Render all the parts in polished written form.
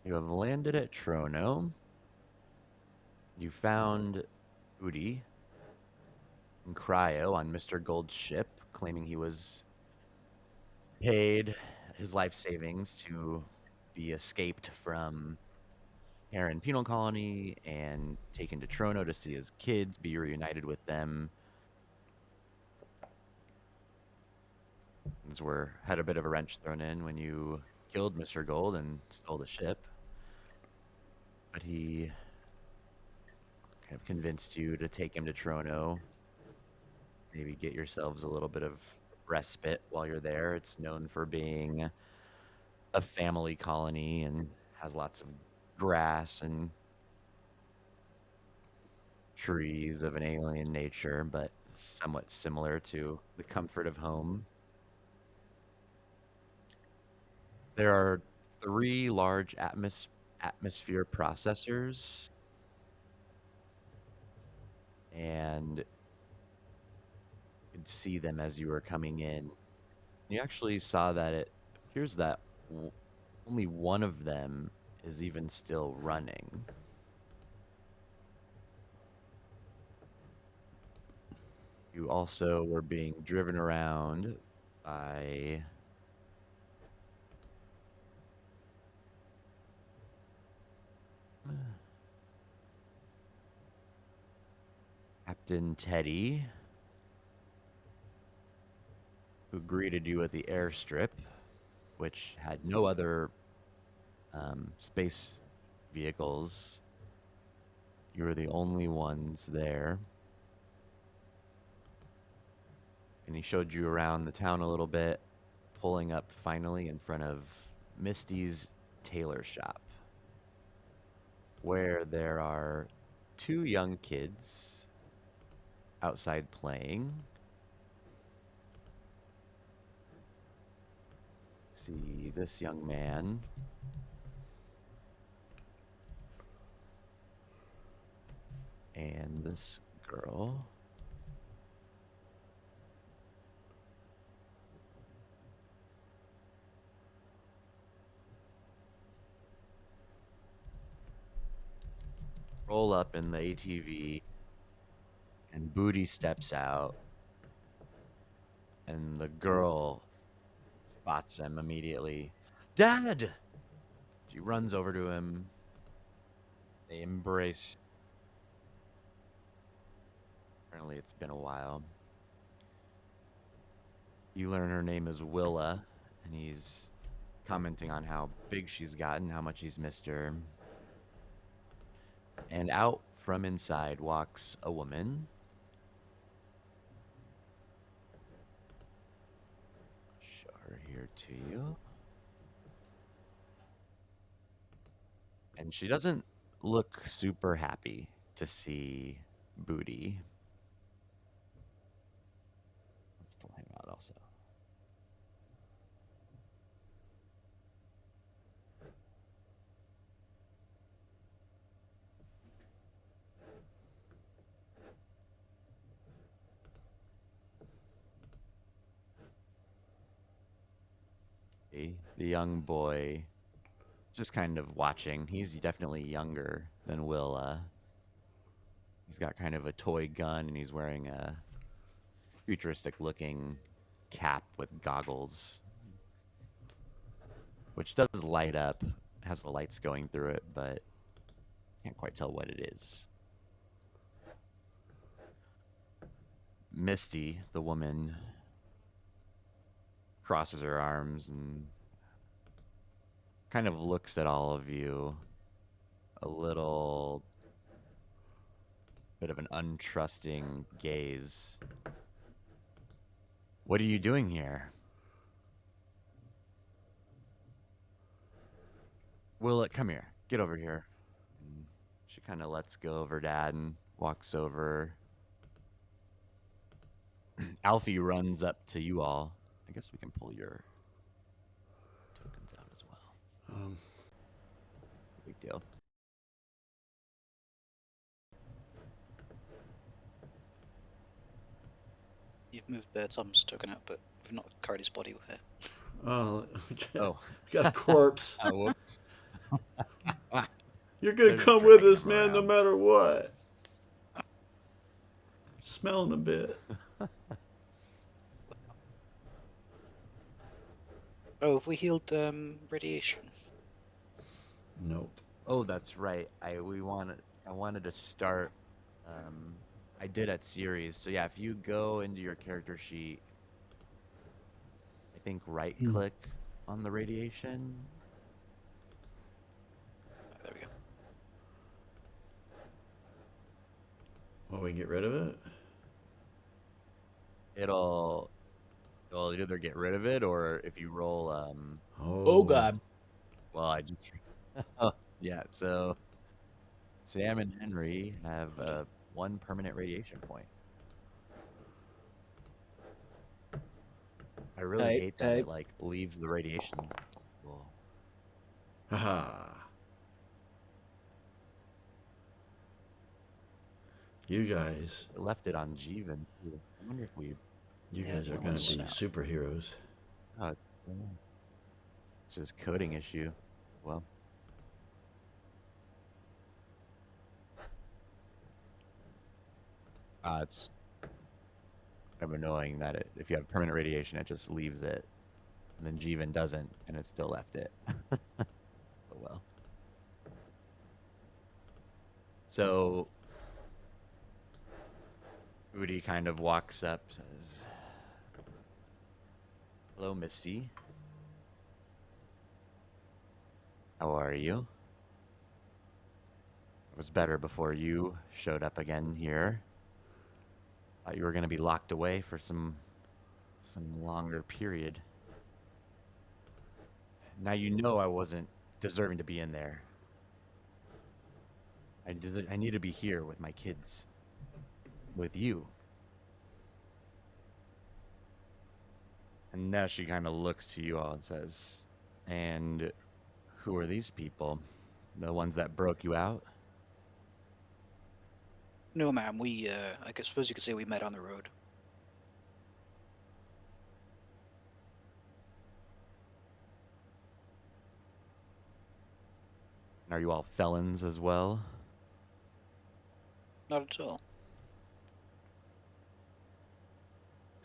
You have landed at Trono. You found Udi in Cryo on Mr. Gold's ship, claiming he was paid his life savings to be escaped from Heron Penal Colony and taken to Trono to see his kids, be reunited with them. Things had a bit of a wrench thrown in when you killed Mr. Gold and stole the ship. But he kind of convinced you to take him to Trono. Maybe get yourselves a little bit of respite while you're there. It's known for being a family colony and has lots of grass and trees of an alien nature, but somewhat similar to the comfort of home. There are 3 large atmosphere processors, and you could see them as you were coming in. You actually saw that it appears that only one of them is even still running. You also were being driven around by Captain Teddy, who greeted you at the airstrip, which had no other space vehicles. You were the only ones there. And he showed you around the town a little bit, pulling up finally in front of Misty's tailor shop, where there are 2 young kids outside playing. See this young man and this girl. Roll up in the ATV, and Booty steps out, and the girl spots him immediately. Dad! She runs over to him. They embrace. Apparently, it's been a while. You learn her name is Willa, and he's commenting on how big she's gotten, how much he's missed her. And out from inside walks a woman. Show her here to you. And she doesn't look super happy to see Booty. Let's pull him out also. The young boy just kind of watching. He's definitely younger than Willa. He's got kind of a toy gun, and he's wearing a futuristic looking cap with goggles, which does light up, has the lights going through it, but can't quite tell what it is. Misty, the woman, crosses her arms and kind of looks at all of you, a little bit of an untrusting gaze. What are you doing here? Will, come here. Get over here. And she kind of lets go of her dad and walks over. Alfie runs up to you all. I guess we can pull your tokens out as well. Big deal. You've moved Tom's token out, but we've not carried his body here. Oh, Oh. got a corpse. Oh, whoops. You're gonna They're come with dragging us, him man, no around. matter what. Smelling a bit. Oh, have we healed radiation? Nope. Oh, that's right. I wanted to start. Um, I did at series. So yeah, if you go into your character sheet, I think right click on the radiation. Oh, there we go. Well, we can get rid of it. It'll either get rid of it or if you roll Oh Oh. God. well I just oh, yeah, so Sam and Henry have one permanent radiation point. I really Type, hate that it type. like leaves the radiation. Well, Haha. You guys. it left it on Jeevan too. I wonder if we You Yeah, guys are that gonna one's be out. superheroes. oh it's just coding issue. Well, it's kind of annoying that if you have permanent radiation, it just leaves it, and then Jeevan doesn't, and it still left it. Oh well. So Udi kind of walks up, says, "Hello, Misty. How are you? It was better before you showed up again here. Thought you were going to be locked away for some longer period. Now you know I wasn't deserving to be in there. I need to be here with my kids, with you." And now she kind of looks to you all and says, "And who are these people? The ones that broke you out?" No, ma'am. We, I suppose you could say we met on the road. Are you all felons as well? Not at all.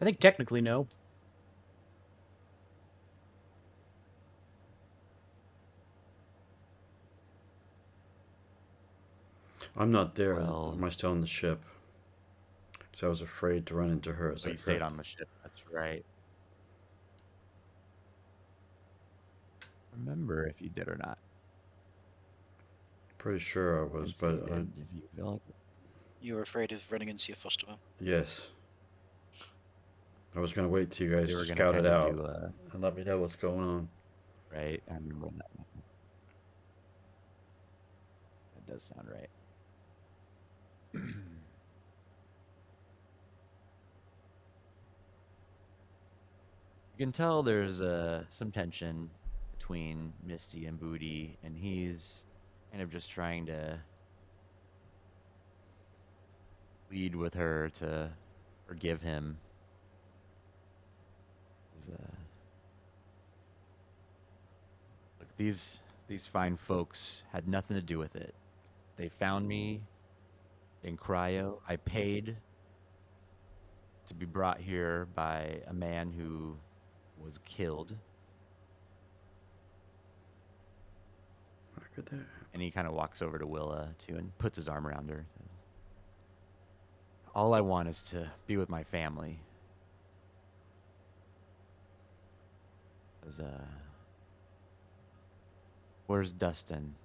I think technically no. I'm not there. Well, Am I still on the ship? Because I was afraid to run into her. Is oh, you that stayed correct? on the ship. That's right. Remember if you did or not. Pretty sure I You was, can say you but did if you feel like it. You were afraid of running into your foster mom. yes. I was gonna wait till you guys They were gonna scout it kind of out do and let me know what's going on. right. I remember that. That does sound right. You can tell there's some tension between Misty and Booty, and he's kind of just trying to plead with her to forgive him. 'Cause, look, these fine folks had nothing to do with it. They found me in cryo. I paid to be brought here by a man who was killed. How could that? And he kind of walks over to Willa too and puts his arm around her. Says, "All I want is to be with my family." Says, "Where's Dustin?"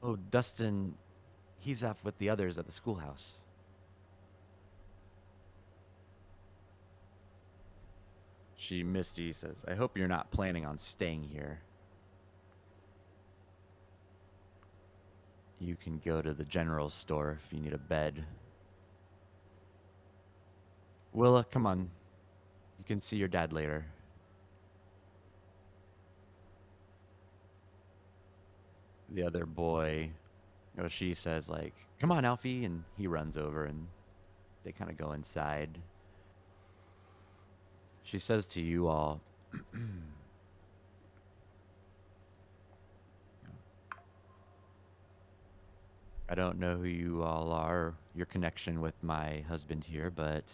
"Oh, Dustin, he's off with the others at the schoolhouse." Misty says, "I hope you're not planning on staying here. You can go to the general store if you need a bed." "Willa, come on. You can see your dad later." The other boy, she says, like, "Come on, Alfie," and he runs over and they kind of go inside. She says to you all, I don't know who you all are, or your connection with my husband here, but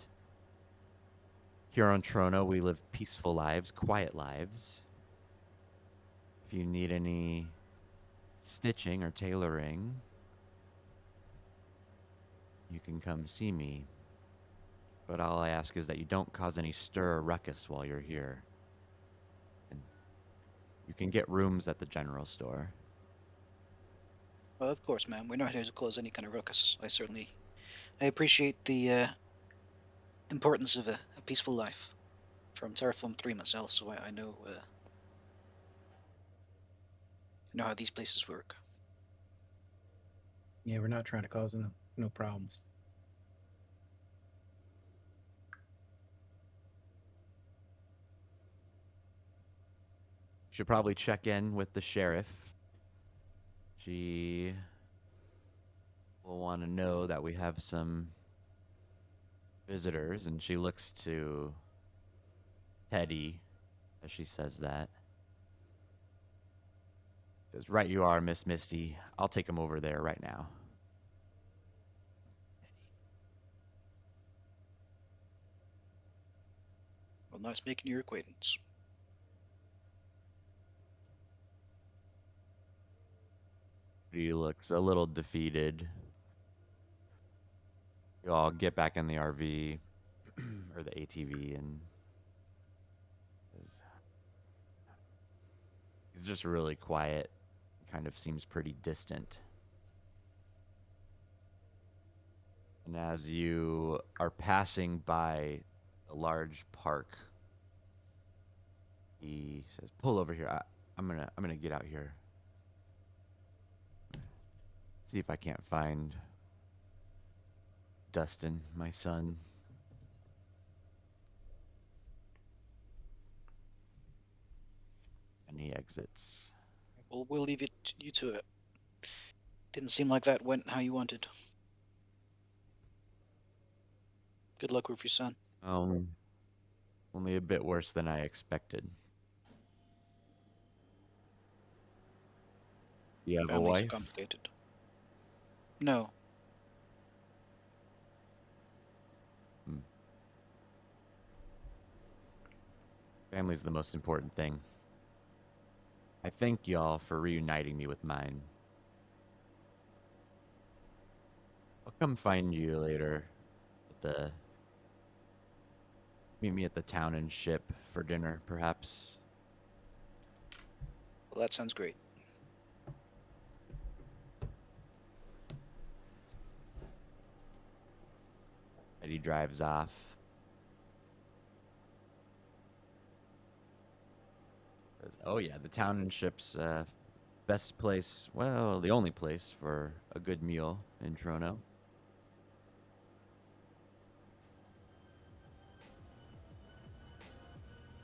here on Trono, we live peaceful lives, quiet lives. If you need any stitching or tailoring, you can come see me. But all I ask is that you don't cause any stir or ruckus while you're here. And you can get rooms at the general store. Well, of course, ma'am. We're not here to cause any kind of ruckus. I appreciate the importance of a peaceful life. From Terraform 3 myself, so I know how these places work. Yeah, we're not trying to cause no problems. Should probably check in with the sheriff. She will want to know that we have some visitors, and she looks to Teddy as she says that. Says, right you are, Miss Misty. I'll take him over there right now. Well, nice making your acquaintance. He looks a little defeated. You all get back in the RV or the ATV, and he's just really quiet. Kind of seems pretty distant. And as you are passing by a large park, he says, "Pull over here. I'm gonna get out here. See if I can't find Dustin, my son." And he exits. Well, we'll leave you to it. Didn't seem like that went how you wanted. Good luck with your son. Only a bit worse than I expected. You have a Families are wife? complicated. No. Family's the most important thing. I thank y'all for reuniting me with mine. I'll come find you later meet me at the town and ship for dinner, perhaps. Well, that sounds great. Eddie drives off. Says, oh yeah, the town and ship's best place, well, the only place for a good meal in Trono.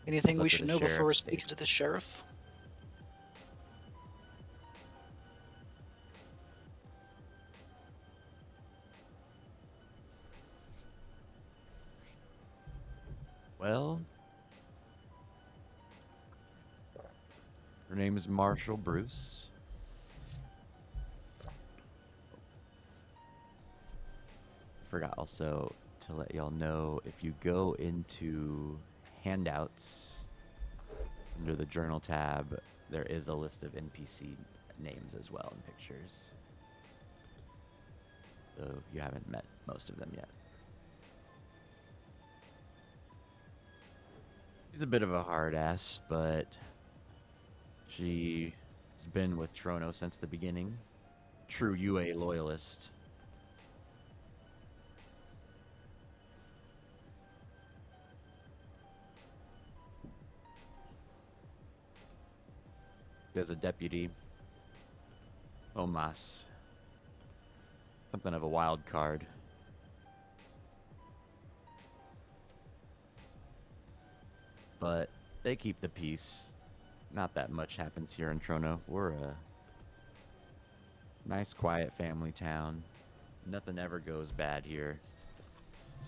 Anything Goes up we to should the know before we're sheriff's speaking station. to the sheriff? Well, her name is Marshall Bruce. Forgot also to let y'all know, if you go into handouts under the journal tab, there is a list of NPC names as well and pictures. So you haven't met most of them yet. She's a bit of a hard ass, but she's been with Trono since the beginning. True UA loyalist. There's a deputy, Omas. Something of a wild card. But they keep the peace. Not that much happens here in Trono. We're a nice, quiet family town. Nothing ever goes bad here.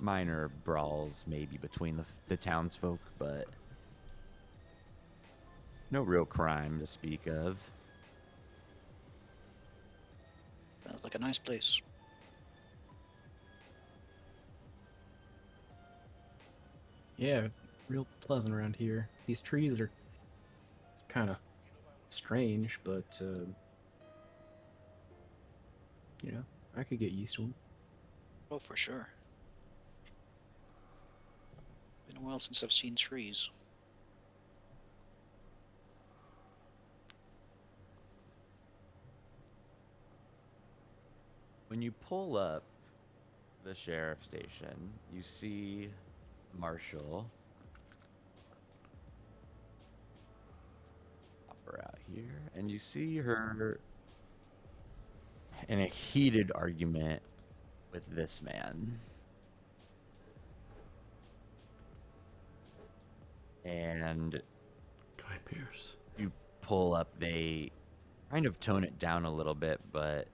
minor brawls maybe between the townsfolk, but no real crime to speak of. Sounds like a nice place. Yeah, real pleasant around here. These trees are kind of strange, but you know, I could get used to them. Oh, for sure. Been a while since I've seen trees. When you pull up the sheriff's station, you see Marshall. Pop her out here, and you see her in a heated argument with this man. And Guy Pierce. you pull up, they kind of tone it down a little bit, but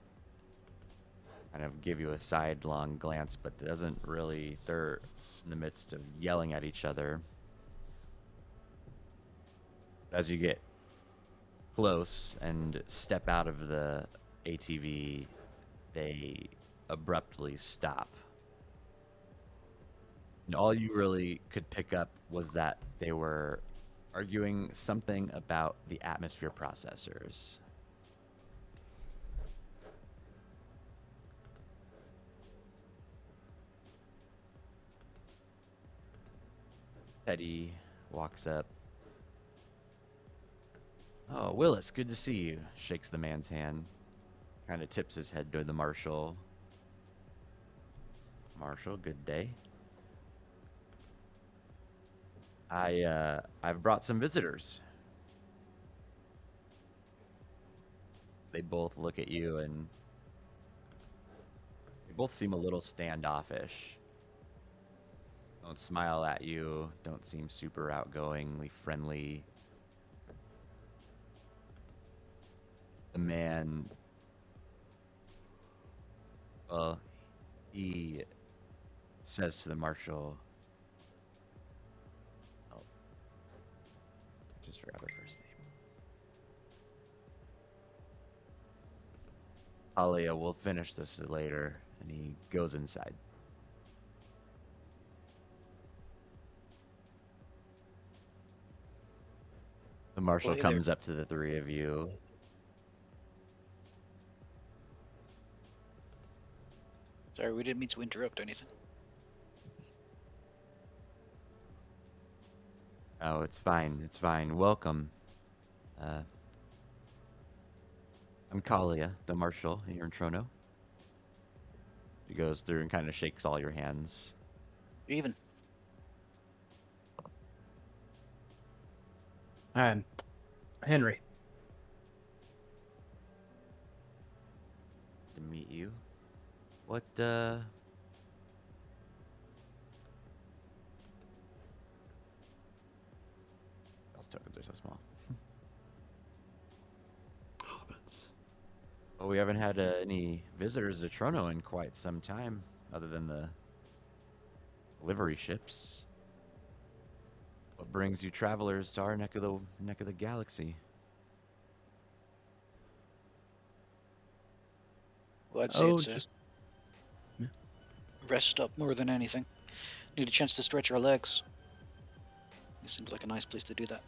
kind of give you a sidelong glance, but it doesn't really, they're in the midst of yelling at each other. As you get close and step out of the ATV, they abruptly stop. And all you really could pick up was that they were arguing something about the atmosphere processors. Teddy walks up. Oh, Willis, good to see you. Shakes the man's hand. Kind of tips his head to the marshal. Marshal, good day. I've brought some visitors. They both look at you and they both seem a little standoffish. Don't smile at you, don't seem super outgoingly friendly. The man, well, he says to the marshal, oh, just forgot her first name. Alia, we'll finish this later. And he goes inside. The marshal Well, hey there. comes up to the three of you. Sorry, we didn't mean to interrupt anything. Oh, it's fine. It's fine. Welcome. I'm Kalia, the marshal here in Trono. He goes through and kind of shakes all your hands. Even. I'm Henry. To meet you. What, Those tokens are so small. Hobbits. Well, we haven't had any visitors to Trono in quite some time, other than the livery ships. What brings you travelers to our neck of the galaxy? Well, I'd say it's just a rest up more than anything. Need a chance to stretch our legs. It seems like a nice place to do that.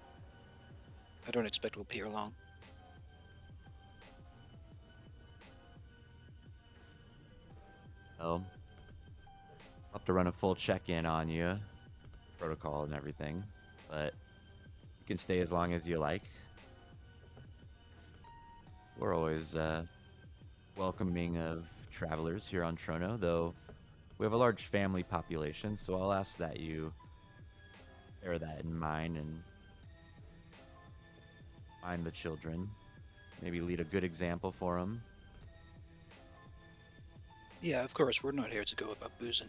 I don't expect we'll be here long. Oh, I'll have to run a full check-in on you, protocol and everything, but you can stay as long as you like. We're always welcoming of travelers here on Trono, though we have a large family population, so I'll ask that you bear that in mind and mind the children. Maybe lead a good example for them. Yeah, of course, we're not here to go about boozing.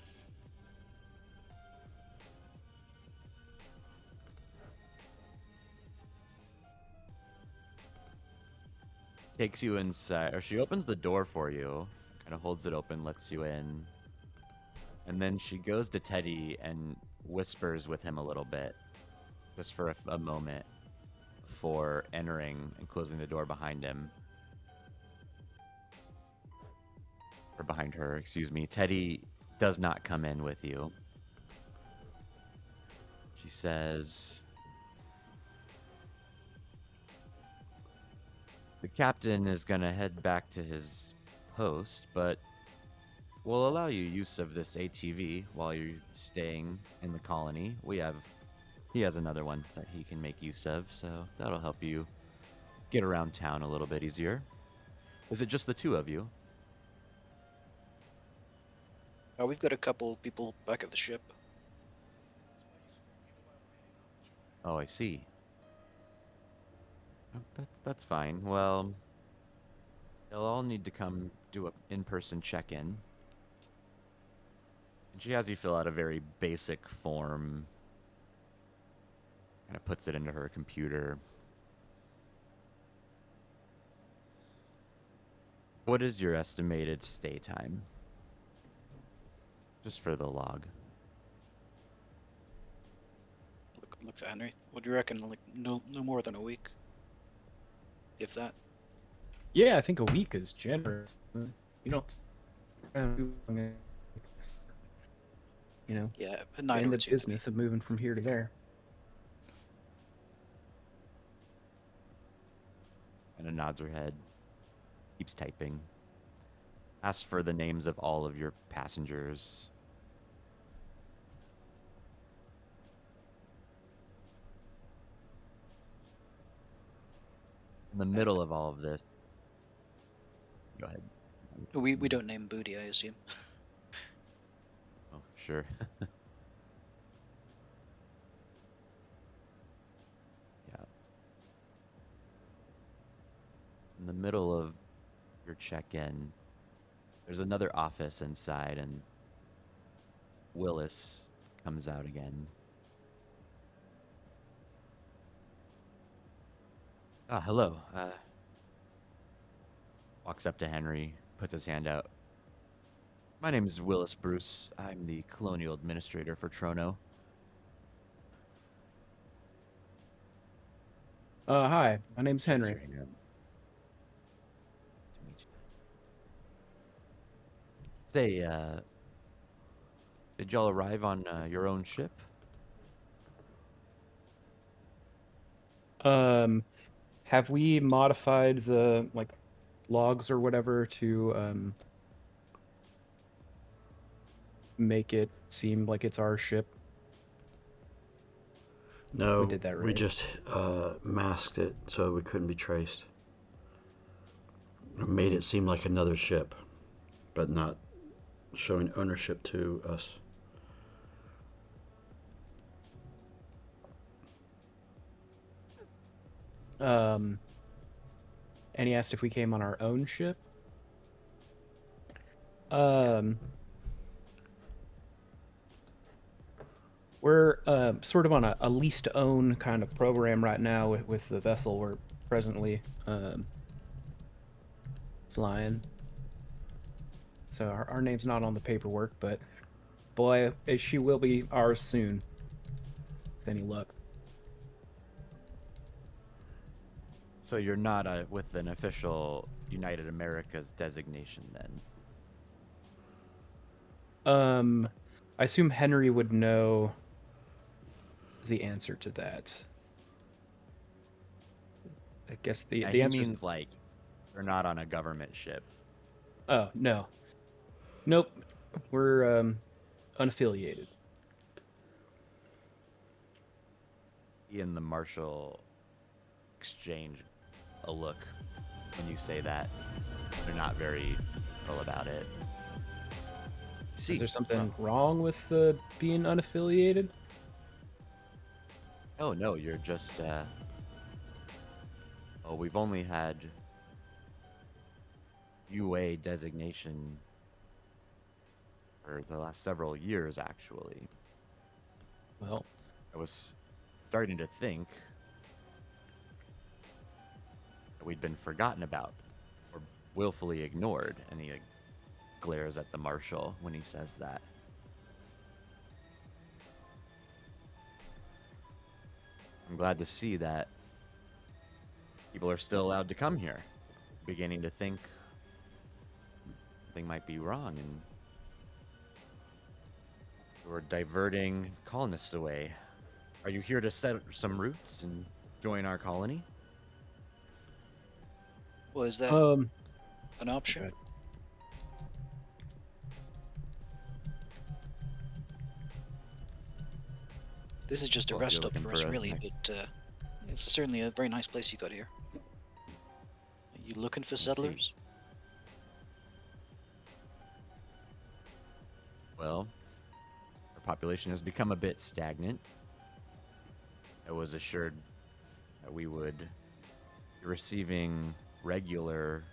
Takes you inside, or she opens the door for you, kind of holds it open, lets you in. And then she goes to Teddy and whispers with him a little bit, just for a moment, before entering and closing the door behind him. Or behind her, excuse me. Teddy does not come in with you. She says, the captain is going to head back to his post, but we'll allow you use of this ATV while you're staying in the colony. He has another one that he can make use of, so that'll help you get around town a little bit easier. Is it just the two of you? We've got a couple people back at the ship. Oh, I see. Oh, that's fine. Well, they'll all need to come do a in-person check-in. And she has you fill out a very basic form. Kind of puts it into her computer. What is your estimated stay time? Just for the log. Look to Henry. What do you reckon? Like no more than a week, if that. Yeah, I think a week is generous. You don't, you know, Yeah, a night in or the two. business of moving from here to there. And nods her head. Keeps typing. Asks for the names of all of your passengers. In the middle of all of this. Go ahead. We don't name booty, I assume. Oh, sure. Yeah. In the middle of your check-in, there's another office inside, and Willis comes out again. Ah, hello. Walks up to Henry, puts his hand out. My name is Willis Bruce. I'm the Colonial Administrator for Trono. Hi, my name's Henry. Raise your hand. To meet you. Say, did y'all arrive on your own ship? Have we modified the logs or whatever to make it seem like it's our ship? No, We did that we right. just masked it so we couldn't be traced. Made it seem like another ship, but not showing ownership to us. And he asked if we came on our own ship. We're sort of on a lease to own kind of program right now with the vessel we're presently flying. So our name's not on the paperwork, but boy, she will be ours soon. With any luck. So you're not with an official United Americas designation then? I assume Henry would know the answer to that. I guess the He answer means like you're not on a government ship. Oh, no. Nope. We're unaffiliated. He and the marshal exchange a look when you say that. They're not very full about it. See, Is there something wrong with being unaffiliated? Oh no, you're just well, we've only had UA designation for the last several years actually. Well, I was starting to think that we'd been forgotten about or willfully ignored, and he glares at the marshal when he says that. I'm glad to see that people are still allowed to come here. Beginning to think something might be wrong, and we're diverting colonists away. Are you here to set some roots and join our colony? Well, is that Um, an option? okay. This is just a Well, if rest you're stop looking for for us, a really, next- but it's certainly a very nice place you got here. Are you looking for see. settlers? Well, our population has become a bit stagnant. I was assured that we would be receiving regular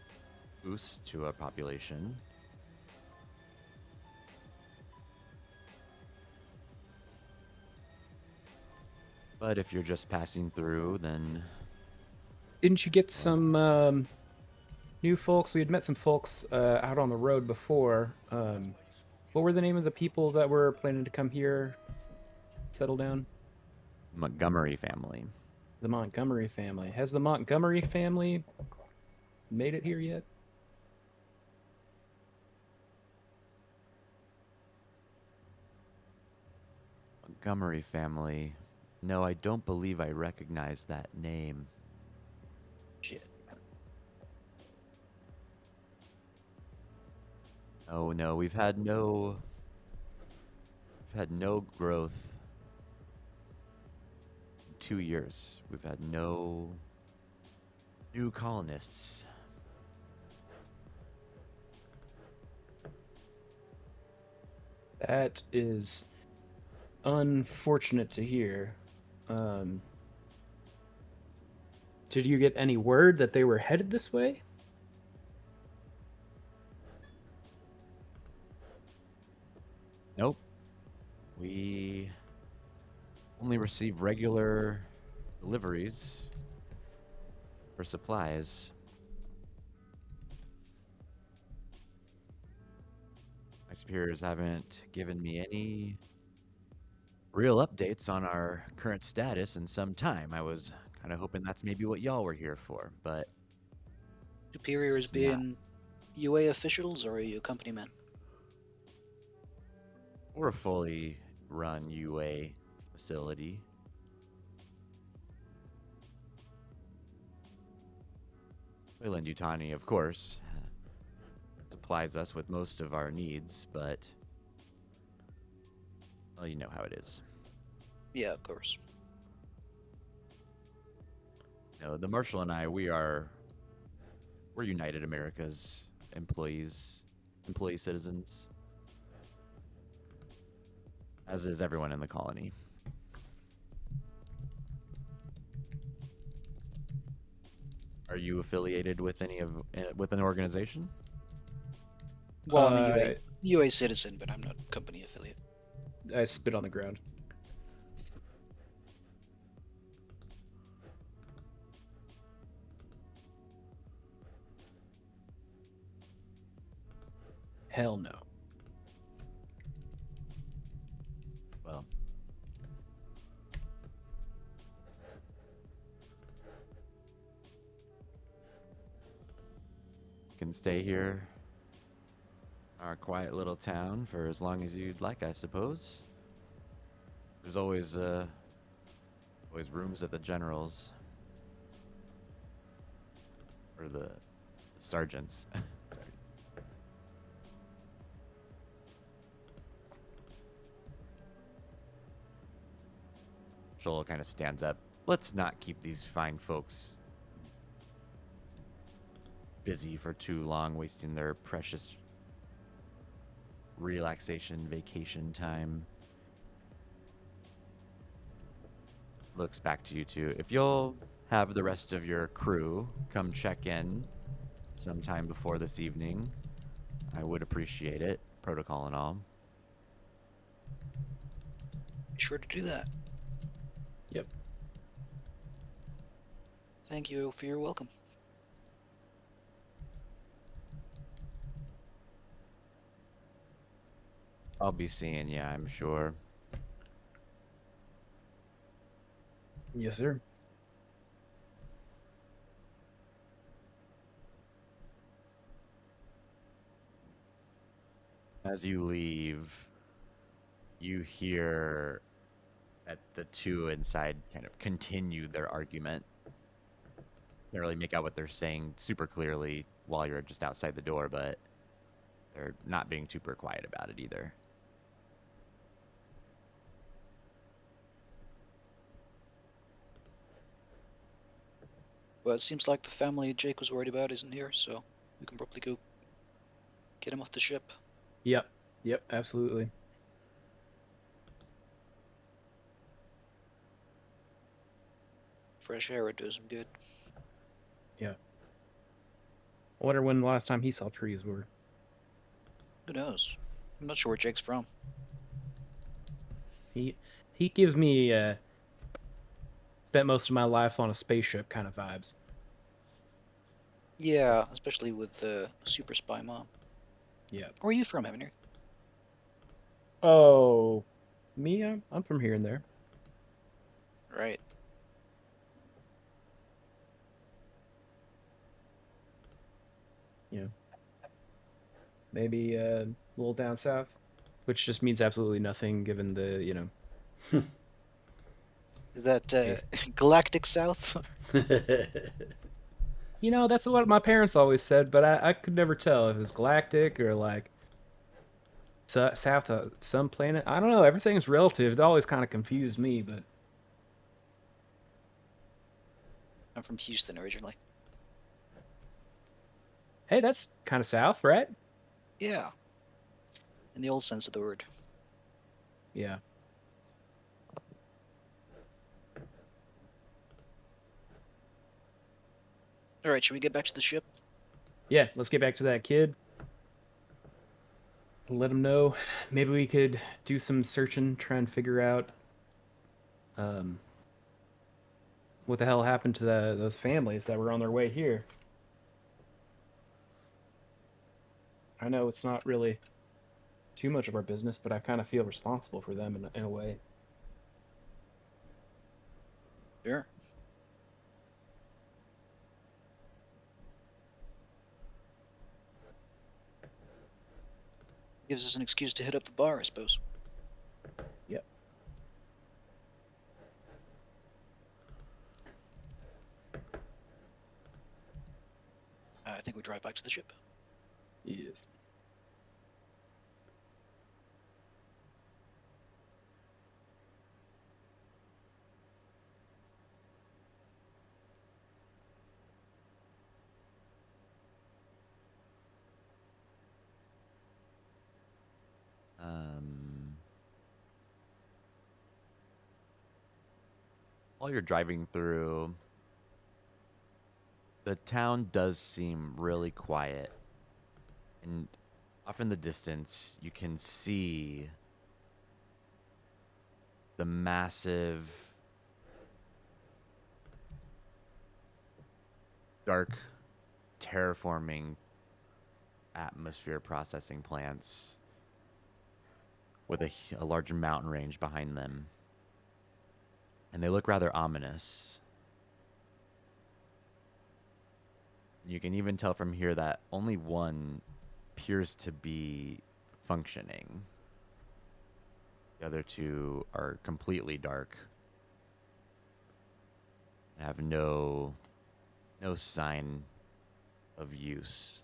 boosts to our population. But if you're just passing through, then Didn't you get some new folks? We had met some folks out on the road before. What were the name of the people that were planning to come here, settle down? Montgomery family. The Montgomery family. Has the Montgomery family made it here yet? Montgomery family. No, I don't believe I recognize that name. Shit. Oh no, we've had no growth in 2 years. We've had no new colonists. That is unfortunate to hear. Um, did you get any word that they were headed this way? Nope. We only receive regular deliveries for supplies. My superiors haven't given me any real updates on our current status in some time. I was kind of hoping that's maybe what y'all were here for, but Superiors It's not. being UA officials, or are you a company man? we're a fully run UA facility. Wayland Yutani, of course, supplies us with most of our needs, but well, you know how it is. Yeah, of course. No, the Marshal and I, we're United America's employee citizens, as is everyone in the colony. Are you affiliated with with an organization? Well, I'm a UA citizen, but I'm not company affiliate. I spit on the ground. Hell no. Well, you can stay here, our quiet little town, for as long as you'd like, I suppose. There's always rooms at the general's, or the sergeant's. Sorry. Joel kind of stands up. Let's not keep these fine folks busy for too long, wasting their precious relaxation vacation time. Looks back to you two. If you'll have the rest of your crew come check in sometime before this evening, I would appreciate it, protocol and all. Be sure to do that. Yep. Thank you for your welcome. I'll be seeing ya, I'm sure. Yes, sir. As you leave, you hear that the two inside kind of continue their argument. Can't really make out what they're saying super clearly while you're just outside the door, but they're not being super quiet about it either. Well, it seems like the family Jake was worried about isn't here, so we can probably go get him off the ship. Yep. Yep. Absolutely. Fresh air would do some good. Yeah. I wonder when the last time he saw trees were. Who knows? I'm not sure where Jake's from. He gives me spent most of my life on a spaceship kind of vibes. Yeah, especially with the super spy mom. Yeah. Where are you from, Henry? Oh, me? I'm from here and there. Right. Yeah. Maybe a little down south, which just means absolutely nothing given the, Is that Yes. Galactic South? That's what my parents always said, but I could never tell if it was galactic or like south of some planet. I don't know. Everything's relative. It always kind of confused me, but I'm from Houston originally. hey, that's kind of south, right? Yeah. In the old sense of the word. Yeah. Alright, should we get back to the ship? Yeah, let's get back to that kid. Let him know. Maybe we could do some searching, try and figure out what the hell happened to those families that were on their way here. I know it's not really too much of our business, but I kind of feel responsible for them in a way. Sure. Gives us an excuse to hit up the bar, I suppose. Yep. I think we drive back to the ship. Yes. While you're driving through, the town does seem really quiet. And off in the distance, you can see the massive, dark, terraforming atmosphere processing plants with a large mountain range behind them. And they look rather ominous. You can even tell from here that only one appears to be functioning. The other two are completely dark. And have no sign of use.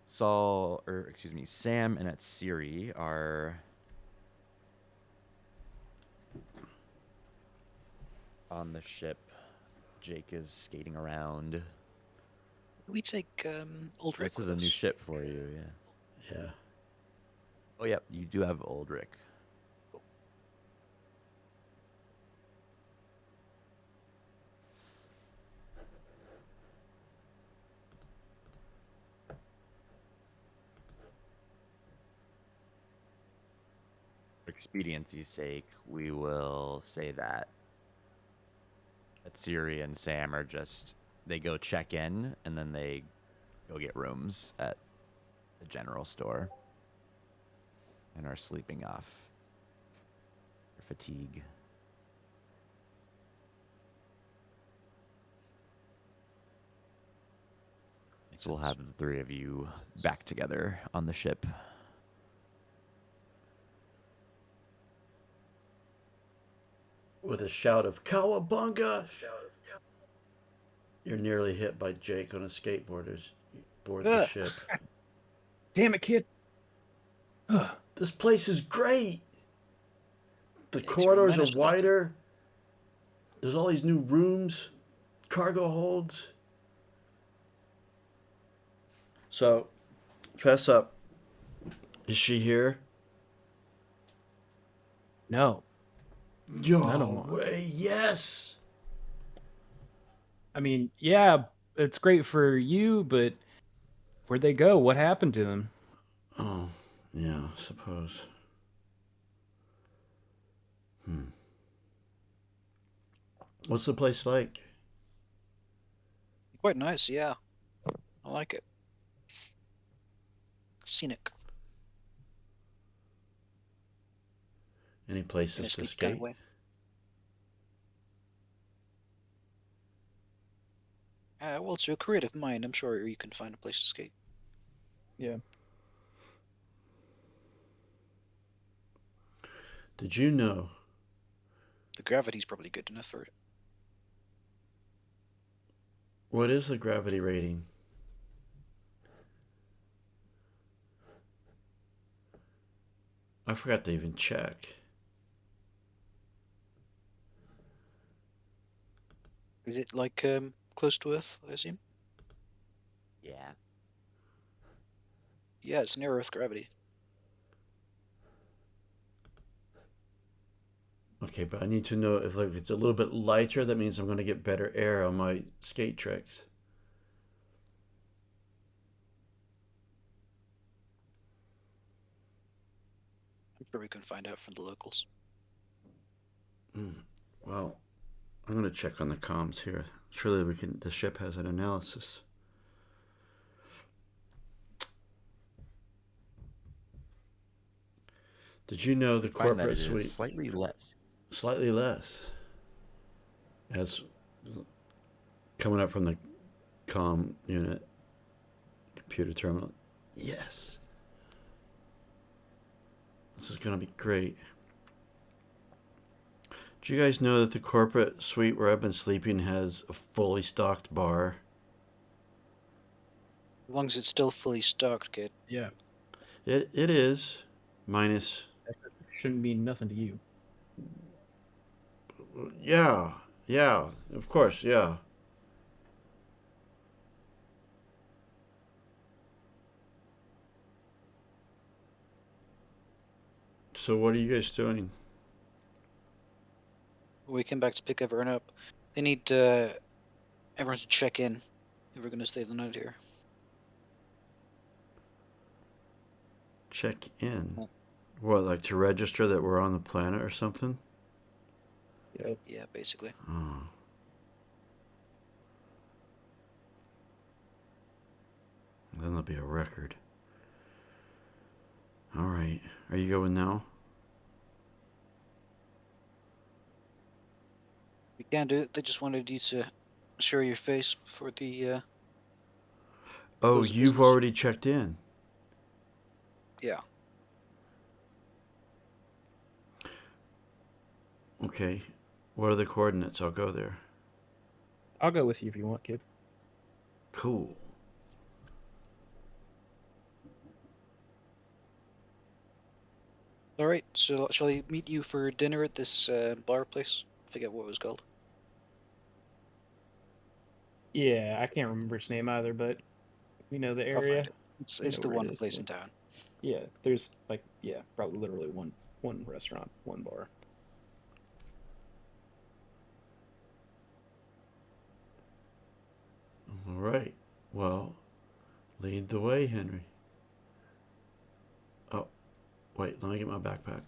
Sam and Atsiri are on the ship. Jake is skating around. We take Old Rick This is with a new us. ship for you, yeah. Yeah. Oh, yep, you do have Old Rick. For expediency's sake, we will say that Siri and Sam are they go check in and then they go get rooms at the general store and are sleeping off. fatigue. So we'll have the three of you back together on the ship. With a shout of "Cowabunga!" You're nearly hit by Jake on a skateboard as you board the Ugh. ship. Damn it, kid. Ugh. This place is great. The Yeah, it's corridors are managed without them. wider. There's all these new rooms, cargo holds. So, fess up. Is she here? No. Yo, way, yes. I mean, yeah, it's great for you, but where'd they go? What happened to them? Oh, yeah, I suppose. What's the place like? Quite nice, yeah. I like it. Scenic. Any In a places to sleep kind skate? of way. Well, it's a creative mind. I'm sure you can find a place to skate. Yeah. Did you know The gravity's probably good enough for it. what is the gravity rating? I forgot to even check. Is it like close to Earth, I assume? Yeah. Yeah, it's near Earth gravity. Okay, but I need to know if like it's a little bit lighter, that means I'm going to get better air on my skate tricks. I'm sure we can find out from the locals. Well, I'm going to check on the comms here. Surely we can. The ship has an analysis. Did you know the Find that corporate it is suite slightly less. slightly less? As coming up from the comm unit computer terminal. Yes. This is going to be great. Do you guys know that the corporate suite where I've been sleeping has a fully stocked bar? As long as it's still fully stocked, kid. Yeah. It is minus. That shouldn't mean nothing to you. Yeah, of course, yeah. So what are you guys doing? We came back to pick everyone up. They need everyone to check in if we're going to stay the night here. Check in. What, like to register that we're on the planet or something? Yep. Yeah, basically. Oh. Then there'll be a record. All right. Are you going now? We can do it. They just wanted you to show your face for the. Oh, Close of you've business. already checked in. Yeah. Okay. What are the coordinates? I'll go there. I'll go with you if you want, kid. Cool. All right. So shall I meet you for dinner at this bar place? I forget what it was called. Yeah, I can't remember its name either, but we know the I'll find area. it. It's We know the where it one is, place yeah. in town. Yeah, there's probably literally one restaurant, one bar. All right. Well, lead the way, Henry. Oh, wait. Let me get my backpack.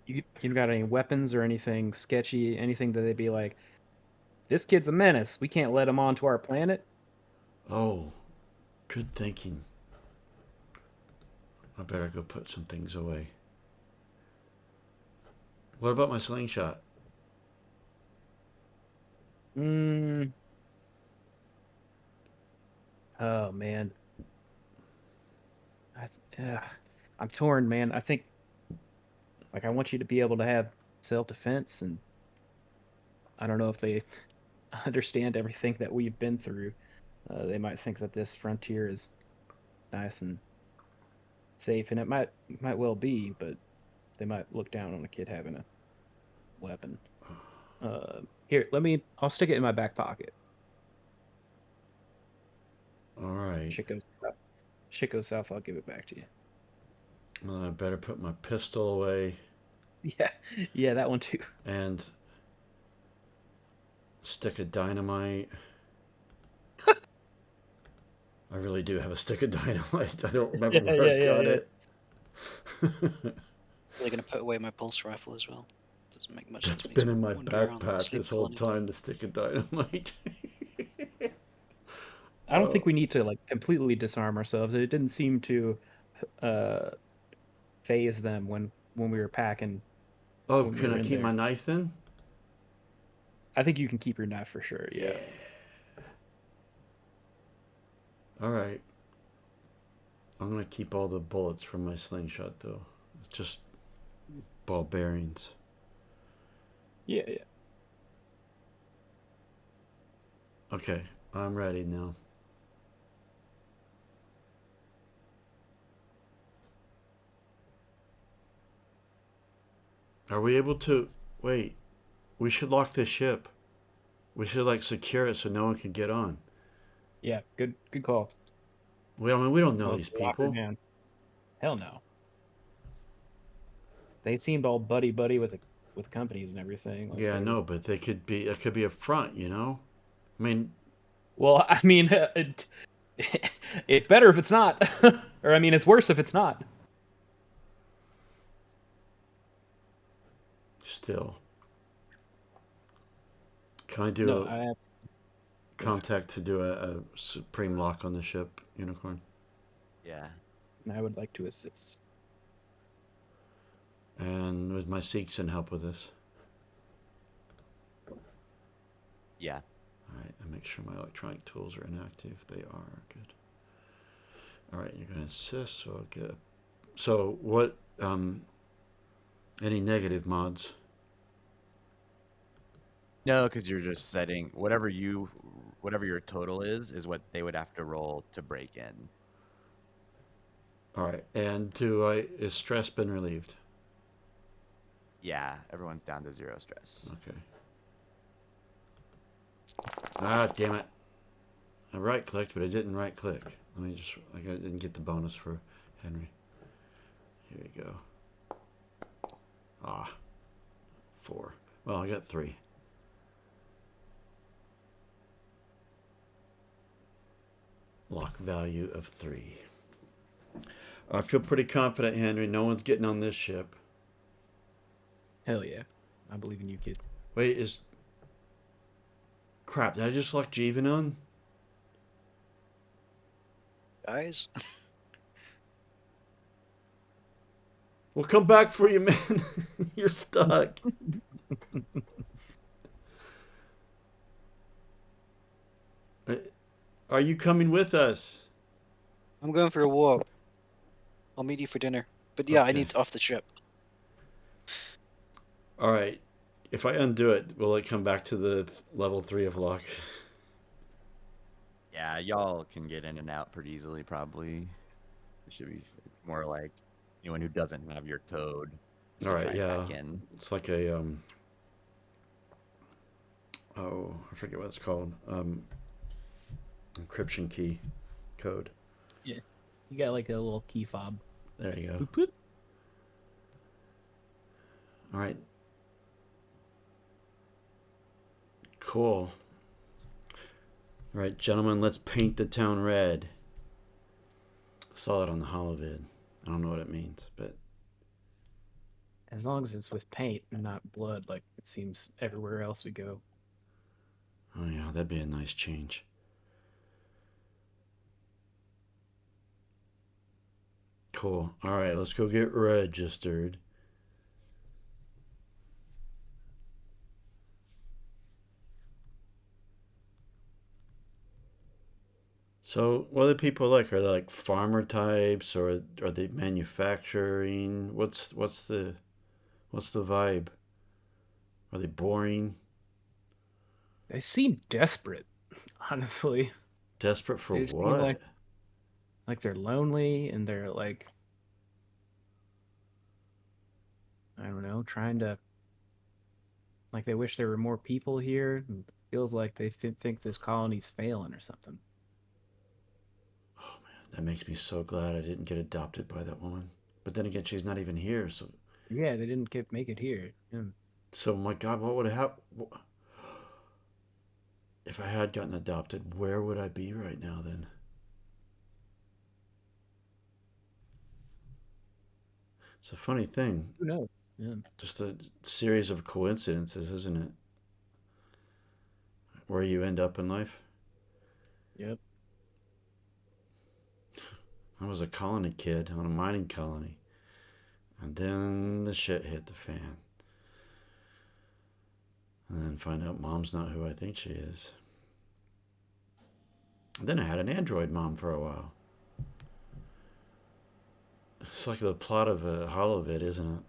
You got any weapons or anything sketchy? Anything that they'd be like, this kid's a menace. We can't let him onto our planet. Oh, good thinking. I better go put some things away. What about my slingshot? Mm. Oh man, I'm torn, man. I think like I want you to be able to have self-defense, and I don't know if they understand everything that we've been through. They might think that this frontier is nice and safe, and it might well be, but they might look down on a kid having a weapon. Here, I'll stick it in my back pocket. All right. Shit goes south, I'll give it back to you. Well, I better put my pistol away Yeah, yeah, that one too. and stick of dynamite. I really do have a stick of dynamite. I don't remember Yeah, where I yeah, yeah, got yeah. it. Really gonna put away my pulse rifle as well. Doesn't make much That's sense. been in my Wandering around like a backpack sleep this whole colony. time, the stick of dynamite. I don't think we need to like completely disarm ourselves. It didn't seem to uh phase them when we were packing Oh, when we can were I in keep my there. knife then? I think you can keep your knife for sure. Yeah. All right. I'm going to keep all the bullets from my slingshot, though. It's just ball bearings. Yeah, yeah. Okay, I'm ready now. Are we able to... Wait, we should lock this ship. We should, like, secure it so no one can get on. Yeah, good call. Well, I mean, we don't know Well, these lock her people. down. Hell no. They seemed all buddy with companies and everything. Like Yeah, I they were. know, but they could be... It could be a front, you know? I mean... Well, I mean, it's better if it's not, or I mean, it's worse if it's not. Still. Can I do No, a contact to do a supreme lock on the ship, Unicorn? Yeah. I would like to assist. And would my Seegson help with this? Yeah. Alright, I make sure my electronic tools are inactive. They are. Good. Alright, you're going to assist, so I'll get... So, what... any negative mods? No, because you're just setting whatever your total is what they would have to roll to break in. Alright, and is stress been relieved? Yeah, everyone's down to 0 stress. Okay. Ah, damn it. I right-clicked, but I didn't right-click. Let me just... I didn't get the bonus for Henry. Here we go. Ah. 4. Well, I got 3. Lock value of 3. I feel pretty confident, Henry. No one's getting on this ship. Hell yeah, I believe in you, kid. Wait, is... Crap, did I just lock Jeevan on? Guys, We'll come back for you, man. You're stuck. Are you coming with us? I'm going for a walk. I'll meet you for dinner. But yeah, I Okay. need off the ship. All right. If I undo it, will it come back to the level 3 of lock? Yeah, y'all can get in and out pretty easily, probably. It should be more like anyone who doesn't have your code. All right, right yeah. back in. It's like a oh, I forget what it's called. Encryption key code. Yeah, you got like a little key fob. There you go. Boop, boop. All right. Cool. All right, gentlemen, let's paint the town red. Saw it on the holovid. I don't know what it means, but As long as it's with paint and not blood, like it seems everywhere else we go. oh yeah, that'd be a nice change. Cool. All right, let's go get registered. So, what are people like? Are they like farmer types, or are they manufacturing? What's the vibe? Are they boring? They seem desperate, honestly. Desperate for They just seem what? like they're lonely and they're like, I don't know, trying to, like they wish there were more people here. And feels like they think this colony's failing or something. Oh man, that makes me so glad I didn't get adopted by that woman. But then again, she's not even here. Yeah, they didn't make it here. Yeah. So my God, what would have happened if I had gotten adopted? Where would I be right now then? It's a funny thing. Who knows? Yeah. Just a series of coincidences, isn't it? Where you end up in life. Yep. I was a colony kid on a mining colony. And then the shit hit the fan. And then find out mom's not who I think she is. And then I had an android mom for a while. It's like the plot of a holovid, isn't it?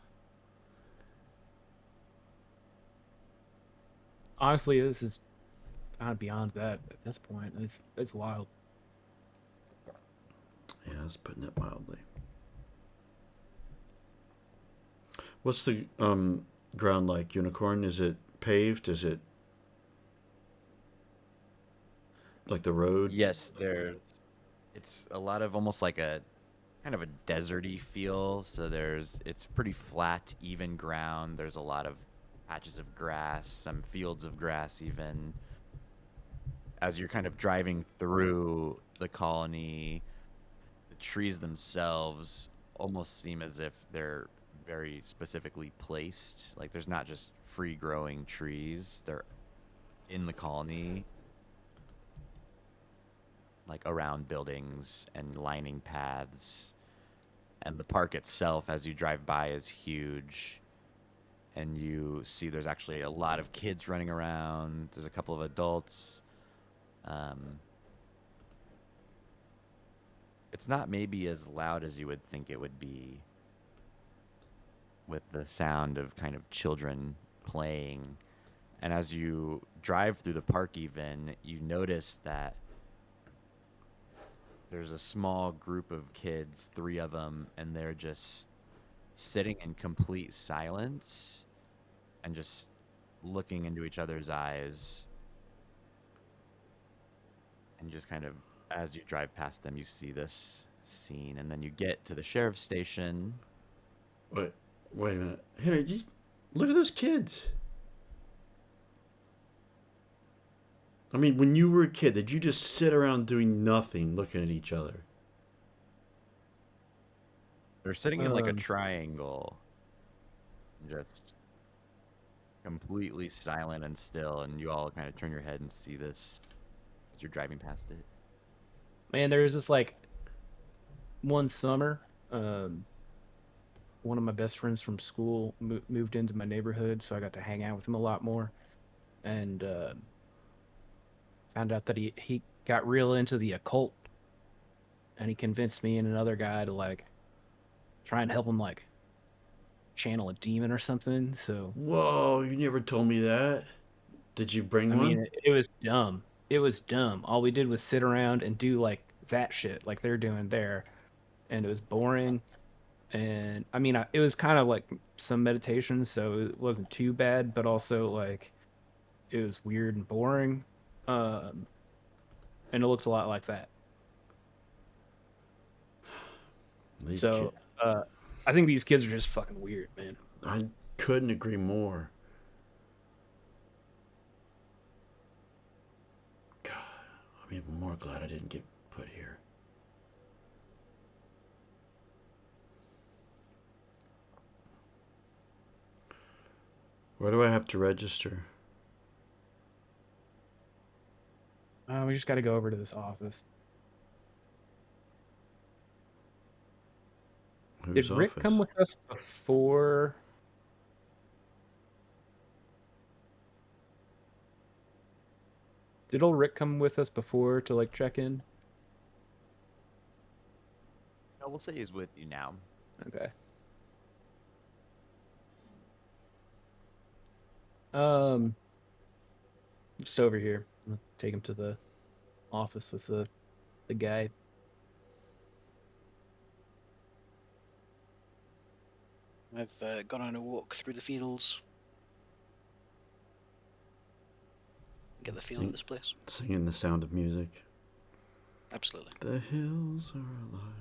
Honestly, this is kind of beyond that at this point. It's wild. Yeah, I was putting it mildly. What's the ground like? Unicorn? Is it paved? Is it like the road? Yes, it's a lot of almost like a kind of a deserty feel. So it's pretty flat, even ground. There's a lot of patches of grass, some fields of grass even. As you're kind of driving through the colony, the trees themselves almost seem as if they're very specifically placed. Like there's not just free growing trees, they're in the colony, like around buildings and lining paths. And the park itself, as you drive by, is huge. And you see there's actually a lot of kids running around. There's a couple of adults. Um, it's not maybe as loud as you would think it would be with the sound of kind of children playing. And as you drive through the park, even, you notice that there's a small group of kids, 3 of them, and they're just sitting in complete silence and just looking into each other's eyes. And just kind of, as you drive past them, you see this scene. And then you get to the sheriff's station. Wait a minute. Henry, look at those kids. I mean, when you were a kid, did you just sit around doing nothing, looking at each other? They're sitting in like a Um, triangle, just completely silent and still. And you all kind of turn your head and see this as you're driving past it. Man, there's this like one summer, um, one of my best friends from school moved into my neighborhood, so I got to hang out with him a lot more, and found out that he got real into the occult, and he convinced me and another guy to like try and help him like channel a demon or something. So Whoa, you never told me that. Did you bring I one? mean, it was dumb. It was dumb. All we did was sit around and do like that shit, like they're doing there, and it was boring. And I mean, it was kind of like some meditation, so it wasn't too bad, but also like it was weird and boring. Um, and it looked a lot like that. These So kids. I think these kids are just fucking weird, man. I couldn't agree more. God, I'm even more glad I didn't get put here. Where do I have to register? We just got to go over to this office. Whose Did Rick office? come with us before? Did old Rick come with us before to like check in? We'll say he's with you now. Okay. Just over here. I'll take him to the office with the guy. I've gone on a walk through the fields. Get the feel of this place. Singing The Sound of Music. Absolutely. The hills are alive.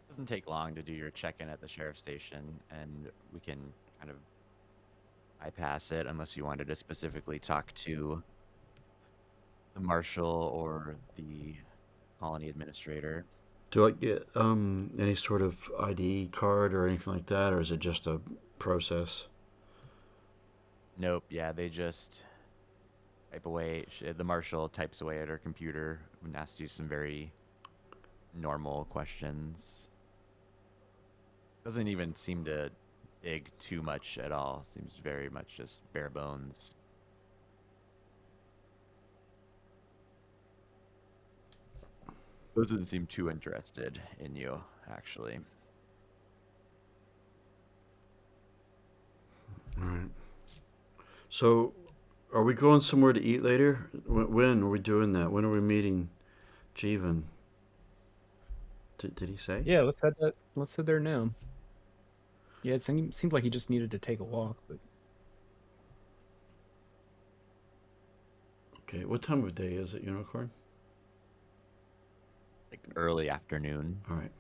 Doesn't take long to do your check-in at the sheriff's station, and we can kind of bypass it unless you wanted to specifically talk to the marshal or the colony administrator. Do I get any sort of ID card or anything like that, or is it just a process? Nope. Yeah, they just type away. The marshal types away at her computer and asks you some very normal questions. Doesn't even seem to dig too much at all. Seems very much just bare bones. Doesn't seem too interested in you, actually. All right. So, are we going somewhere to eat later? When are we doing that? When are we meeting Jeevan? Did he say? Yeah, let's head there now. Yeah, it seemed like he just needed to take a walk, but Okay, what time of day is it, Unicorn? Like early afternoon. All right.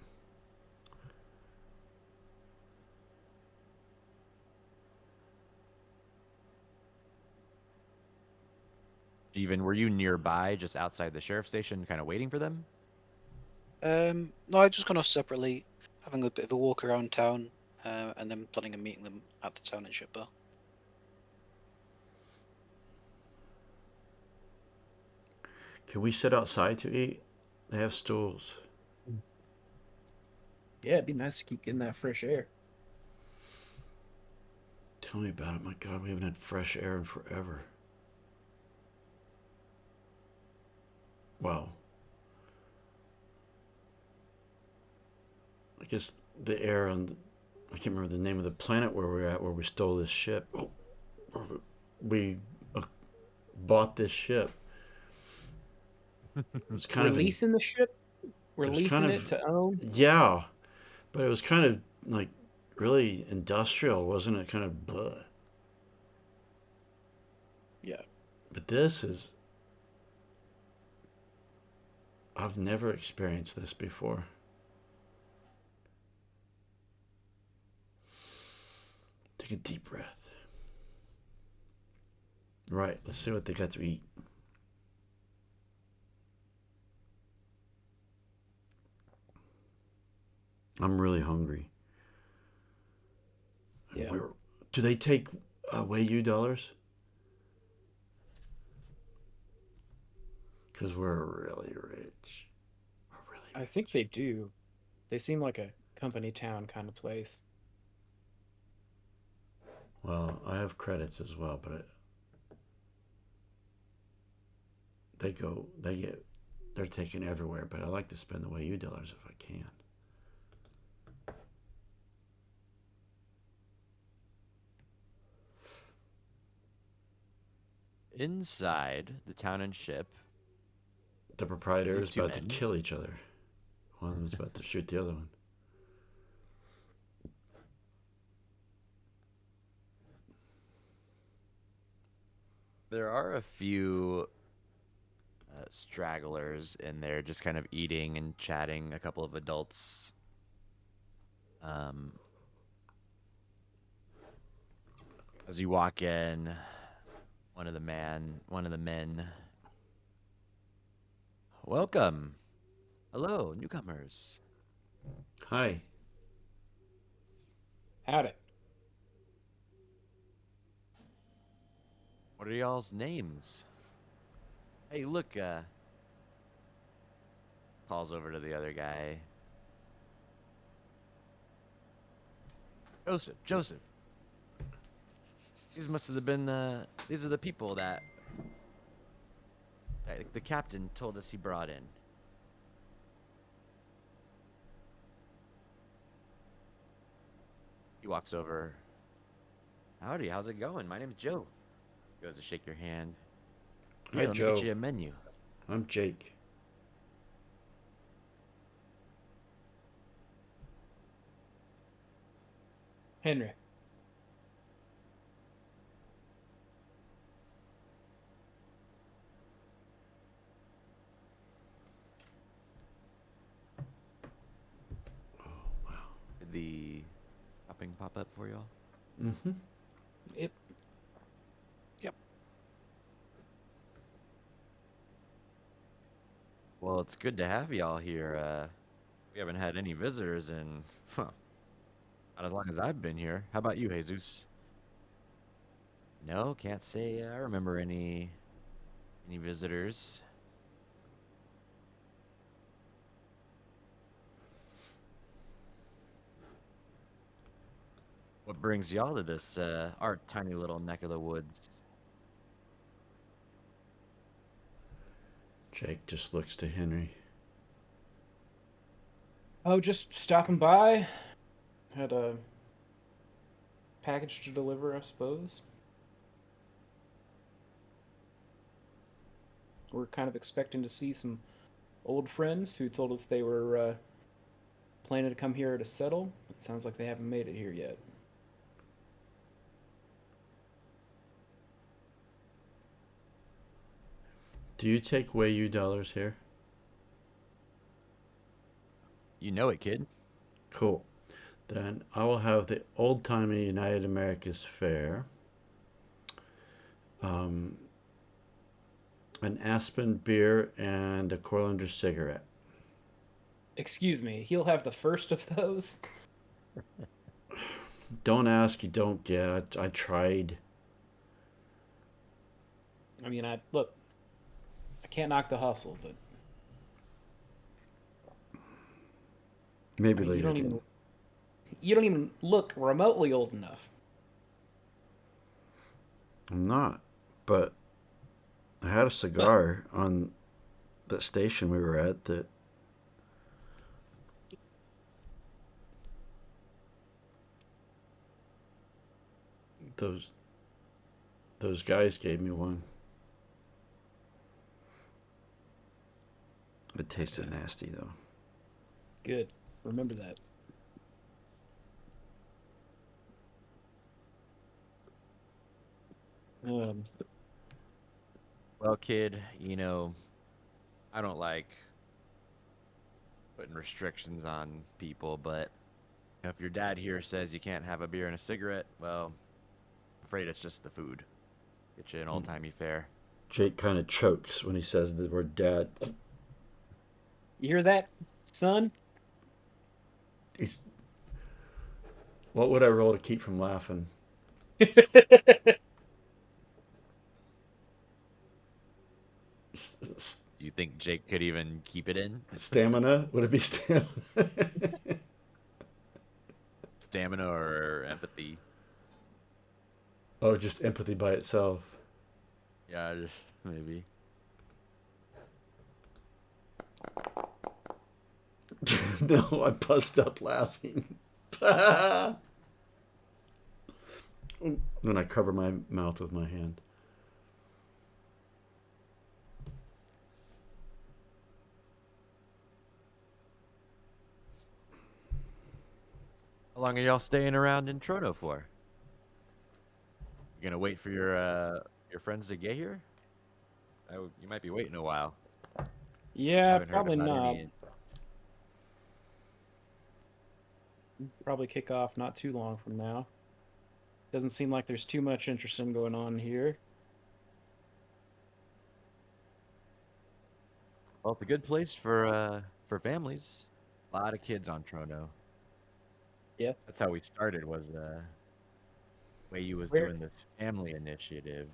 Steven, were you nearby, just outside the sheriff's station, kind of waiting for them? No, I've just gone off separately, having a bit of a walk around town, and then planning on meeting them at the township bar. Can we sit outside to eat? They have stools. yeah, it'd be nice to keep getting that fresh air. Tell me about it. My God, we haven't had fresh air in forever. Wow. I guess the air on, I can't remember the name of the planet where we're at, where we stole this ship. Oh, we bought this ship. It was kind of Releasing the ship? Releasing kind it of- to own? yeah, but it was kind of like really industrial, wasn't it? Kind of blah. Yeah. But this is, I've never experienced this before. Take a deep breath. Right, let's see what they got to eat. I'm really hungry. Yeah. Do they take Wei dollars? Because we're really rich. We're really I think they do. They seem like a company town kind of place. Well, I have credits as well, but they're taken everywhere. But I like to spend the Wei dollars if I can. Inside the town and ship, The proprietor These is two about to men. kill each other. One of them is about to shoot the other one. there are a few stragglers in there just kind of eating and chatting. A couple of adults. As you walk in, one of the men. Welcome. Hello, newcomers. Hi. Howdy. What are y'all's names? Hey, look, calls over to the other guy. Joseph. These must have been, these are the people that The captain told us he brought in. He walks over. Howdy, how's it going? My name's Joe. Goes to shake your hand. Hi, Yeah, let me Joe. get you a menu. I'm Jake. Henry. Did the topping pop up for y'all? Mm-hmm. Yep. Yep. Well, it's good to have y'all here. We haven't had any visitors in, not as long as I've been here. How about you, Jesus? No, can't say I remember any visitors. What brings y'all to this our tiny little neck of the woods? Jake just looks to Henry. Oh, just stopping by. Had a package to deliver, I suppose. We're kind of expecting to see some old friends who told us they were planning to come here to settle. It sounds like they haven't made it here yet. Do you take Wayu dollars here? You know it, kid. Cool. Then I will have the old-timey United America's fare. An Aspen beer and a Corlander cigarette. Excuse me, he'll have the first of those? Don't ask, you don't get. I tried. I mean, look, I can't knock the hustle, but Maybe I mean, later. you don't even look remotely old enough. I'm not, but I had a cigar on the station we were at that those guys gave me one. It tasted nasty though. Good. Remember that. Well, kid, you know, I don't like putting restrictions on people, but if your dad here says you can't have a beer and a cigarette, well, I'm afraid it's just the food. Get you an old-timey fare. Jake kind of chokes when he says the word dad. You hear that, son? He's. What would I roll to keep from laughing? Do you think Jake could even keep it in? Stamina? Would it be stamina? Stamina or empathy? Oh, just empathy by itself. Yeah, maybe. No, I bust up laughing. Then I cover my mouth with my hand. How long are y'all staying around in Trono for? You gonna wait for your friends to get here? You might be waiting a while. Yeah, Haven't heard probably about not. any. Probably kick off not too long from now. Doesn't seem like there's too much interesting going on here. Well, it's a good place for families. A lot of kids on Trono. Yeah. That's how we started. Was way you was Where- doing this family initiative.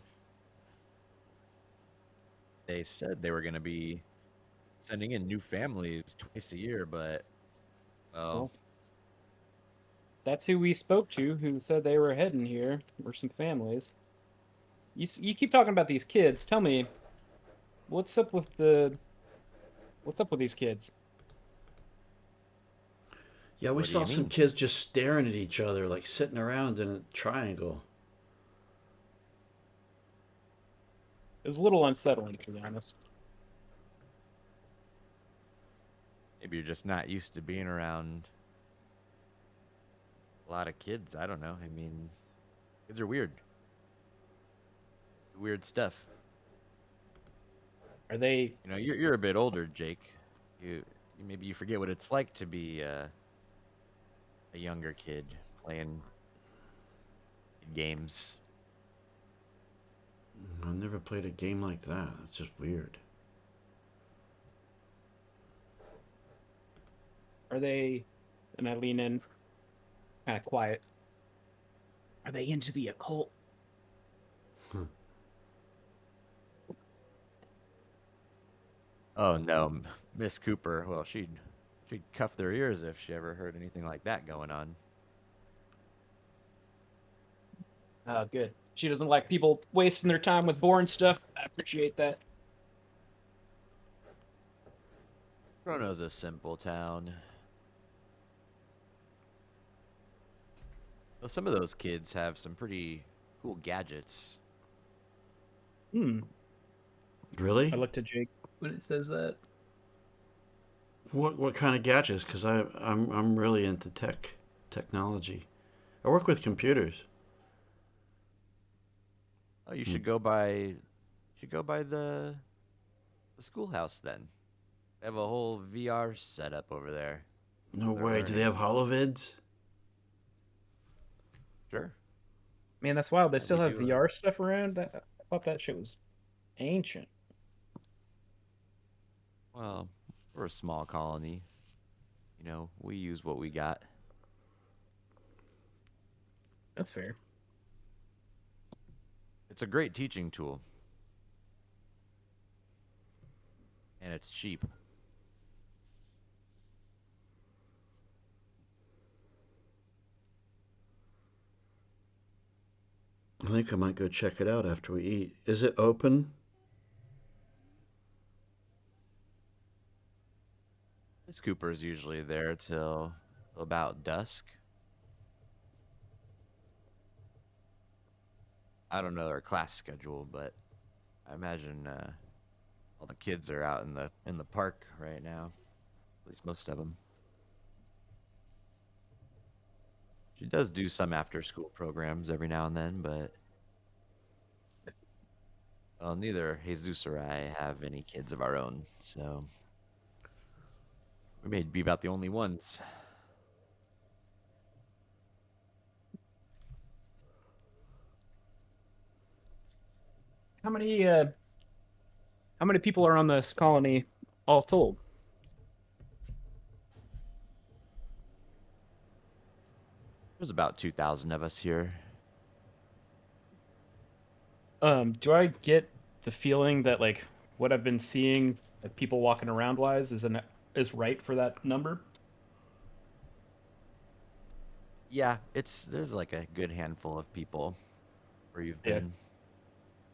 They said they were gonna be sending in new families twice a year, but Well, that's who we spoke to, who said they were heading here. Were some families. You keep talking about these kids. Tell me, what's up with these kids? Yeah, we What do saw you some mean? kids just staring at each other, like sitting around in a triangle. It was a little unsettling, to be honest. Maybe you're just not used to being around a lot of kids. I don't know. I mean, kids are weird. Weird stuff. Are they? You know, you're a bit older, Jake. Maybe you forget what it's like to be a younger kid playing games. I never played a game like that. It's just weird. Are they? And I lean in, kind of quiet. Are they into the occult? Oh no, Miss Cooper. Well, she'd cuff their ears if she ever heard anything like that going on. Oh, good. She doesn't like people wasting their time with boring stuff. I appreciate that. Chrono's a simple town. Well, some of those kids have some pretty cool gadgets. Hmm. Really? I looked at Jake when it says that. What kind of gadgets? Because I'm really into technology. I work with computers. Oh, you should go by the schoolhouse then. They have a whole VR setup over there. No They're way. Do they learning. have holovids? Sure. Man, that's wild. They Yeah, still we have do. VR stuff around. I thought that shit was ancient. Well, we're a small colony. You know, we use what we got. That's fair. It's a great teaching tool. And it's cheap. I think I might go check it out after we eat. Is it open? Miss Cooper's usually there till about dusk. I don't know their class schedule, but I imagine all the kids are out in the park right now. At least most of them. She does do some after school programs every now and then, but well, neither Jesus or I have any kids of our own, so we may be about the only ones. How many people are on this colony all told? There's about 2,000 of us here. Do I get the feeling that like what I've been seeing, like people walking around wise, is right for that number? Yeah, there's like a good handful of people where you've Yeah. been.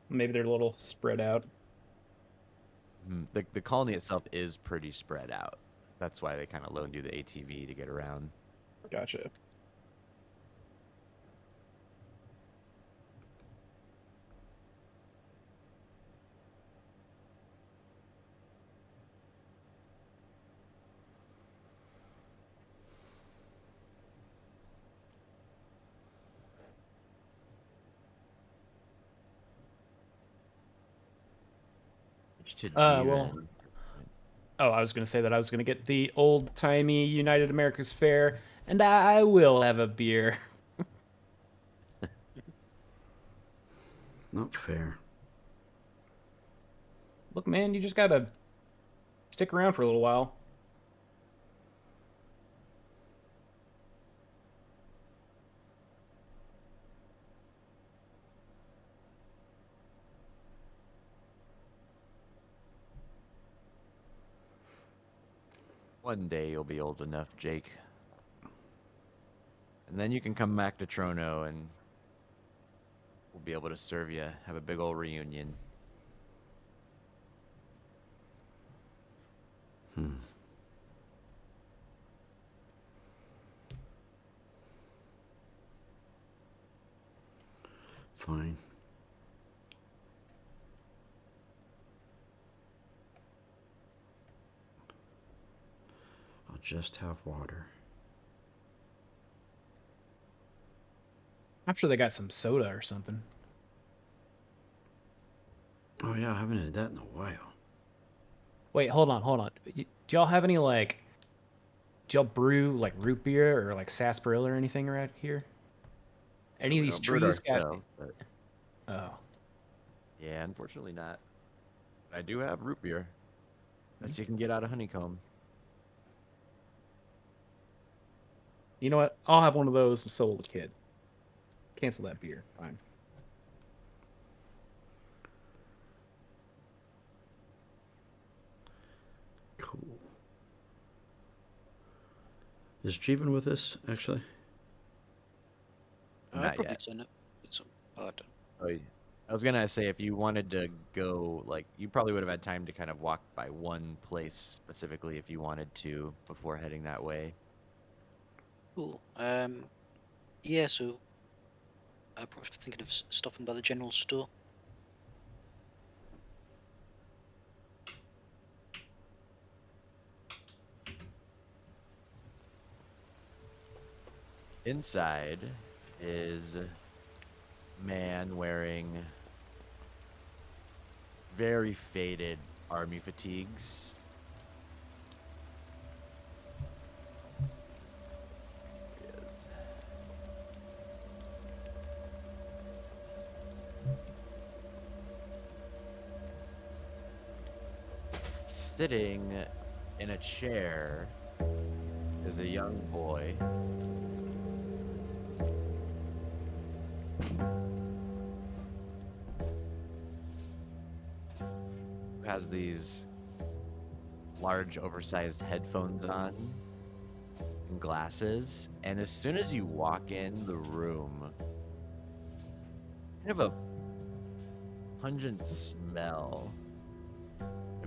Maybe they're a little spread out. The colony itself is pretty spread out. That's why they kind of loaned you the ATV to get around. Gotcha. To Well, Jiren. oh, I was gonna say that I was gonna get the old timey United America's Fair, and I will have a beer. Not fair. Look, man, you just gotta stick around for a little while. One day you'll be old enough, Jake. And then you can come back to Trono and we'll be able to serve you. Have a big old reunion. Hmm. Fine. I'll just have water. I'm sure they got some soda or something. Oh yeah, I haven't had that in a while. Wait, hold on. Do y'all have any like? Do y'all brew like root beer or like sarsaparilla or anything around here? Any of We these don't brew it trees got? ourselves, but Oh, yeah, unfortunately not. I do have root beer. Best you can get out of honeycomb. you know what? I'll have one of those and so will the kid. Cancel that beer. Fine. Cool. Is Jeevan with us, actually? I'd Not probably yet. send it. It's odd. Oh, I was gonna say if you wanted to go, like, you probably would have had time to kind of walk by one place specifically if you wanted to before heading that way. Cool. Yeah. So I'm probably thinking of stopping by the general store. Inside is a man wearing very faded army fatigues. He is. Sitting in a chair is a young boy. Who has these large, oversized headphones on and glasses. And as soon as you walk in the room, kind of a pungent smell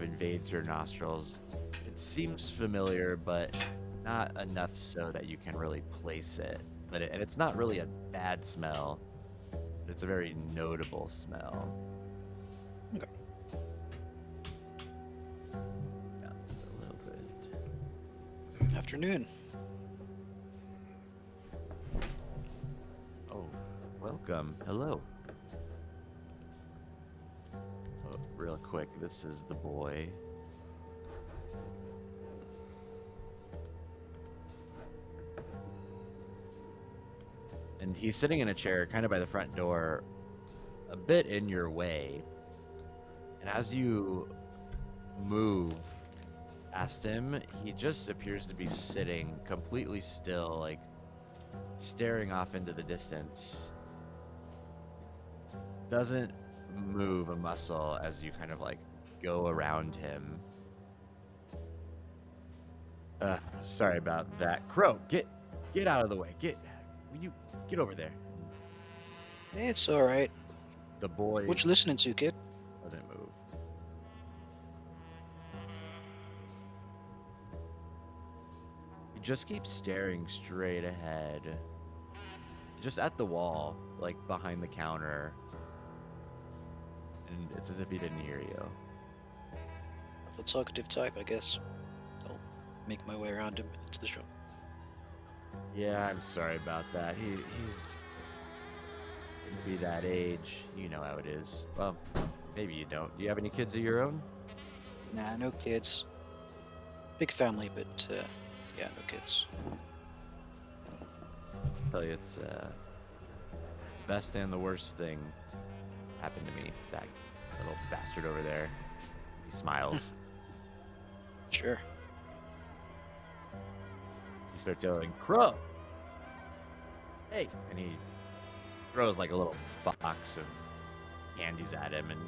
invades your nostrils. It seems familiar, but not enough so that you can really place it. And it's not really a bad smell. But it's a very notable smell. Okay. Yeah, a little bit. Afternoon. Oh, welcome. Hello. Oh, real quick, this is the boy. And he's sitting in a chair kind of by the front door, a bit in your way. And as you move past him, he just appears to be sitting completely still, like staring off into the distance. Doesn't move a muscle as you kind of like go around him. Sorry about that. Crow, get out of the way. Will you get over there? It's all right. The boy What you listening to, kid? doesn't move. He just keeps staring straight ahead. Just at the wall, like behind the counter. And it's as if he didn't hear you. The talkative type, I guess. I'll make my way around him into the shop. Yeah, I'm sorry about that. He's gonna be that age. You know how it is. Well, maybe you don't. Do you have any kids of your own? Nah, no kids. Big family, but yeah, no kids. I'll tell you, it's best and the worst thing happened to me. That little bastard over there. He smiles. Sure. He starts yelling, "Crow! Hey!" And he throws like a little box of candies at him, and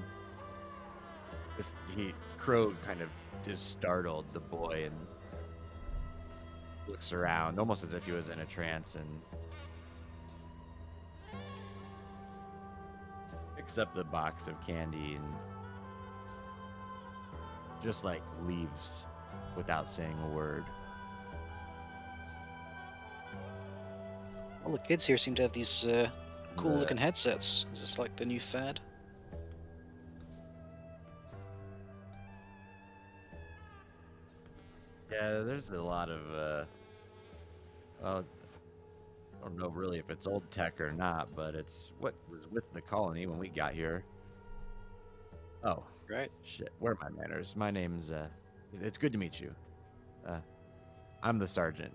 Crow kind of is startled, the boy, and looks around almost as if he was in a trance, and picks up the box of candy and just like leaves without saying a word. All the kids here seem to have these cool-looking The- headsets. Is this like the new fad? Yeah, there's a lot of well, I don't know really if it's old tech or not, but it's what was with the colony when we got here. Oh, Right. shit. Where are my manners? My name's it's good to meet you. Uh I'm the sergeant.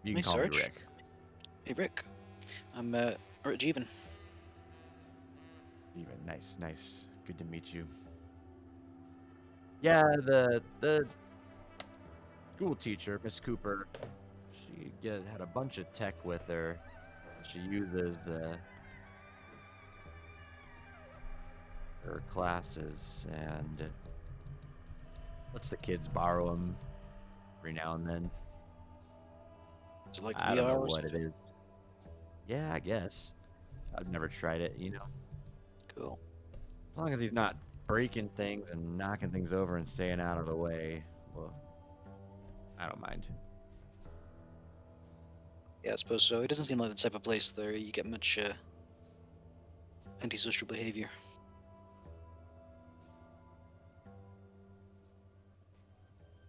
You can Hey, call me Sarge. Rick. Hey, Rick. I'm Art Jeevan. Even nice. Good to meet you. Yeah, the school teacher, Miss Cooper, had a bunch of tech with her. She uses her classes and lets the kids borrow them every now and then. Is it like I VR don't know or what it something? is. Yeah, I guess. I've never tried it, you know. Cool. As long as he's not breaking things and knocking things over and staying out of the way, well, I don't mind. Yeah, I suppose so. It doesn't seem like the type of place there you get much antisocial behavior.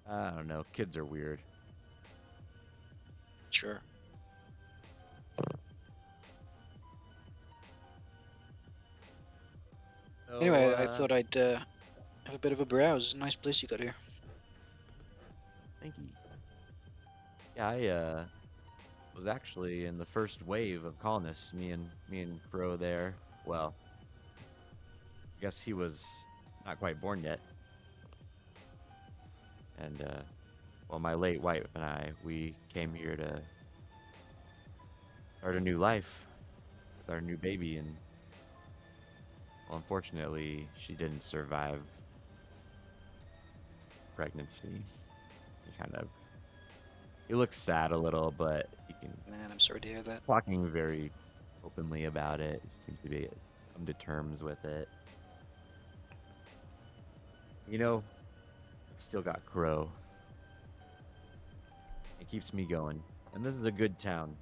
I don't know. Kids are weird. Sure. So, Anyway, I thought I'd have a bit of a browse. Nice place you got here. thank you. Yeah, I was actually in the first wave of colonists. Me and Crow there. Well, I guess he was not quite born yet. And well, my late wife and I, we came here to start a new life with our new baby, and well, unfortunately, she didn't survive pregnancy. He looks sad a little, but he can Man, I'm sorry to hear that. talking very openly about it. He seems to be come to terms with it. You know, still got Crow. It keeps me going. And this is a good town,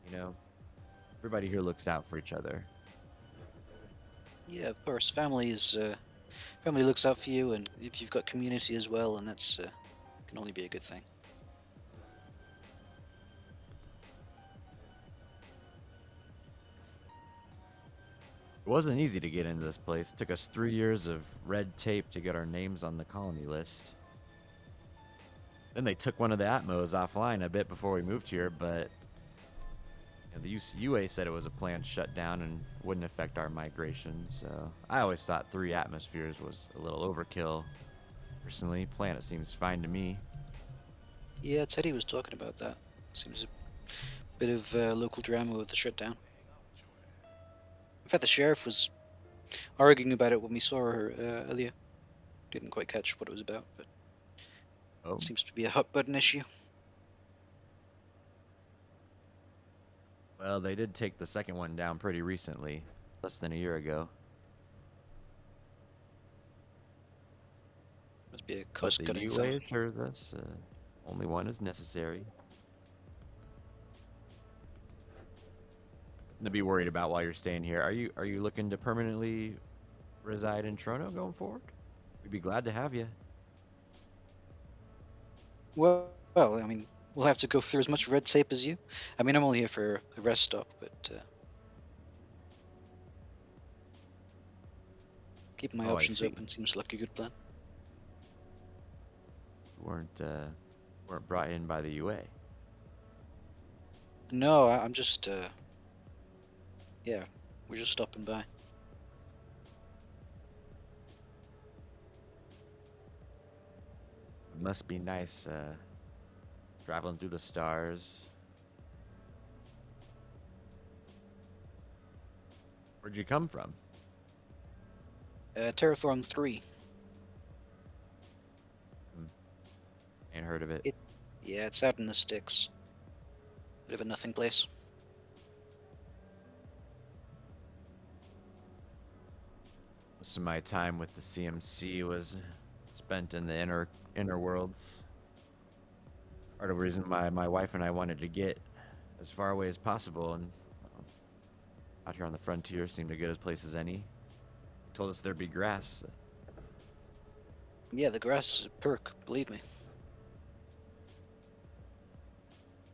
you know? Everybody here looks out for each other. Yeah, of course. Family looks out for you, and if you've got community as well, and that's can only be a good thing. It wasn't easy to get into this place. It took us 3 years of red tape to get our names on the colony list. Then they took one of the Atmos offline a bit before we moved here, but the UA said it was a planned shutdown and wouldn't affect our migration, so I always thought 3 atmospheres was a little overkill. Personally, planet seems fine to me. Yeah, Teddy was talking about that. Seems a bit of local drama with the shutdown. In fact, the sheriff was arguing about it when we saw her earlier. Didn't quite catch what it was about, but Oh, it seems to be a hot button issue. well, they did take the second one down pretty recently, less than a year ago. Must be a But the cost-cutting UA thing. assures us only one is necessary. Nothing to be worried about while you're staying here. Are you looking to permanently reside in Toronto going forward? We'd be glad to have you. Well, I mean, we'll have to go through as much red tape as you. I mean, I'm only here for a rest stop, but keeping my Oh, I options see. open seems like a good plan. Weren't brought in by the UA. No, I'm just, yeah, we're just stopping by. It must be nice traveling through the stars. Where'd you come from? Terraform 3. Ain't heard of it. Yeah, it's out in the sticks. Bit of a nothing place. Most of my time with the CMC was spent in the inner worlds. Part of the reason my wife and I wanted to get as far away as possible, and out here on the frontier seemed a good as place as any. Told us there'd be grass. Yeah, the grass is a perk, believe me.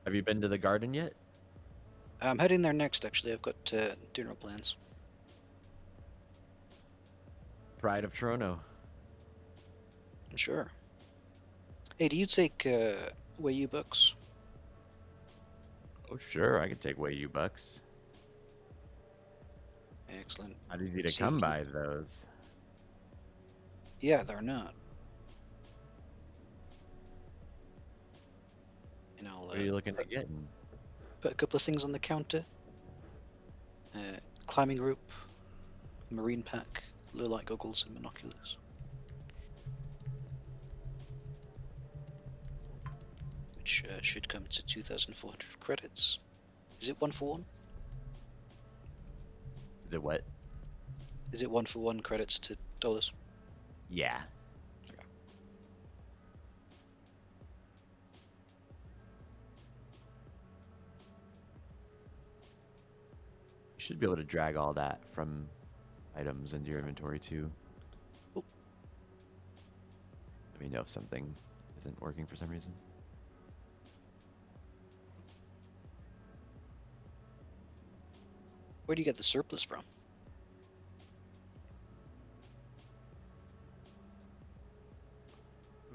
Have you been to the garden yet? I'm heading there next, actually. I've got dinner plans. Pride of Trono. Sure. Hey, do you take Wei books? Oh, sure, I could take away you bucks. Excellent. Not easy to See come if by you- those. Yeah, they're not. And I'll What are you looking to get? put a couple of things on the counter. Climbing rope, marine pack, low light goggles, and binoculars. Which should come to 2,400 credits. Is it 1-for-1? Is it what? Is it 1-for-1 credits to dollars? Yeah. You should be able to drag all that from items into your inventory too. Cool. Let me know if something isn't working for some reason. Where do you get the surplus from?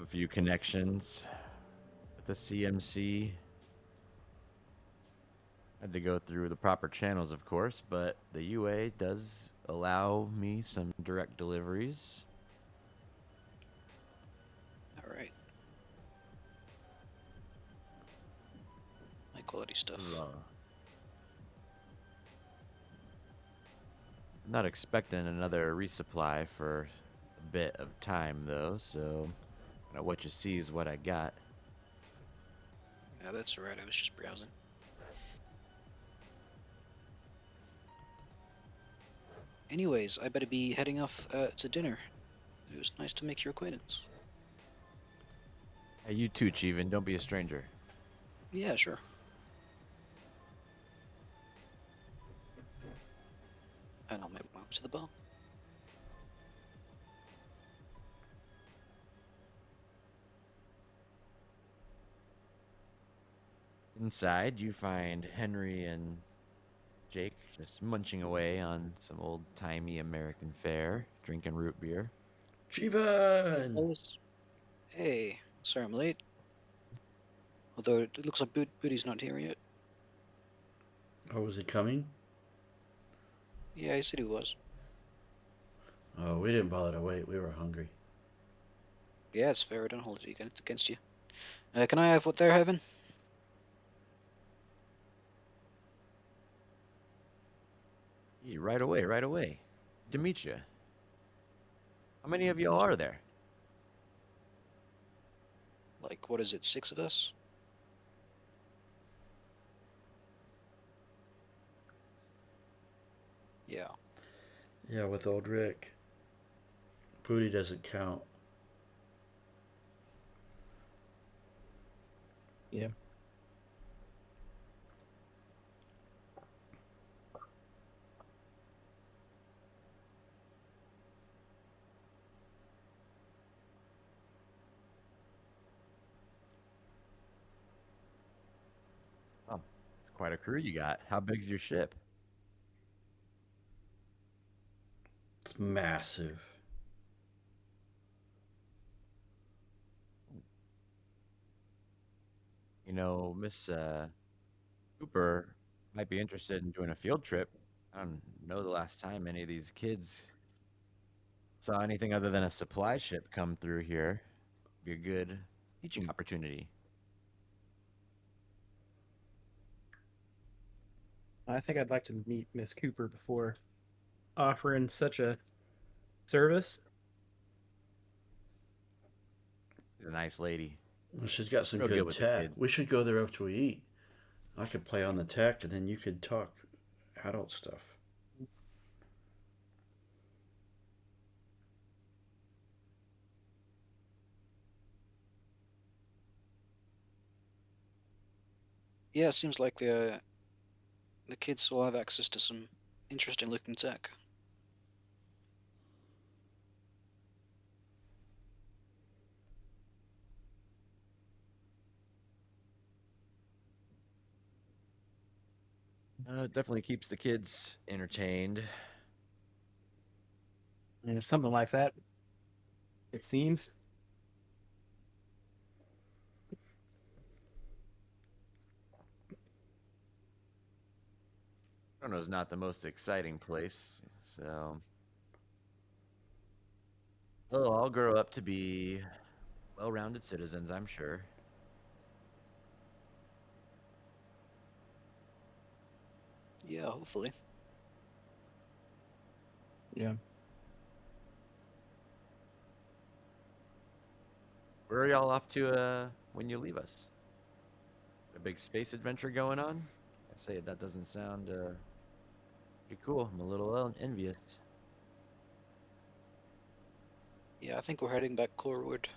A few connections with the CMC. Had to go through the proper channels, of course, but the UA does allow me some direct deliveries. All right. High quality stuff. Not expecting another resupply for a bit of time, though, so what you see is what I got. Yeah, that's alright. I was just browsing. Anyways, I better be heading off to dinner. It was nice to make your acquaintance. Hey, you too, Chiefin. Don't be a stranger. Yeah, sure. And I'll make my way to the bar. Inside, you find Henry and Jake just munching away on some old-timey American fare, drinking root beer. Chivan! Fellas. Hey, sorry I'm late. Although it looks like Booty's not here yet. Oh, was he coming? Yeah, he said he was. Oh, we didn't bother to wait. We were hungry. Yeah, it's fair. I don't hold it against you. Can I have what they're having? Yeah, right away, right away. Good to meet you. How many of y'all are there? Like, what is it, 6 of us? Yeah. Yeah, with old Rick. Booty doesn't count. Yeah. Oh, it's quite a crew you got. How big's your ship? It's massive. You know, Miss Cooper might be interested in doing a field trip. I don't know the last time any of these kids saw anything other than a supply ship come through here. Be a good teaching opportunity. I think I'd like to meet Miss Cooper before offering such a service. She's a nice lady. Well, she's got some Real good good with the tech. kid. We should go there after we eat. I could play on the tech, and then you could talk adult stuff. Yeah, it seems like the kids will have access to some interesting looking tech. It definitely keeps the kids entertained. And it's something like that, it seems. Toronto's not the most exciting place, so they'll all grow up to be well-rounded citizens, I'm sure. Yeah, hopefully. Yeah. Where are y'all off to when you leave us? A big space adventure going on? I say that doesn't sound pretty cool. I'm a little envious. Yeah, I think we're heading back coreward.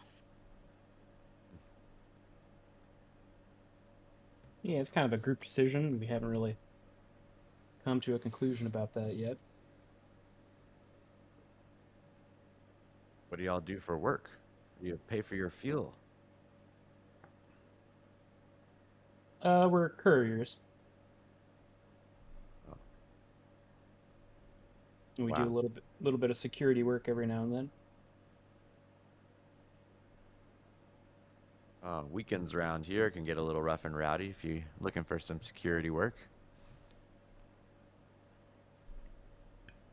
Yeah, it's kind of a group decision. We haven't really come to a conclusion about that yet. What do y'all do for work? Do you pay for your fuel? We're couriers. Oh, And we do a wow. little bit of security work every now and then. Weekends around here can get a little rough and rowdy if you're looking for some security work.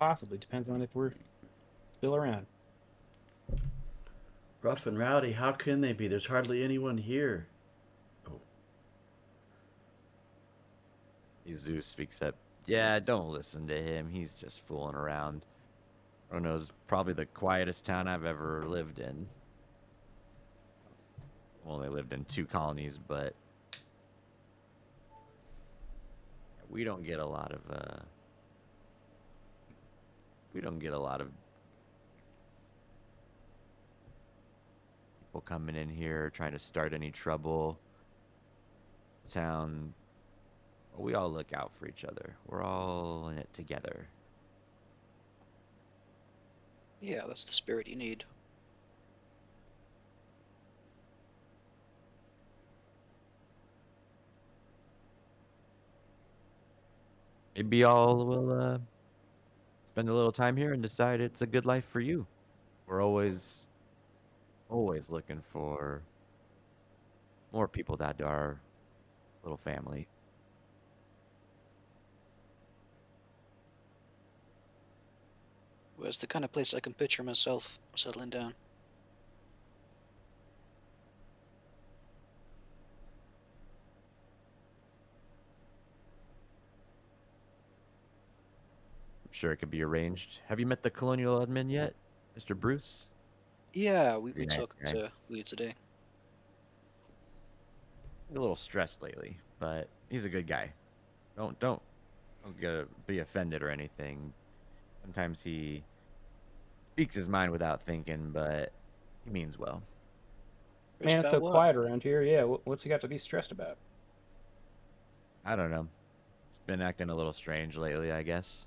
Possibly depends on if we're still around. Rough and rowdy. How can they be? There's hardly anyone here. Oh, Zeus speaks up. Yeah, don't listen to him. He's just fooling around. Roano's probably the quietest town I've ever lived in. Only lived in 2 colonies, but we don't get a lot of people coming in here trying to start any trouble. Town, we all look out for each other. We're all in it together. Yeah, that's the spirit you need. Maybe y'all will spend a little time here and decide it's a good life for you. We're always looking for more people to add to our little family. Well, it's the kind of place I can picture myself settling down. I'm sure it could be arranged. Have you met the colonial admin yet, Mr. Bruce? Yeah, we Pretty nice talked guy. to Lee today. A little stressed lately, but he's a good guy. Don't be offended or anything. Sometimes he speaks his mind without thinking, but he means well. Just Man, it's about so what? quiet around here. Yeah, what's he got to be stressed about? I don't know. He's been acting a little strange lately, I guess.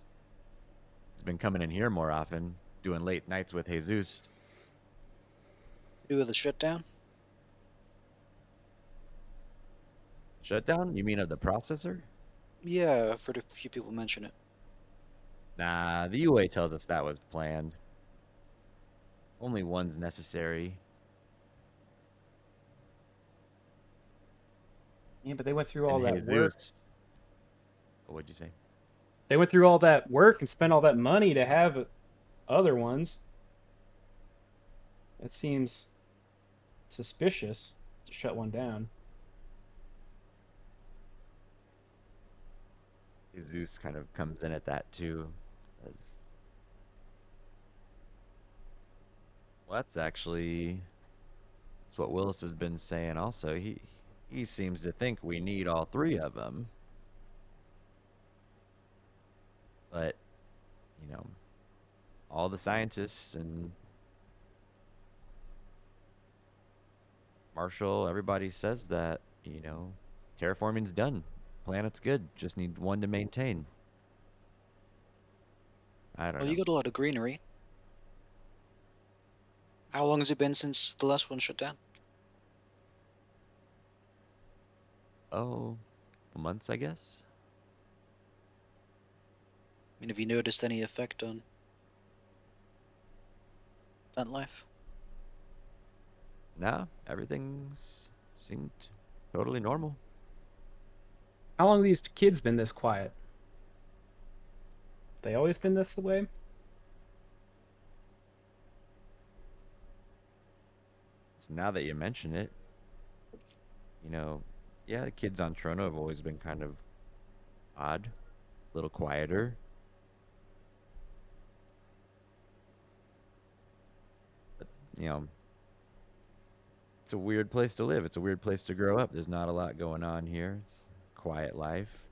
He's been coming in here more often, doing late nights with Jesus. Do with the shutdown? Shutdown? You mean of the processor? Yeah, I've heard a few people mention it. Nah, the UA tells us that was planned. Only one's necessary. Yeah, but they went through all And that work. Jesus. What'd you say? They went through all that work and spent all that money to have other ones. It seems suspicious to shut one down. Jesus kind of comes in at that too. Well, that's what Willis has been saying also. He seems to think we need all 3 of them. But, you know, all the scientists and Marshall, everybody says that, terraforming's done. Planet's good. Just need one to maintain. I don't Well, know. you got a lot of greenery. How long has it been since the last one shut down? Oh, months, I guess. I mean, have you noticed any effect on that life? Nah, everything's seemed totally normal. How long have these kids been this quiet? They always been this way? It's now that you mention it, you know, yeah, the kids on Trono have always been kind of odd, a little quieter. But, it's a weird place to live. It's a weird place to grow up. There's not a lot going on here. It's a quiet life.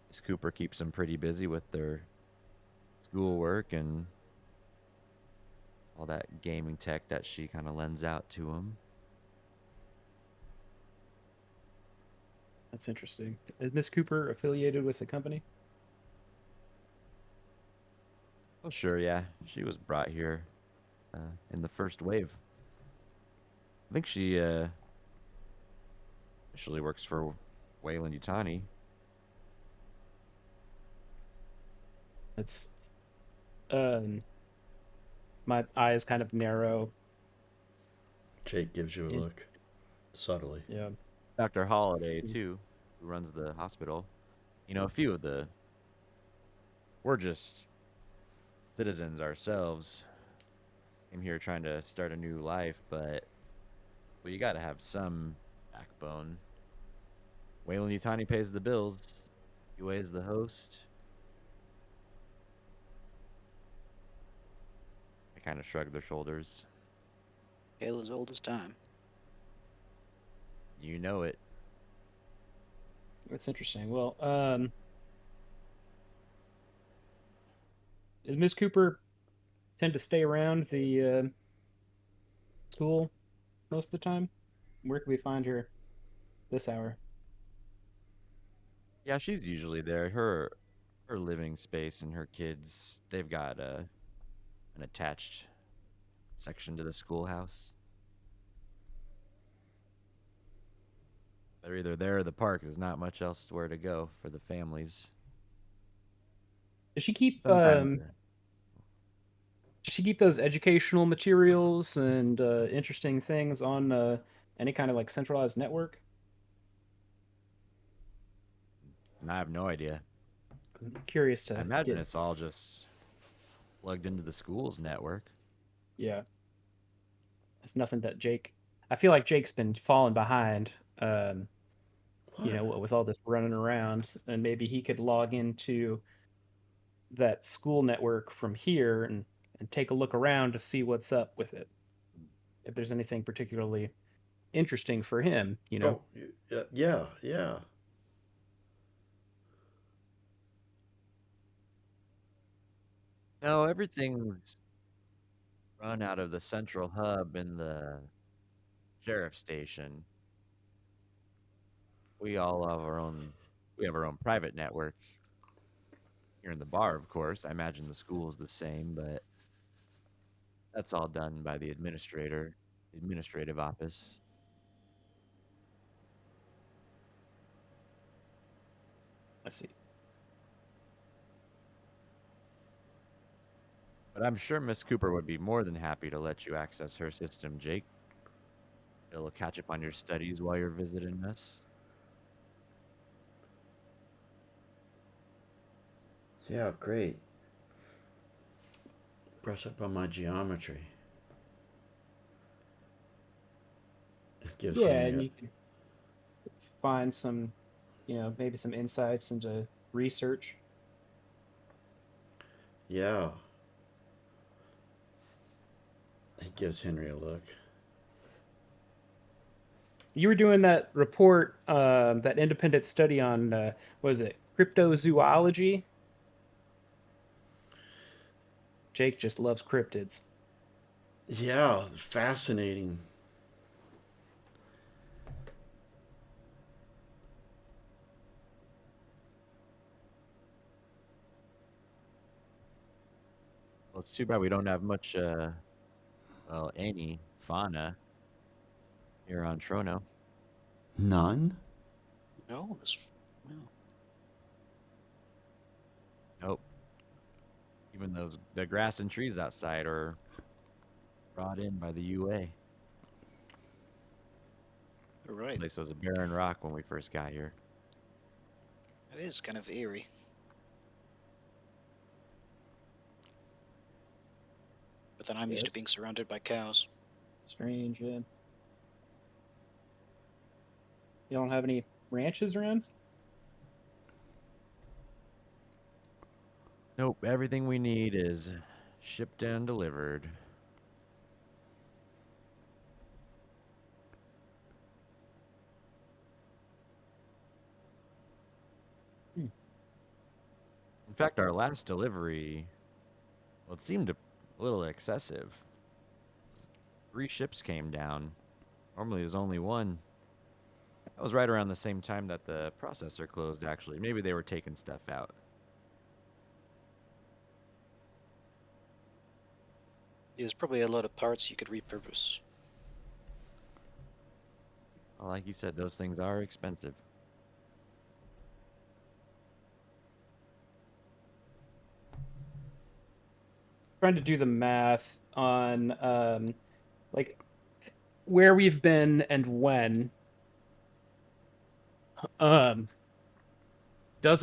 Miss Cooper keeps them pretty busy with their schoolwork and all that gaming tech that she kind of lends out to them. That's interesting. Is Miss Cooper affiliated with the company? Oh, sure, yeah. She was brought here in the first wave. I think she initially works for Wayland Yutani. It's um my eyes kind of narrow. Jake gives you a Yeah. look, subtly. Yeah. Dr. Holiday, too, who runs the hospital. A few of we're just citizens ourselves. Came here trying to start a new life, but you got to have some backbone. Wayland Yutani pays the bills. UA is the host. They kind of shrug their shoulders. Tale as old as time. You know it. That's interesting. Well, does Miss Cooper tend to stay around the school most of the time? Where can we find her this hour? Yeah, she's usually there. Her living space and her kids, they've got an attached section to the schoolhouse. They're either there or the park. There's not much else where to go for the families. Does she keep Sometimes, does she keep those educational materials and interesting things on any kind of like centralized network? and I have no idea. I'm curious I to imagine get. it's all just plugged into the school's network. Yeah, it's nothing that Jake. I feel like Jake's been falling behind. What? With all this running around, and maybe he could log into that school network from here and take a look around to see what's up with it. If there's anything particularly interesting for him. Oh, yeah, yeah. No, everything's run out of the central hub in the sheriff station. We all have our own. We have our own private network here in the bar, of course. I imagine the school is the same, but that's all done by the administrative office. I see. But I'm sure Miss Cooper would be more than happy to let you access her system, Jake. It'll catch up on your studies while you're visiting us. Yeah, great. Brush up on my geometry. It gives Yeah, him and the. you can find some, maybe some insights into research. Yeah. He gives Henry a look. You were doing that report, that independent study on, what is it, cryptozoology? Jake just loves cryptids. Yeah, fascinating. Well, it's too bad we don't have much, well, any fauna here on Trono. None? No, well, Nope. Even the grass and trees outside are brought in by the UA. you're right. Place was a barren rock when we first got here. That is kind of eerie. But then I'm used to Yes. being surrounded by cows. Strange. Yeah. You don't have any ranches around? Nope, everything we need is shipped and delivered. Hmm. In fact, our last delivery, well, it seemed a little excessive. 3 ships came down. Normally there's only one. That was right around the same time that the processor closed, actually. Maybe they were taking stuff out. There's probably a lot of parts you could repurpose. Well, like you said, those things are expensive. Trying to do the math on like where we've been and when. Does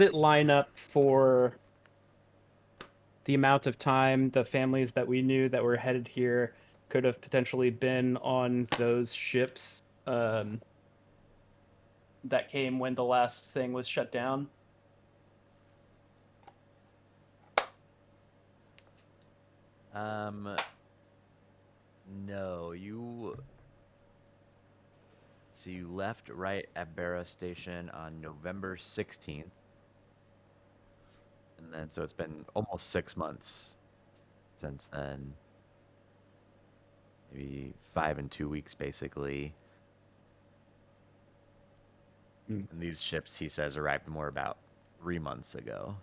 it line up for the amount of time the families that we knew that were headed here could have potentially been on those ships that came when the last thing was shut down? No, you. So you left right at Barra Station on November 16th. And then, so it's been almost 6 months since then. Maybe 5 and 2 weeks, basically. Hmm. And these ships, he says, arrived more about 3 months ago.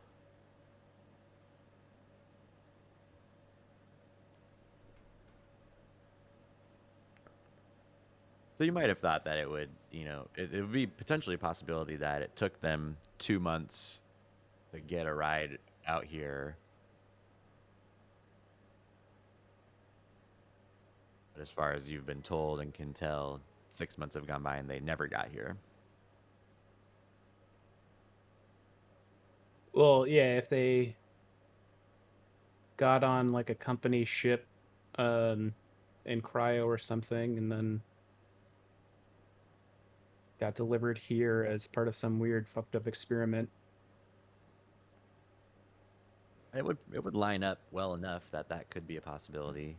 So you might have thought that it would, it would be potentially a possibility that it took them 2 months to get a ride out here. But as far as you've been told and can tell, 6 months have gone by and they never got here. Well, yeah, if they got on like a company ship in cryo or something and then got delivered here as part of some weird fucked up experiment. It would line up well enough that that could be a possibility.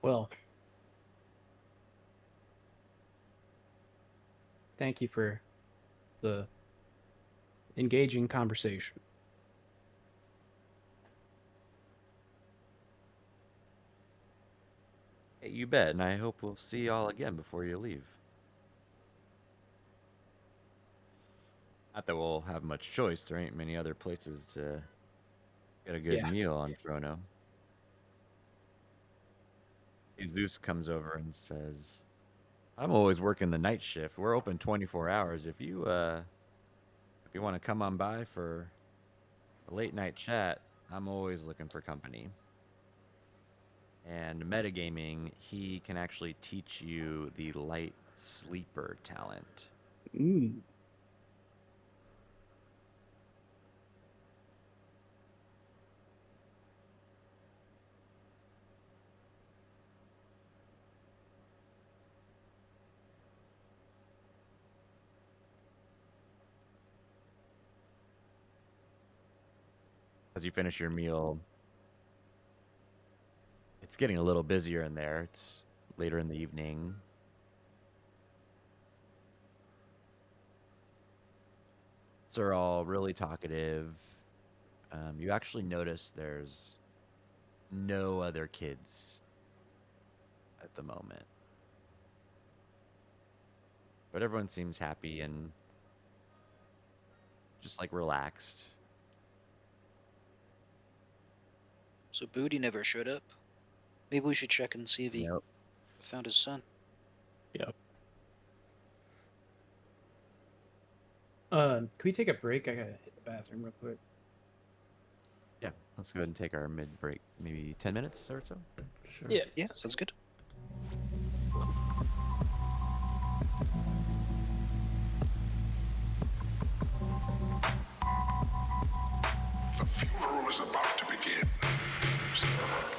Well, thank you for the engaging conversation. Hey, you bet, and I hope we'll see y'all again before you leave. Not that we'll have much choice. There ain't many other places to get a good Yeah. meal on Trono. Jesus comes over and says, "I'm always working the night shift. We're open 24 hours. If you want to come on by for a late night chat, I'm always looking for company." And metagaming, he can actually teach you the light sleeper talent. Mm. As you finish your meal, it's getting a little busier in there. It's later in the evening. So they're all really talkative. You actually notice there's no other kids at the moment. But everyone seems happy and just like relaxed. So Booty never showed up. Maybe we should check and see if he Yep. found his son. Can we take a break? I gotta hit the bathroom real quick. Yeah, let's go ahead and take our mid break, maybe 10 minutes or so. Sure. Yeah, sounds good. The funeral is about to begin, sir.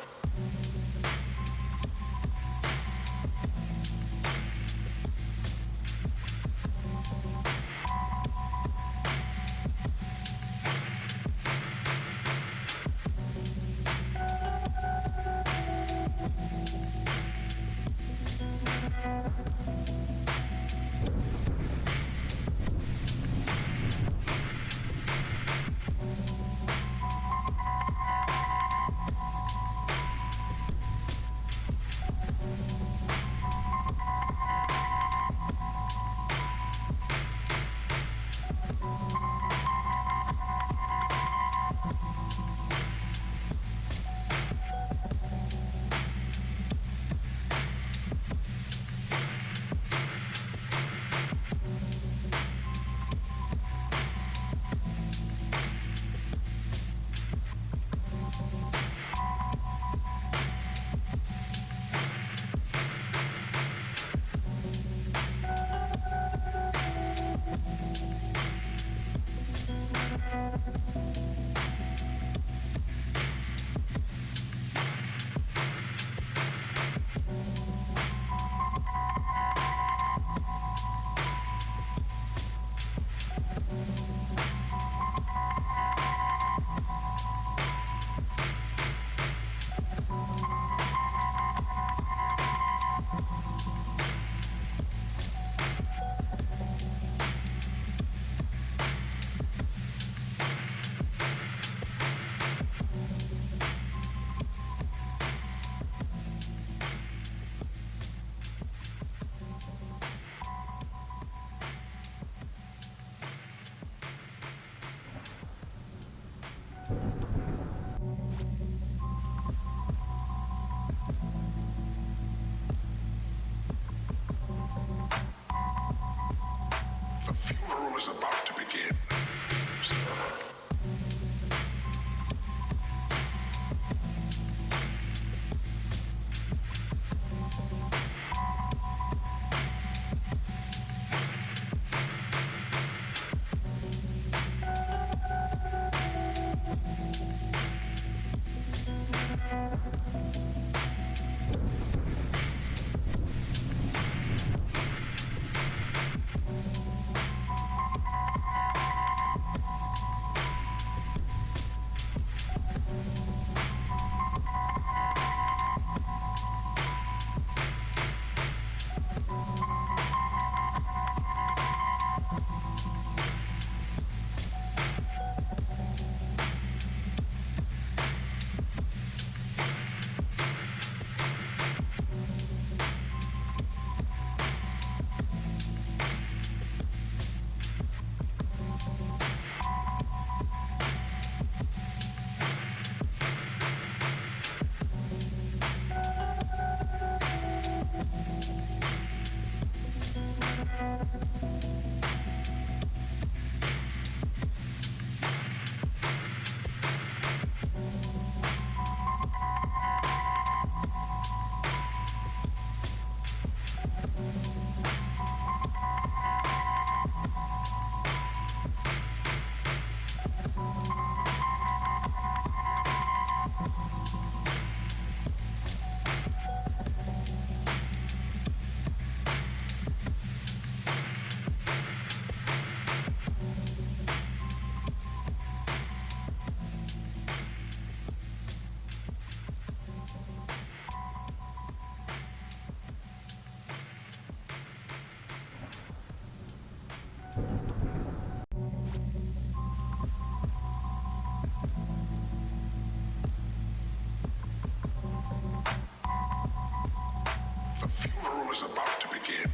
is about to begin,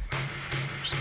sir.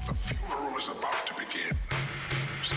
The funeral is about to begin, sir.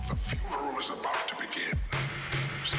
The funeral is about to begin, sir.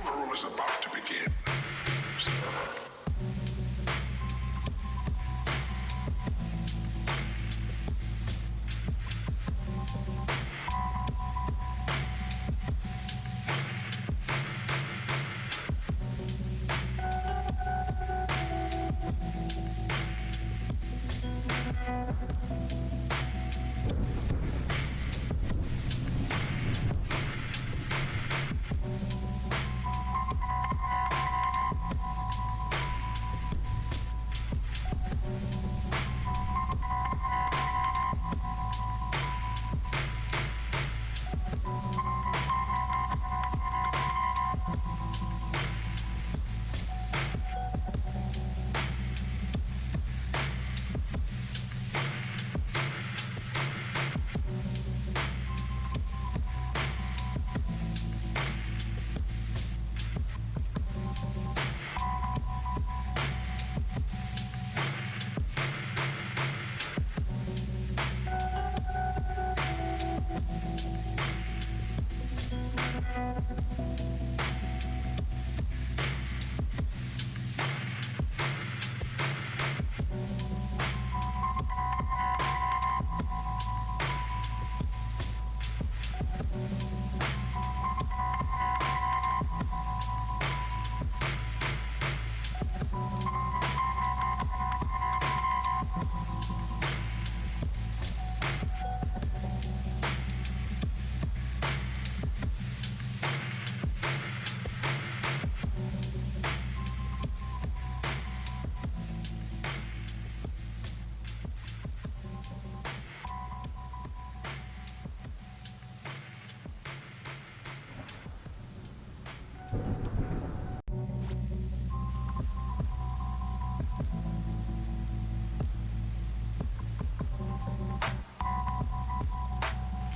funeral is about to begin, sir.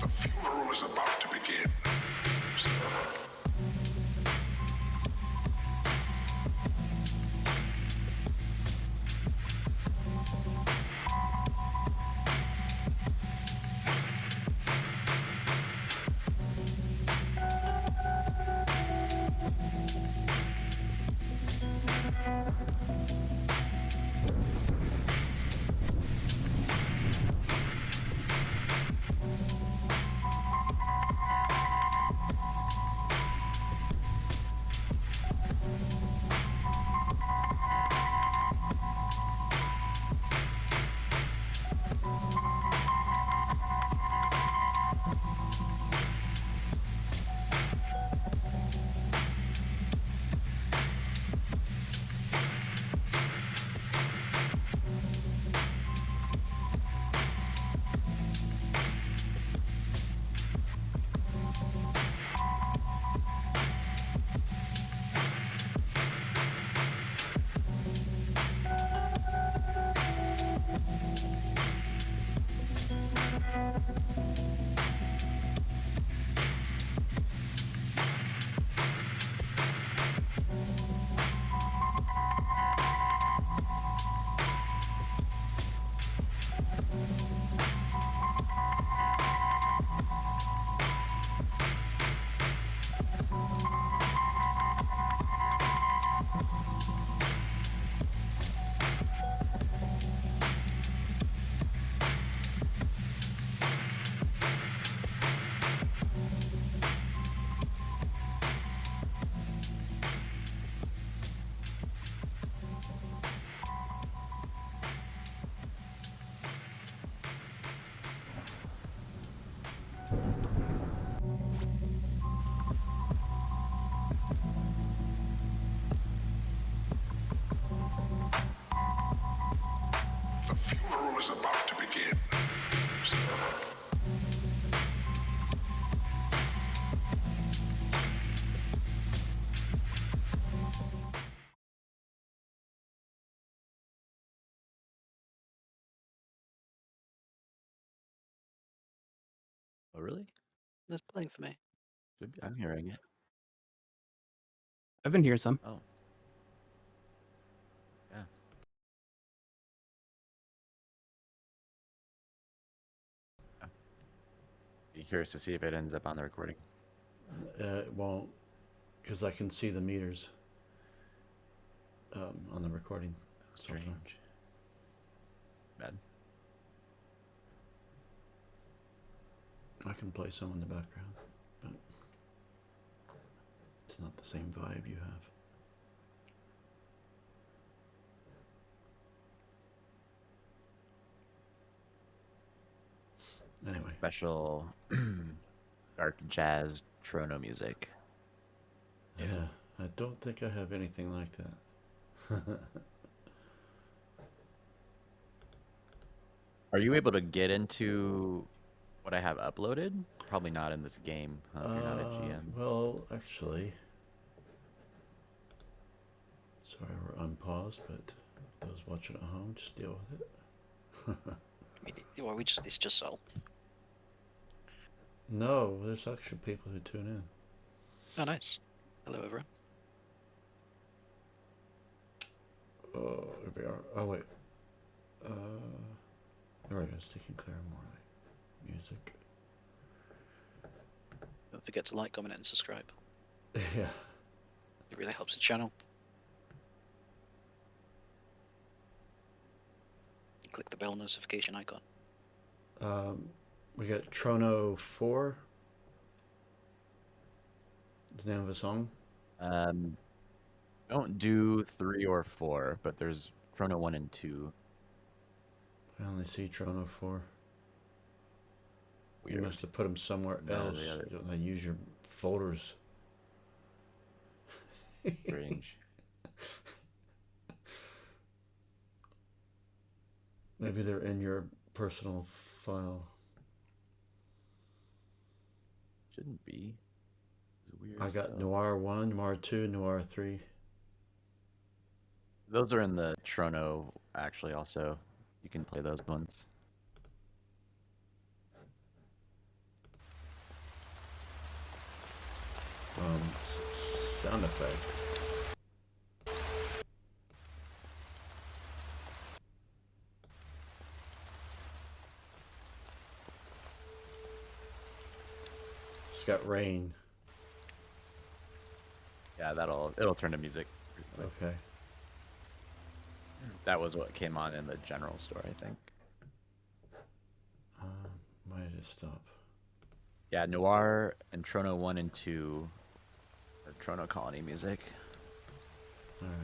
The funeral is about to begin, sir. The funeral is about to begin, sir. Oh, really? It's playing for me. I'm hearing it. I've been hearing some. Oh, yeah. Be curious to see if it ends up on the recording. It won't. because I can see the meters on the recording. software. Strange. Bad. I can play some in the background, but it's not the same vibe you have. Anyway, Special dark jazz trono music. yeah, I don't think I have anything like that. Are you able to get into what I have uploaded? Probably not in this game, huh, if you're not a GM. Well, actually, sorry we're unpaused, but those watching at home, just deal with it. Or it's just salt. No, there's actually people who tune in. Oh, nice. Hello, everyone. Oh, here we are. Oh, wait. There we go. Sticking Clara Morley. Music. Don't forget to like, comment, and subscribe. Yeah. It really helps the channel. Click the bell notification icon. We got Trono 4. The name of a song. Don't do 3 or 4, but there's Chrono 1 and 2. I only see Trono 4. You Weird. must have put them somewhere None of else. the others. You don't use your folders. Strange. Maybe they're in your personal file. Shouldn't be. It's weird. I got though. Noir 1, Noir 2, Noir 3. Those are in the Trono, actually, also. You can play those ones. Sound effect. It's got rain. Yeah, it'll turn to music. Okay. That was what came on in the general store, I think. Why did it stop? Yeah, Noir and Trono 1 and 2 are Trono Colony music. All right.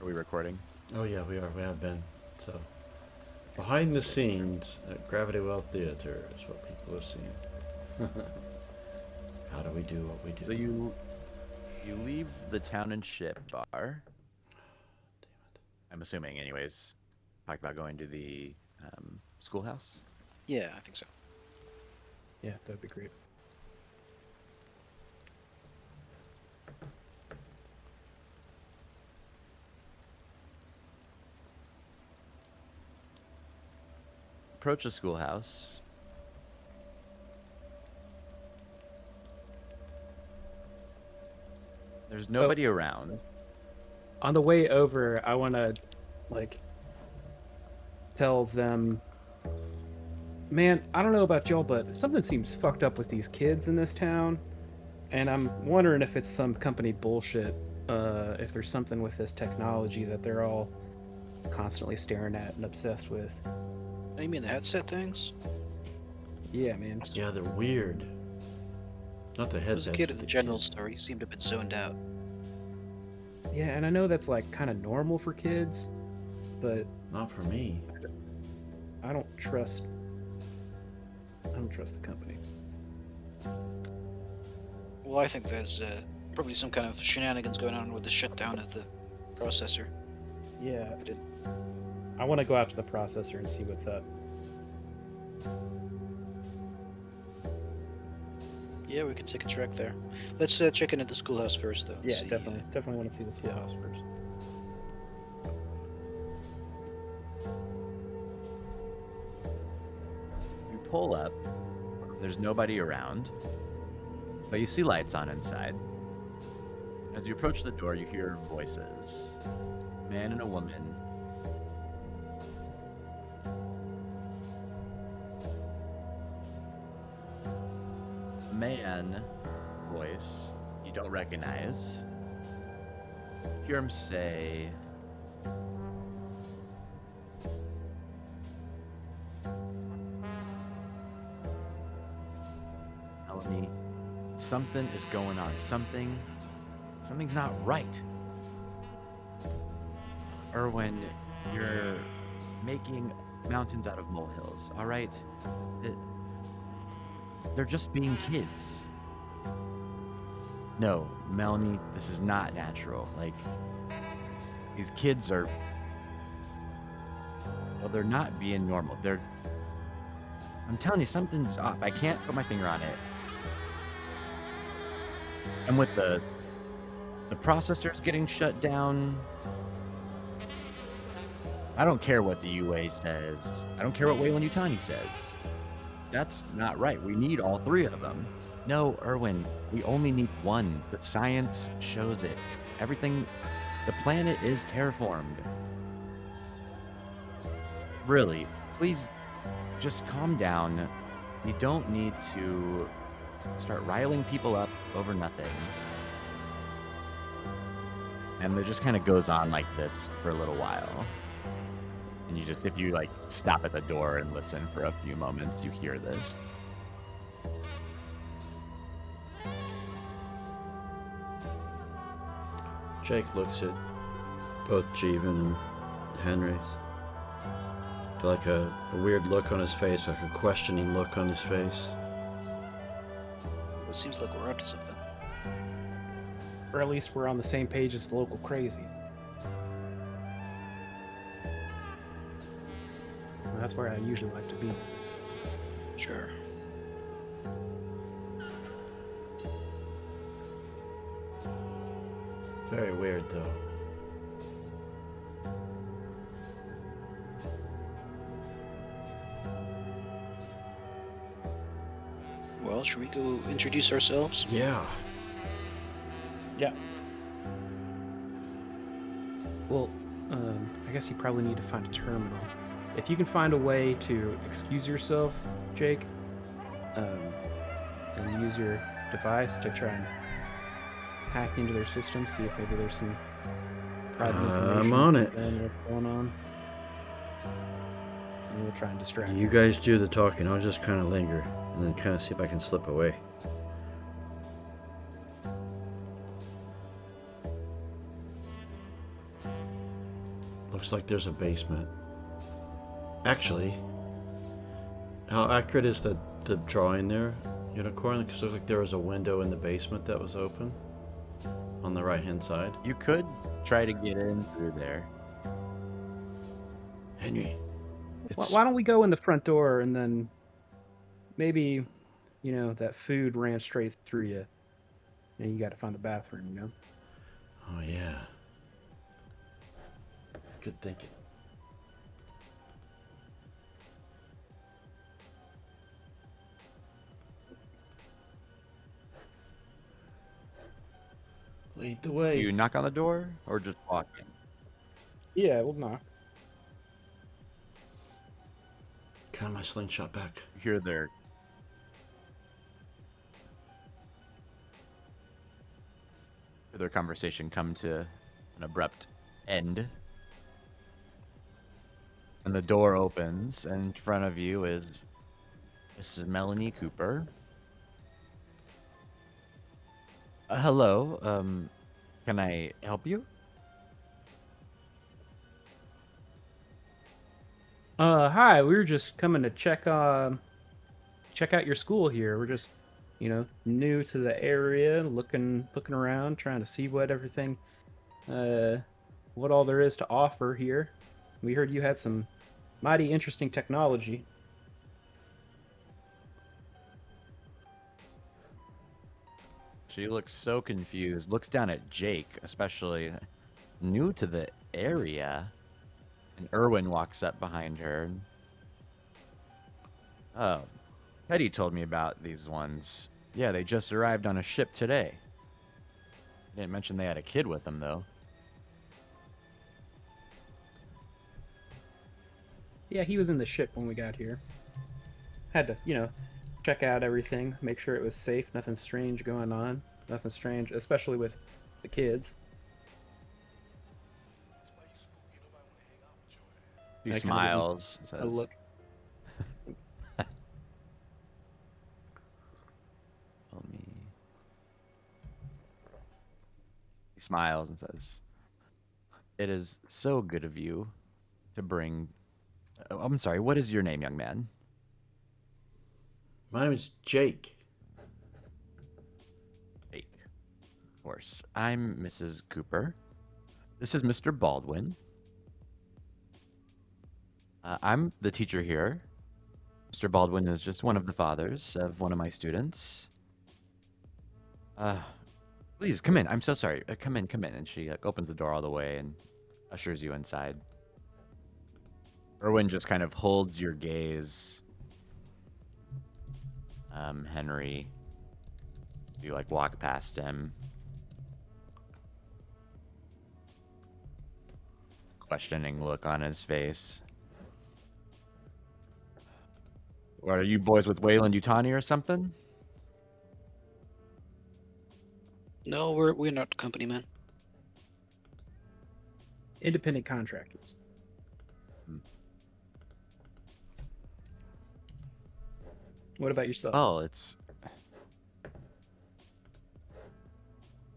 Are we recording? Oh yeah, we are. We have been. So, behind the scenes at Gravity Well Theater is what people have seen. How do we do what we do? So you leave the Town and Ship bar. I'm assuming, anyways. Talk about going to the schoolhouse. Yeah, I think so. Yeah, that'd be great. Approach the schoolhouse. There's nobody around. On the way over, I want to, like, tell them, man, I don't know about y'all, but something seems fucked up with these kids in this town. And I'm wondering if it's some company bullshit, if there's something with this technology that they're all constantly staring at and obsessed with. Oh, you mean the headset things? Yeah, man. Yeah, they're weird. Not the There was a headsets. kid but at the the general kids. store. He seemed a bit zoned out. Yeah, and I know that's, like, kind of normal for kids, but Not for me. I don't trust the company. Well, I think there's probably some kind of shenanigans going on with the shutdown of the processor. Yeah, I didn't. I want to go out to the processor and see what's up. Yeah, we could take a trek there. Let's check in at the schoolhouse first, though. Yeah, See, definitely want to see the schoolhouse first. You pull up. There's nobody around, but you see lights on inside. As you approach the door, you hear voices. A man and a woman. man voice you don't recognize. You hear him say, Melanie, something is going on. Something's not right. Erwin, you're making mountains out of molehills, all right? They're just being kids. No, Melanie, this is not natural. Like, these kids are... Well, they're not being normal. I'm telling you, something's off. I can't put my finger on it. And with the processors getting shut down, I don't care what the UA says. I don't care what Wayland Utani says. That's not right. We need all three of them. No, Erwin, we only need one. But science shows it. Everything, the planet is terraformed. Really, please just calm down. You don't need to start riling people up over nothing. And it just kind of goes on like this for a little while. And you just, if you like stop at the door and listen for a few moments, you hear this. Jake looks at both Jeevan and Henry. Like a weird look on his face, like a questioning look on his face. It seems like we're up to something. Or at least we're on the same page as the local crazies. And that's where I usually like to be. Sure. Very weird, though. Well, should we go introduce ourselves? Yeah. Yeah. Well, I guess you probably need to find a terminal. If you can find a way to excuse yourself, Jake, and use your device to try and hack into their system, see if maybe there's some private information. I'm on it. Going on. And we'll try and distract You guys do the talking. I'll just kind of linger and then kind of see if I can slip away. Looks like there's a basement. Actually, how accurate is the drawing there, Unicorn? Because it looks like there was a window in the basement that was open on the right-hand side. You could try to get in through there. Henry. Why don't we go in the front door and then maybe, that food ran straight through you and you got to find the bathroom, Oh, yeah. Good thinking. Lead the way. You knock on the door or just walk in? Yeah, we'll knock. Can I have my slingshot back? You hear their conversation come to an abrupt end. And the door opens, and in front of you is Mrs. Melanie Cooper. Hello, can I help you? Hi, we were just coming to check out your school here. We're just, new to the area, looking around, trying to see what everything, what all there is to offer here. We heard you had some mighty interesting technology. She looks so confused, looks down at Jake, especially new to the area. And Erwin walks up behind her. Oh, Hetty told me about these ones. Yeah, they just arrived on a ship today. Didn't mention they had a kid with them, though. Yeah, he was in the ship when we got here. Had to, check out everything, make sure it was safe, nothing strange going on, nothing strange, especially with the kids. He I kinda give him smiles, a says, look. "Let me." He smiles and says, "It is so good of you to bring." Oh, I'm sorry. What is your name, young man? My name is Jake. Jake. Of course. I'm Mrs. Cooper. This is Mr. Baldwin. I'm the teacher here. Mr. Baldwin is just one of the fathers of one of my students. Uh, Please come in. I'm so sorry. Come in, come in. And she opens the door all the way and ushers you inside. Erwin just kind of holds your gaze. Henry, you like walk past him. Questioning look on his face. What, are you boys with Wayland Utani or something? No, we're not company, man. Independent contractors. What about yourself? Oh,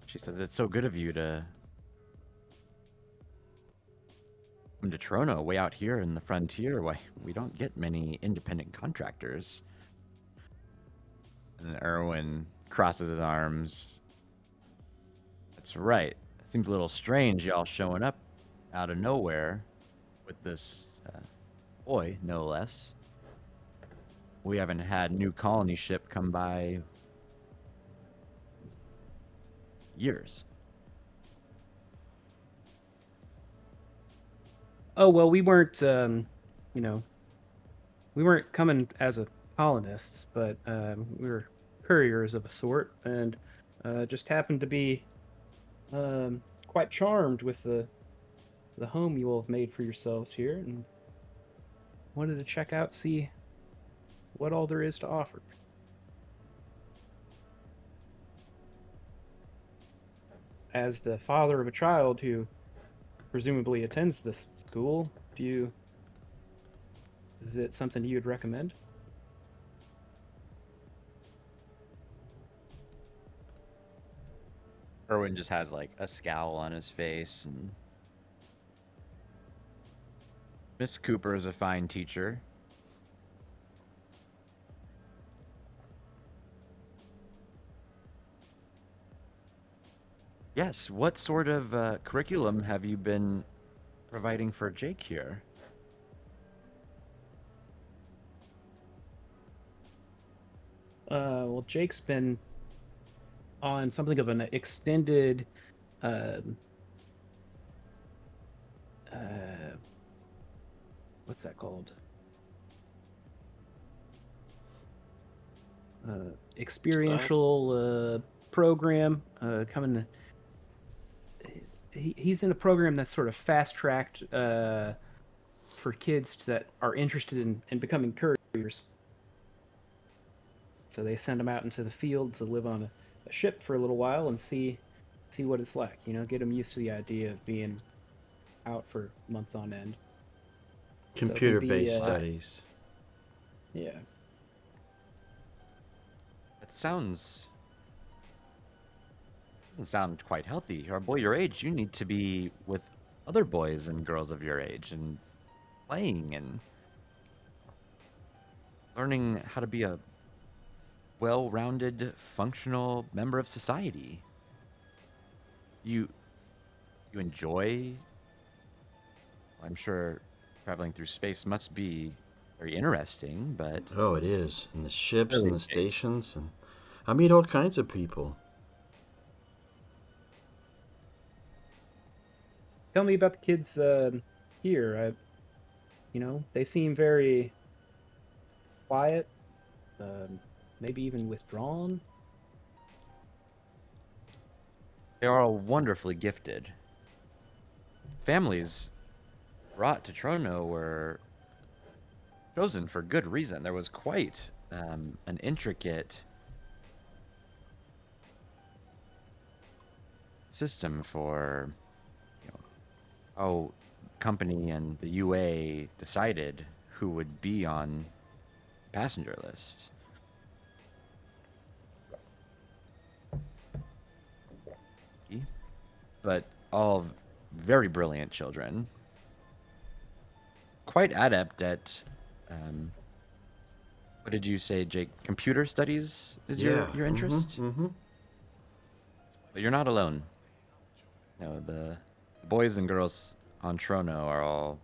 she says it's so good of you to come to Trono, way out here in the frontier. Why, we don't get many independent contractors. And then Erwin crosses his arms. That's right. It seems a little strange y'all showing up out of nowhere with this boy, no less. We haven't had new colony ship come by years. Oh, well, we weren't, we weren't coming as a colonists, but we were couriers of a sort, and just happened to be quite charmed with the home you all have made for yourselves here, and wanted to check out, see what all there is to offer. As the father of a child who presumably attends this school, is it something you'd recommend? Erwin just has like a scowl on his face, and Miss Cooper is a fine teacher. Yes, what sort of curriculum have you been providing for Jake here? Well, Jake's been on something of an extended uh, uh, what's that called? Experiential program coming. He's in a program that's sort of fast tracked for kids that are interested in becoming couriers. So they send them out into the field to live on a ship for a little while and see what it's like. You know, get them used to the idea of being out for months on end. Computer-based studies. Yeah. That sounds doesn't sound quite healthy. You're a boy your age. You need to be with other boys and girls of your age and playing and learning how to be a well-rounded, functional member of society. You enjoy. I'm sure traveling through space must be very interesting, but Oh, it is. And the ships and Really the big. stations. And I meet all kinds of people. Tell me about the kids here. They seem very quiet, maybe even withdrawn. they are all wonderfully gifted. Families brought to Trono were chosen for good reason. There was quite an intricate system for, you know, how company and the UA decided who would be on passenger list. But all very brilliant children, quite adept at what did you say, Jake? Computer studies is your interest? Mm-hmm. But you're not alone. No, the boys and girls on Trono are all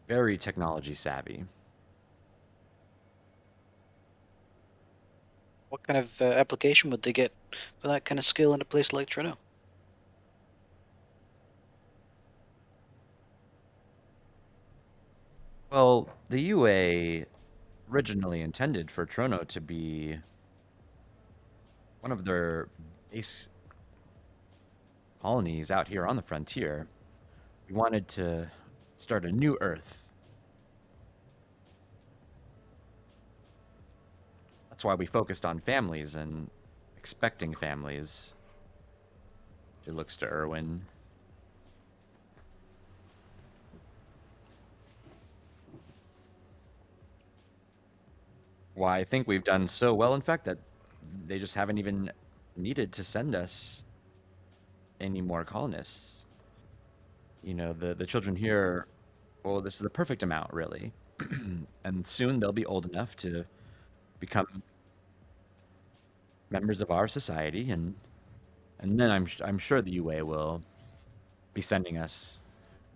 very technology savvy. What kind of application would they get for that kind of skill in a place like Trino? Well, the UA originally intended for Trono to be one of their base colonies out here on the frontier. We wanted to start a new Earth. That's why we focused on families and expecting families. She looks to Erwin. Why I think we've done so well, in fact, that they just haven't even needed to send us any more colonists. You know, the children here, well, this is the perfect amount, really. And soon they'll be old enough to become members of our society, and then I'm sure the UA will be sending us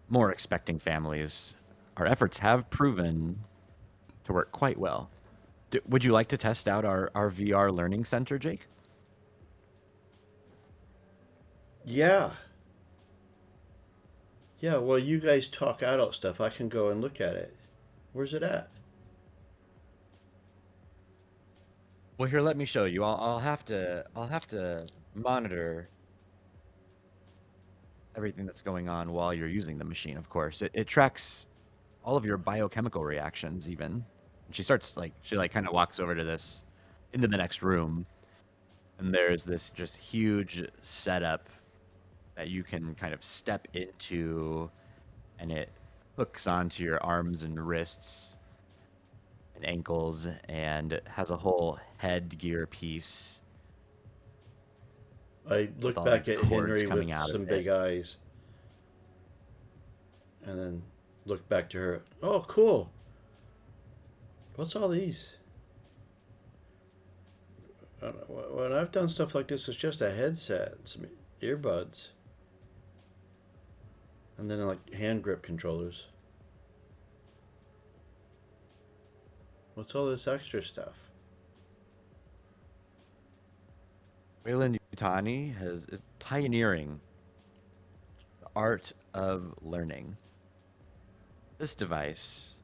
more expecting families. Our efforts have proven to work quite well. Would you like to test out our VR learning center, Jake? Yeah. Yeah, well, you guys talk adult stuff. I can go and look at it. Where's it at? Well, here, let me show you. I'll have to monitor everything that's going on while you're using the machine. Of course, it tracks all of your biochemical reactions, even. And she kind of walks over to this into the next room, and there's this just huge setup that you can kind of step into, and it hooks onto your arms and wrists and ankles, and has a whole headgear piece. I look all back these at cords Henry coming with out of some it. big eyes. And then look back to her. Oh, cool. What's all these? When I've done stuff like this, it's just a headset, some earbuds, and then like hand grip controllers. What's all this extra stuff? Wayland Yutani is pioneering the art of learning. This device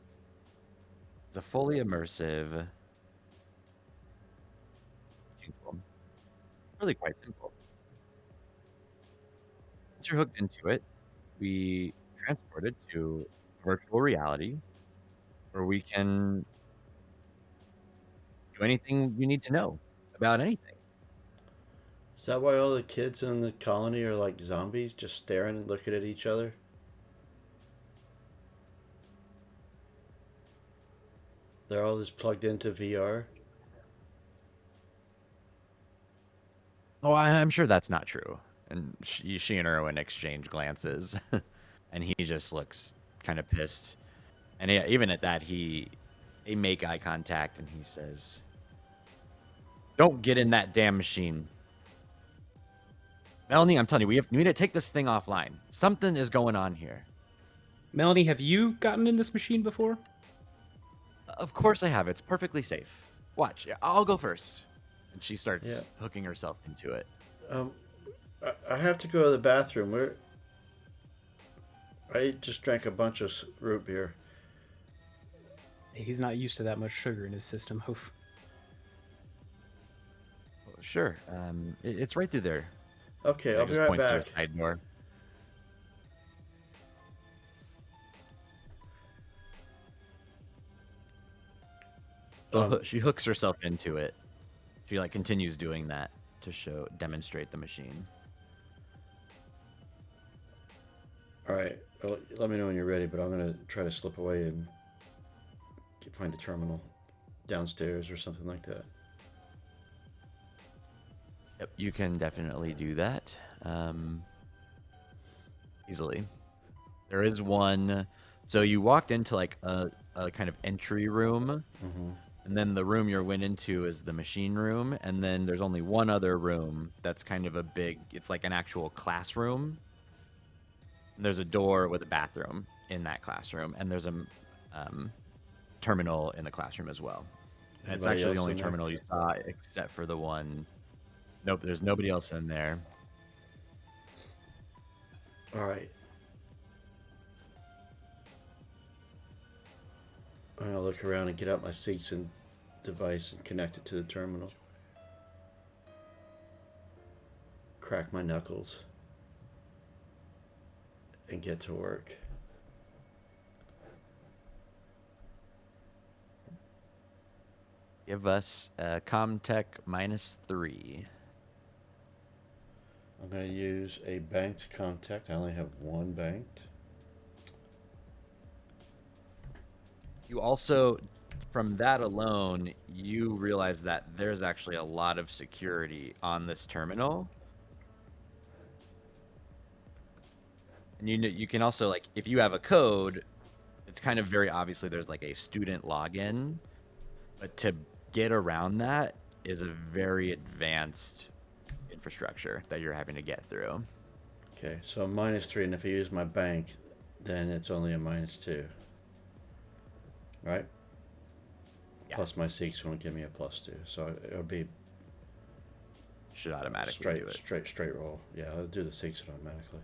is a fully immersive, really quite simple. Once you're hooked into it, we transport it to virtual reality, where we can do anything you need to know about anything. Is that why all the kids in the colony are like zombies, just staring and looking at each other? They're all just plugged into VR? Oh, I'm sure that's not true. And she and Erwin exchange glances, and he just looks kind of pissed. And even at that, they make eye contact, and he says, "Don't get in that damn machine." Melanie, I'm telling you, we need to take this thing offline. Something is going on here. Melanie, have you gotten in this machine before? Of course I have. It's perfectly safe. Watch. I'll go first. And she starts hooking herself into it. I have to go to the bathroom. I just drank a bunch of root beer. He's not used to that much sugar in his system. Oof. Sure. It's right through there. Okay, I'll be just right points back. to a side door. She hooks herself into it. She like continues doing that to demonstrate the machine. All right. Well, let me know when you're ready, but I'm gonna try to slip away and find a terminal downstairs or something like that. Yep, you can definitely do that easily. There is one. So you walked into like a kind of entry room, and then the room you went into is the machine room, and then there's only one other room that's kind of a big. It's like an actual classroom. And there's a door with a bathroom in that classroom, and there's a terminal in the classroom as well. And it's Anybody actually the else only in there? terminal you saw, except for the one. Nope, there's nobody else in there. All right. I'm gonna look around and get out my Seegson device and connect it to the terminal. Crack my knuckles and get to work. Give us Comtech -3. I'm gonna use a banked contact. I only have one banked. You also, from that alone, you realize that there's actually a lot of security on this terminal. And you can also, like, if you have a code, it's kind of very obviously there's like a student login, but to get around that is a very advanced infrastructure that you're having to get through. Okay, so -3, and if I use my bank, then it's only a -2. Right? Yeah. Plus my Seegson will give me a +2, so it'll be Should automatically do it. straight roll. Yeah, I'll do the Seegson automatically.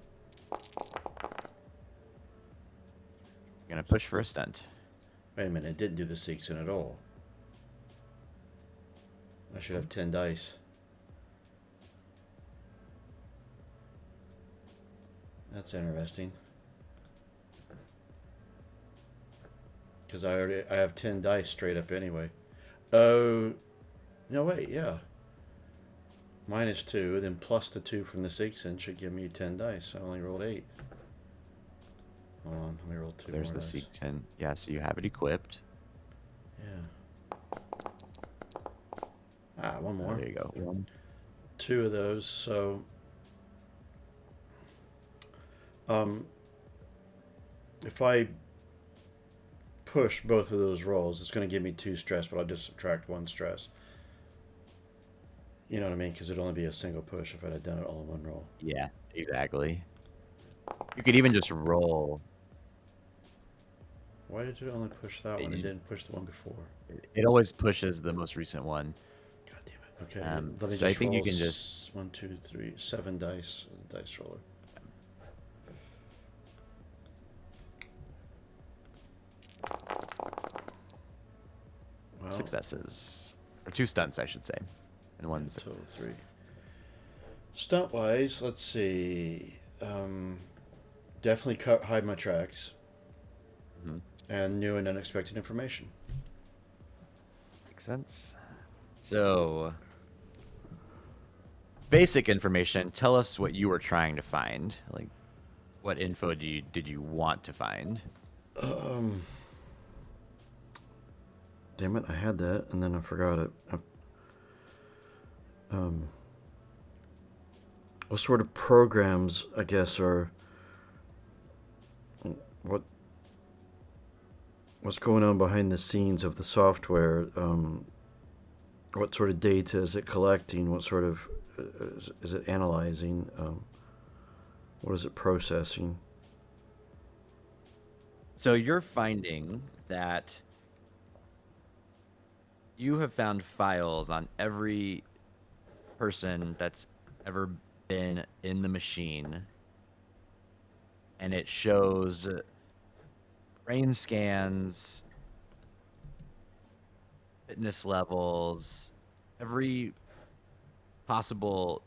You're gonna push for a stunt. Wait a minute, it didn't do the Seegson at all. I should have 10 dice. That's interesting. Because I have 10 dice straight up anyway. Oh, no wait, yeah. -2, then plus the 2 from the Seegson should give me 10 dice. I only rolled 8. Hold on, let me roll 2 There's more the dice. Seegson. Yeah, so you have it equipped. Yeah. Ah, one more. There you go. 2 of those, so if I push both of those rolls, it's going to give me 2 stress, but I'll just subtract 1 stress. You know what I mean? Because it'd only be a single push if I'd have done it all in one roll. Yeah, exactly. You could even just roll. Why did it only push that one? It didn't push the one before. It always pushes the most recent one. God damn it. Okay, Um, let me so I just think you roll can just- 1, 2, 3, 7 dice with the dice roller. Well, Successes. Or 2 stunts, I should say. And 1 total success. 3. Stunt wise, let's see. Definitely hide my tracks. Mhm. And new and unexpected information. Makes sense. So, basic information. Tell us what you were trying to find. Like, what info did you want to find? Damn it, I had that and then I forgot it. What sort of programs, I guess, are what's going on behind the scenes of the software? What sort of data is it collecting? What sort of is it analyzing? What is it processing? So you're finding that you have found files on every person that's ever been in the machine, and it shows brain scans, fitness levels, every possible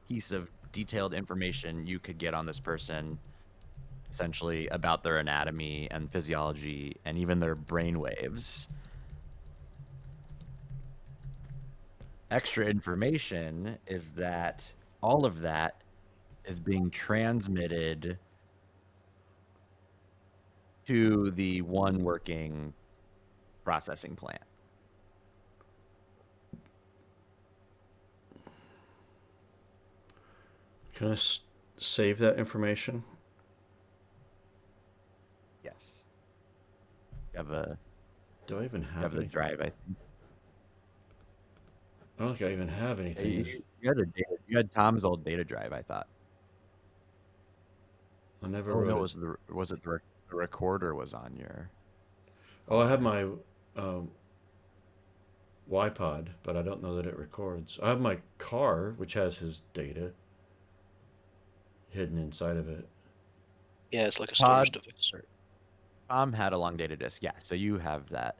piece of detailed information you could get on this person, essentially about their anatomy and physiology and even their brain waves. extra information is that all of that is being transmitted to the one working processing plant. Can I save that information? Yes. You have a Do I even you have have the anything? drive, I think. I don't think I even have Yeah, anything. you had a data, you had Tom's old data drive, I thought. I never Oh no, wrote it. was it the recorder was on your Oh, I have my um, YPod, but I don't know that it records. I have my car, which has his data hidden inside of it. Yeah, it's like a storage Todd device. or Tom had a long data disk. Yeah, so you have that.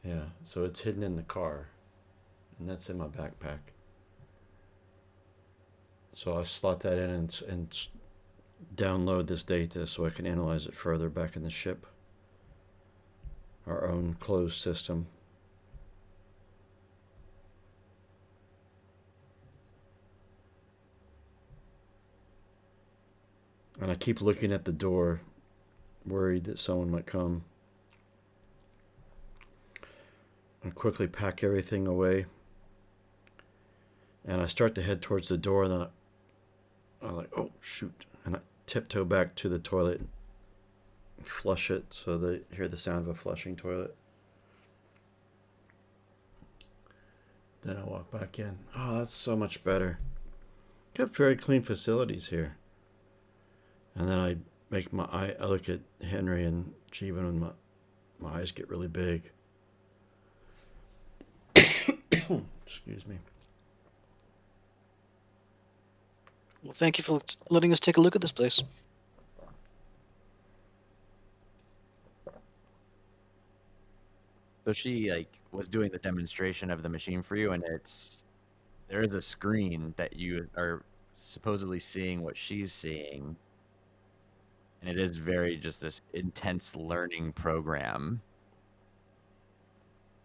Yeah, so it's hidden in the car, and that's in my backpack. So I slot that in and download this data so I can analyze it further back in the ship. Our own closed system. And I keep looking at the door, worried that someone might come. I quickly pack everything away. And I start to head towards the door, and then I'm like, oh, shoot. And I tiptoe back to the toilet and flush it so they hear the sound of a flushing toilet. Then I walk back in. Oh, that's so much better. Got very clean facilities here. And then I make I look at Henry and Jeevan, and my eyes get really big. Excuse me. Well, thank you for letting us take a look at this place. So she was doing the demonstration of the machine for you, and there is a screen that you are supposedly seeing what she's seeing, and it is very just this intense learning program.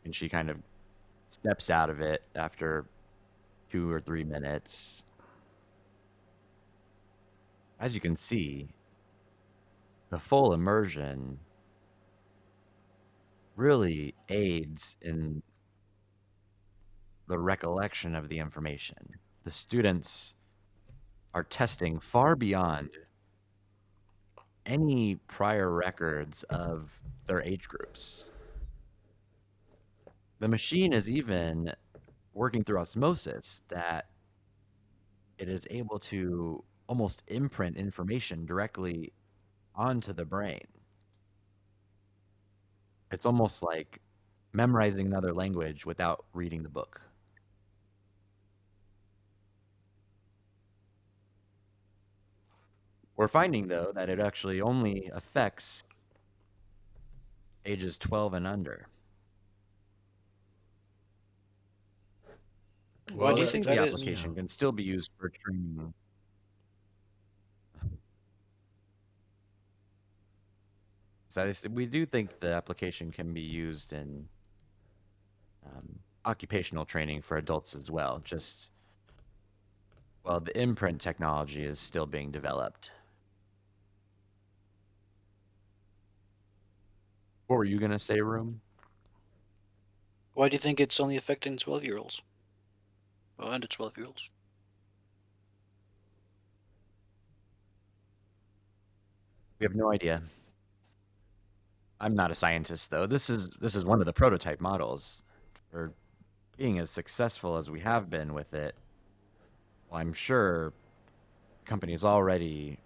And she kind of steps out of it after 2 or 3 minutes. As you can see, the full immersion really aids in the recollection of the information. The students are testing far beyond any prior records of their age groups. The machine is even working through osmosis that it is able to almost imprint information directly onto the brain. It's almost like memorizing another language without reading the book. We're finding, though, that it actually only affects ages 12 and under. Why do you I think think the that is? application can still be used for training. So we do think the application can be used in occupational training for adults as well. Just, well, the imprint technology is still being developed. What were you going to say, Room? Why do you think it's only affecting 12-year-olds? Or under 12-year-olds? We have no idea. I'm not a scientist, though. This is one of the prototype models. For being as successful as we have been with it, well, I'm sure the company's already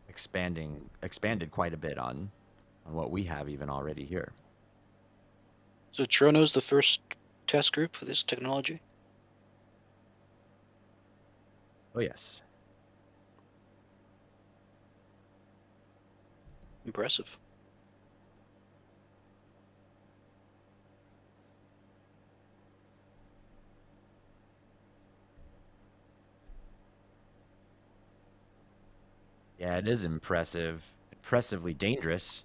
expanded quite a bit on what we have even already here. So Trono's the first test group for this technology? Oh, yes. Impressive. Yeah, it is impressive. Impressively dangerous.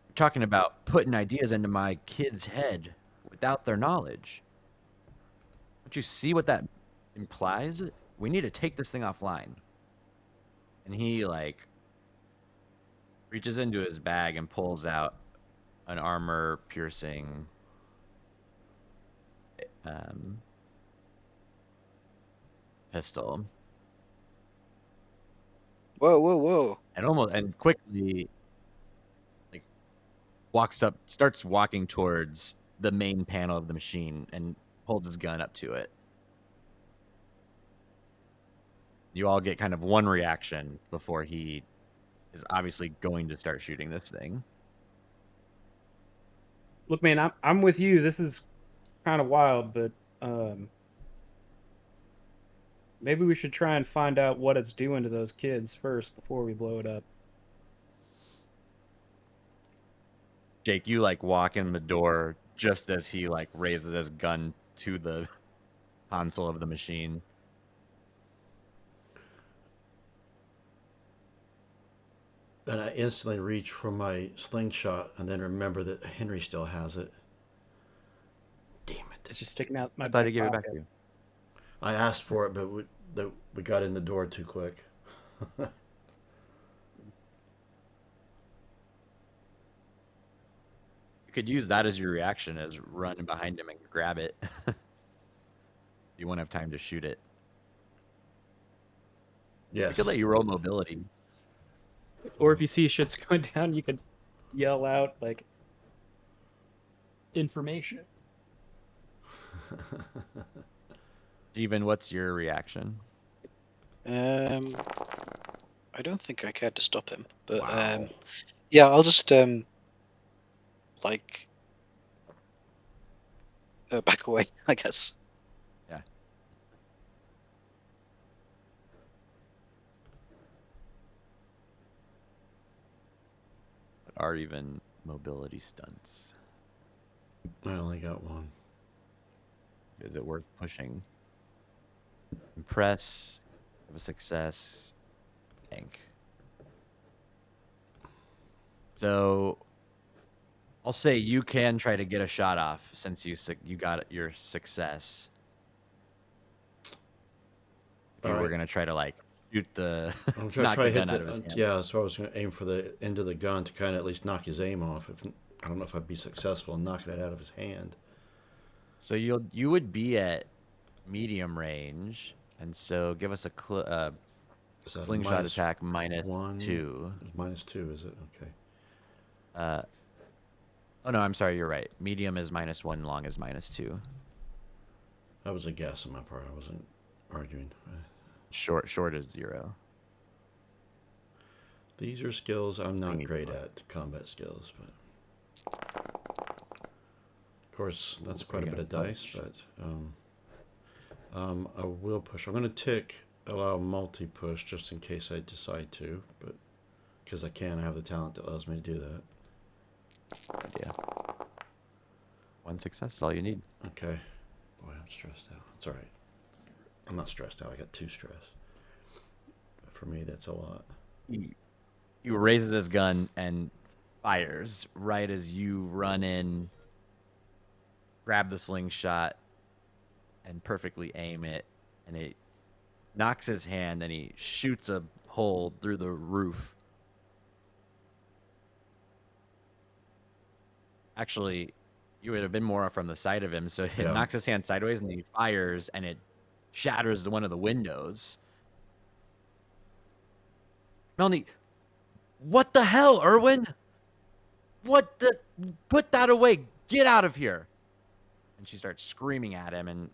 You're talking about putting ideas into my kid's head without their knowledge. Don't you see what that implies? We need to take this thing offline. And he like reaches into his bag and pulls out an armor piercing pistol. Whoa, whoa, whoa! And quickly like starts walking towards the main panel of the machine and holds his gun up to it. You all get kind of one reaction before he is obviously going to start shooting this thing. Look, man, I'm with you. This is kind of wild, but maybe we should try and find out what it's doing to those kids first before we blow it up. Jake, you like walk in the door just as he like raises his gun to the console of the machine. And I instantly reach for my slingshot and then remember that Henry still has it. Damn it. It's just sticking out my I thought he back gave it back pocket. to you. I asked for it, but we got in the door too quick. You could use that as your reaction, as run behind him and grab it. You won't have time to shoot it. Yes. We could let you roll mobility. Or if you see shit's going down, you could yell out like information. Steven, what's your reaction? I don't think I cared to stop him, but Wow. yeah, I'll just like back away, I guess. Yeah. What are even mobility stunts? I only got one. Is it worth pushing? Impress, have a success, tank. So I'll say you can try to get a shot off since you got your success. If you All were right. gonna try to like shoot the I'm trying knock to the hit gun out of his hand. yeah, so I was going to aim for the end of the gun to kind of at least knock his aim off. I don't know if I'd be successful in knocking it out of his hand. So you would be at medium range, and so give us a Is that a slingshot minus attack minus one? 2. It's -2, is it? Okay. Oh no, I'm sorry, you're right. Medium is -1, long is -2. That was a guess on my part. I wasn't arguing. Short is 0. These are skills I'm not Thingy great book. at, combat skills, but of course that's Ooh, quite a you're bit of gonna dice. push. But I will push. I'm going to tick allow multi-push just in case I decide to, but because I can, I have the talent that allows me to do that. Idea. 1 success is all you need. Okay. Boy, I'm stressed out. It's all right. I'm not stressed out. I got 2 stress. For me, that's a lot. He raises his gun and fires right as you run in, grab the slingshot, and perfectly aim it, and it knocks his hand, and he shoots a hole through the roof. Actually, you would have been more from the side of him, so it Yeah. knocks his hand sideways, and he fires, and it shatters one of the windows. Melanie, what the hell, Erwin? What the? Put that away. Get out of here. And she starts screaming at him, and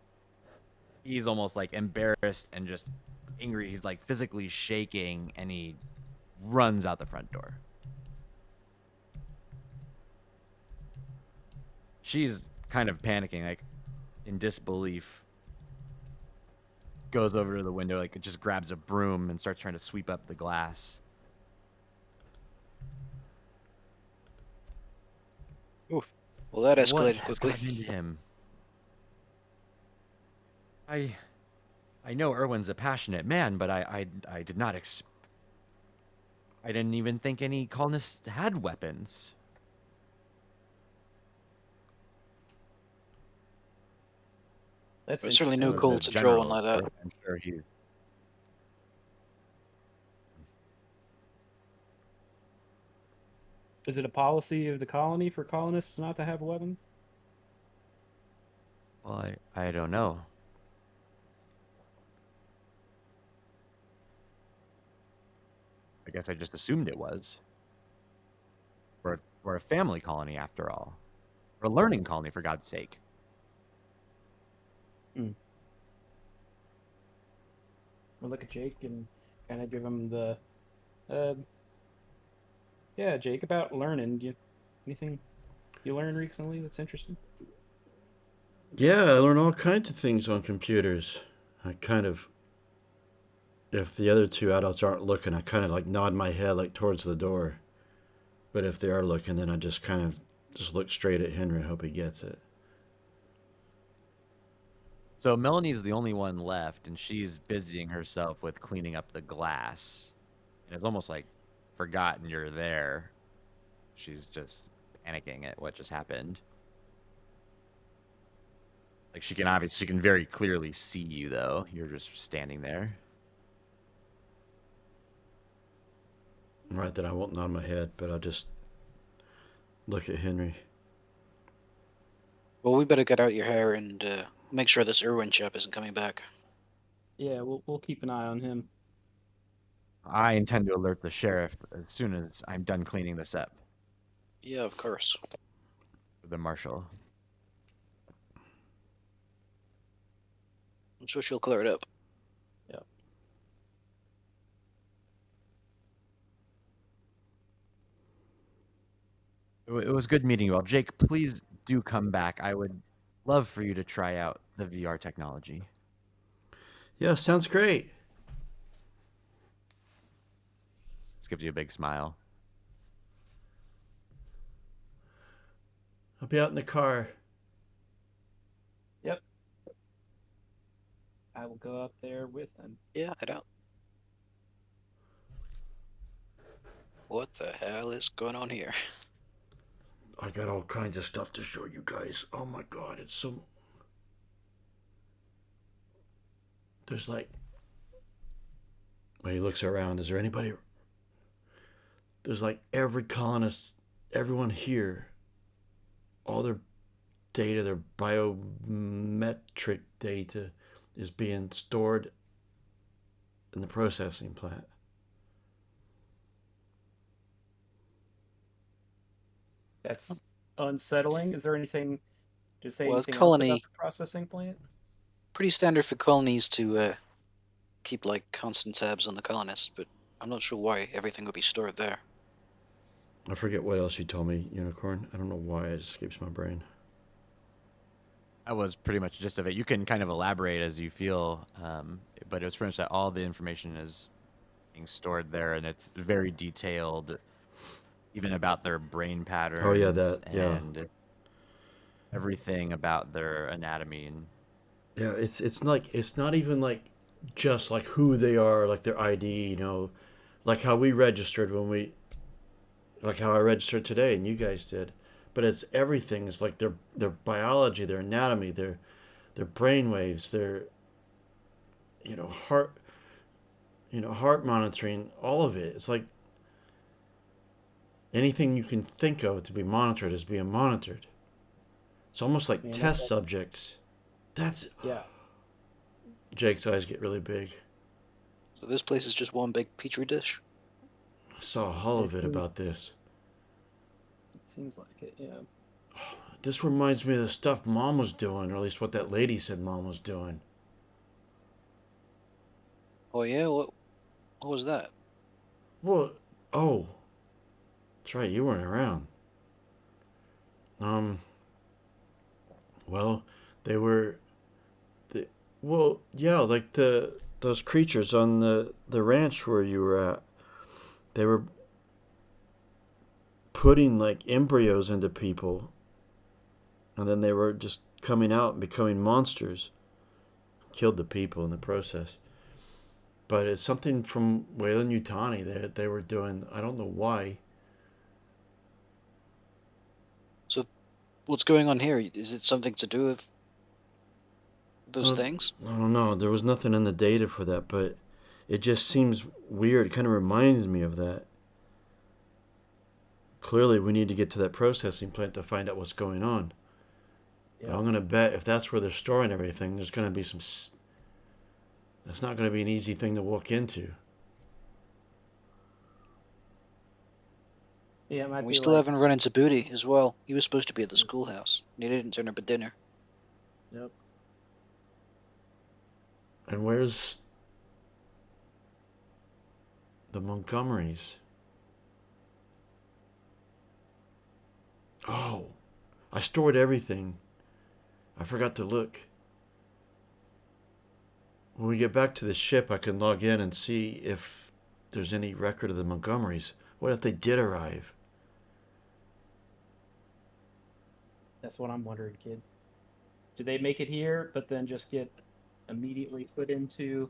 he's almost like embarrassed and just angry. He's like physically shaking, and he runs out the front door. She's kind of panicking, like in disbelief. Goes over to the window, like it just grabs a broom and starts trying to sweep up the glass. Oof. Well, that What escalated has quickly. gotten into him? I know Erwin's a passionate man, but I did not I didn't even think any colonists had weapons. That's But certainly interesting. no The cool to draw on general, like of that. course, I'm sure he. Is it a policy of the colony for colonists not to have weapons? Well, I don't know. I guess I just assumed it was. We're a family colony after all. We're a learning colony, for God's sake. We'll look at Jake and kind of give him the, uh, yeah, Jake, about learning. Anything you learned recently that's interesting? Yeah, I learn all kinds of things on computers. I kind of, if the other two adults aren't looking, I kind of like nod my head like towards the door. But if they are looking, then I just kind of just look straight at Henry and hope he gets it. So Melanie's the only one left, and she's busying herself with cleaning up the glass. And it's almost like forgotten you're there. She's just panicking at what just happened. Like she can very clearly see you though. You're just standing there. Right, then I won't nod my head, but I'll just look at Henry. Well, we better get out your hair and make sure this Irwin chap isn't coming back. Yeah, we'll keep an eye on him. I intend to alert the sheriff as soon as I'm done cleaning this up. Yeah, of course. The marshal. I'm sure she'll clear it up. It was good meeting you all. Jake, please do come back. I would love for you to try out the VR technology. Yeah, sounds great. This gives you a big smile. I'll be out in the car. Yep. I will go up there with him. Yeah, head out. What the hell is going on here? I got all kinds of stuff to show you guys. Oh my god, it's so... There's like... When he looks around, is there anybody... There's like every colonist, everyone here, all their data, their biometric data is being stored in the processing plant. That's unsettling. Is there anything to say Well, anything else colony- about the processing plant? Pretty standard for colonies to keep like constant tabs on the colonists, but I'm not sure why everything would be stored there. I forget what else you told me, Unicorn. I don't know why it escapes my brain. That was pretty much the gist of it. You can kind of elaborate as you feel, but it was pretty much that all the information is being stored there, and it's very detailed, even about their brain patterns. Oh, yeah, that, yeah. And everything about their anatomy. And Yeah, it's not even like just like who they are, like their ID, you know, like how we registered like how I registered today and you guys did. But it's everything. It's like their biology, their anatomy, their brain waves, their heart monitoring, all of it. It's like anything you can think of to be monitored is being monitored. It's almost like Man, test subjects. Yeah. Jake's eyes get really big. So this place is just one big petri dish. I saw a hollow vid about this. It seems like it, yeah. This reminds me of the stuff Mom was doing, or at least what that lady said Mom was doing. Oh yeah, what was that? Well, oh, that's right, you weren't around. Well, like those creatures on the ranch where you were at. They were putting like embryos into people, and then they were just coming out and becoming monsters. Killed the people in the process. But it's something from Wayland Yutani that they were doing. I don't know why. So what's going on here? Is it something to do with those things? I don't know. There was nothing in the data for that, but it just seems weird. It kind of reminds me of that. Clearly, we need to get to that processing plant to find out what's going on. But Yeah. I'm going to bet if that's where they're storing everything, there's going to be some. That's not going to be an easy thing to walk into. Yeah, it might We be still like. haven't run into Booty as well. He was supposed to be at the schoolhouse. And he didn't turn up at dinner. Yep. And where's the Montgomerys? Oh, I stored everything. I forgot to look. When we get back to the ship, I can log in and see if there's any record of the Montgomerys. What if they did arrive? That's what I'm wondering, kid. Did they make it here, but then just get immediately put into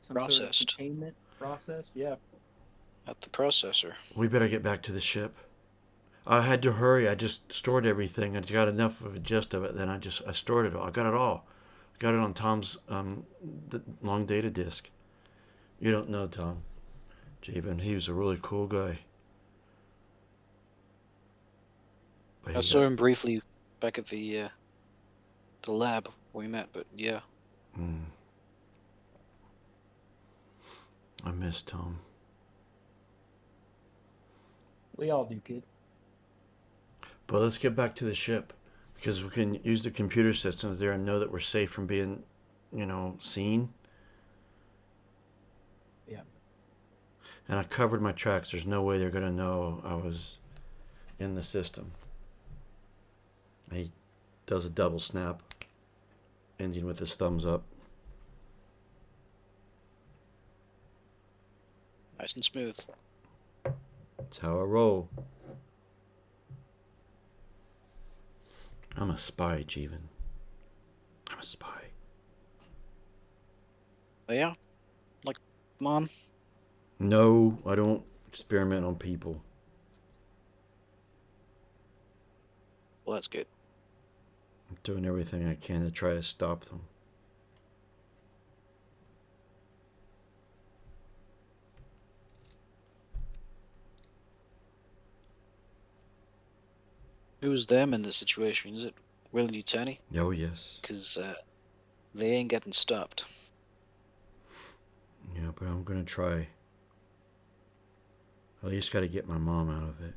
some sort of Processed. containment process? Yeah. At the processor. We better get back to the ship. I had to hurry. I just stored everything. I got enough of a gist of it. Then I stored it all. I got it all. Got it on Tom's the long data disk. You don't know Tom, Javen. He was a really cool guy. But I saw him briefly back at the lab where we met, but yeah. I miss Tom. We all do, kid. But let's get back to the ship, because we can use the computer systems there and know that we're safe from being, seen. Yeah. And I covered my tracks. There's no way they're going to know I was in the system. He does a double snap, ending with his thumbs up. Nice and smooth. That's how I roll. I'm a spy, Jeevan. I'm a spy. Oh yeah? Like Mom? No, I don't experiment on people. Well, that's good. I'm doing everything I can to try to stop them. Who's them in this situation? Is it Will and Utani? Oh, yes. Because they ain't getting stopped. Yeah, but I'm going to try. At least got to get my mom out of it.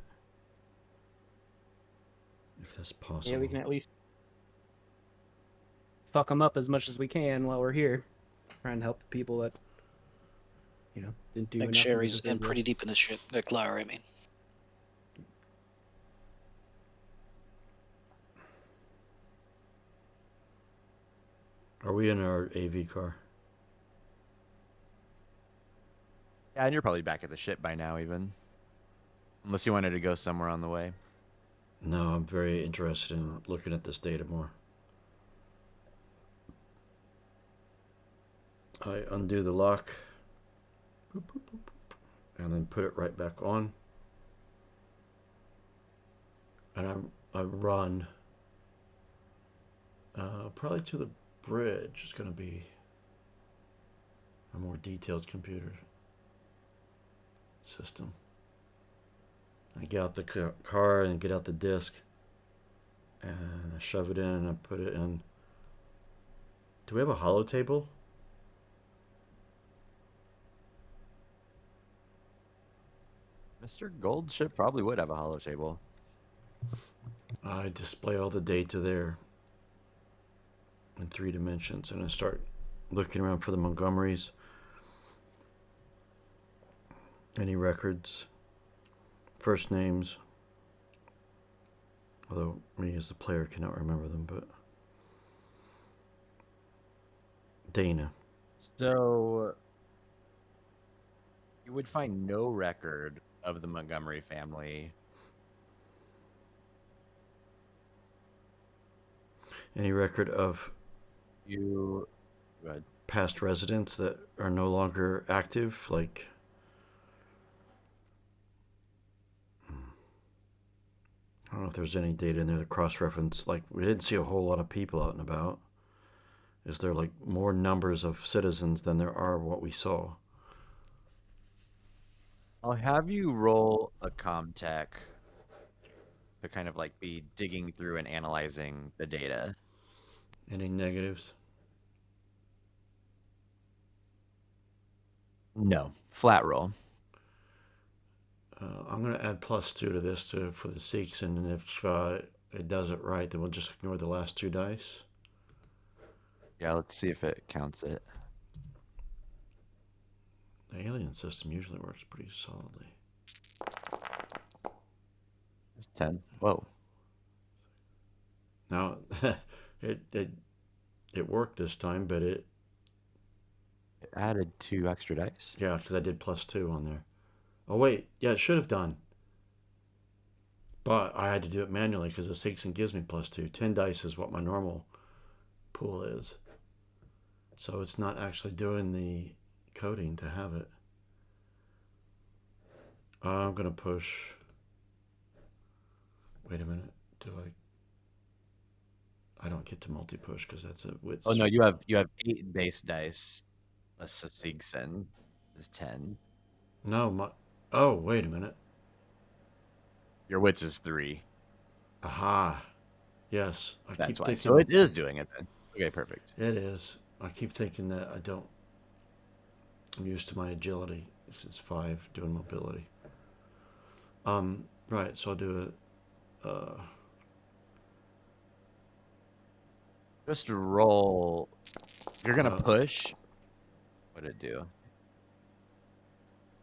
If that's possible. Yeah, we can at least fuck them up as much as we can while we're here. Try and help the people that, didn't do I think enough. Sherry's in pretty deep in this shit. Clara, I mean. Are we in our AV car? Yeah, and you're probably back at the ship by now, even. Unless you wanted to go somewhere on the way. No, I'm very interested in looking at this data more. I undo the lock. Boop, boop, boop, boop, and then put it right back on. And I run probably to the bridge. It's going to be a more detailed computer system. I get out the car and get out the disk, and I shove it in and I put it in. Do we have a hollow table? Mr. Gold ship probably would have a hollow table. I display all the data there in 3 dimensions, and I start looking around for the Montgomerys. Any records, first names, although me as the player cannot remember them, but Dana. So you would find no record of the Montgomery family. Any record of You go ahead. past residents that are no longer active, like don't know if there's any data in there to cross-reference. Like, we didn't see a whole lot of people out and about. Is there, like, more numbers of citizens than there are what we saw? I'll have you roll a comtech to kind of like be digging through and analyzing the data. Any negatives? No, flat roll. I'm going to add +2 to this for the Sikhs, and if it does it right, then we'll just ignore the last 2 dice. Yeah, let's see if it counts it. The alien system usually works pretty solidly. There's 10. Whoa. Now, it worked this time, but It added 2 extra dice. yeah, because I did +2 on there. Oh wait, yeah, it should have done. But I had to do it manually because the Sikhs gives me +2. 10 dice is what my normal pool is. So it's not actually doing the coding to have it. I'm going to push. Wait a minute. I don't get to multi-push because that's a wits. Oh no, you have 8 base dice. A Sigsen is 10. No, oh, wait a minute. Your wits is 3. Aha. Yes. That's why. So it is doing it then. Okay, perfect. It is. I keep thinking that I'm used to my agility. It's 5 doing mobility. Right, so I'll do it. Just roll. You're gonna push. What did it do?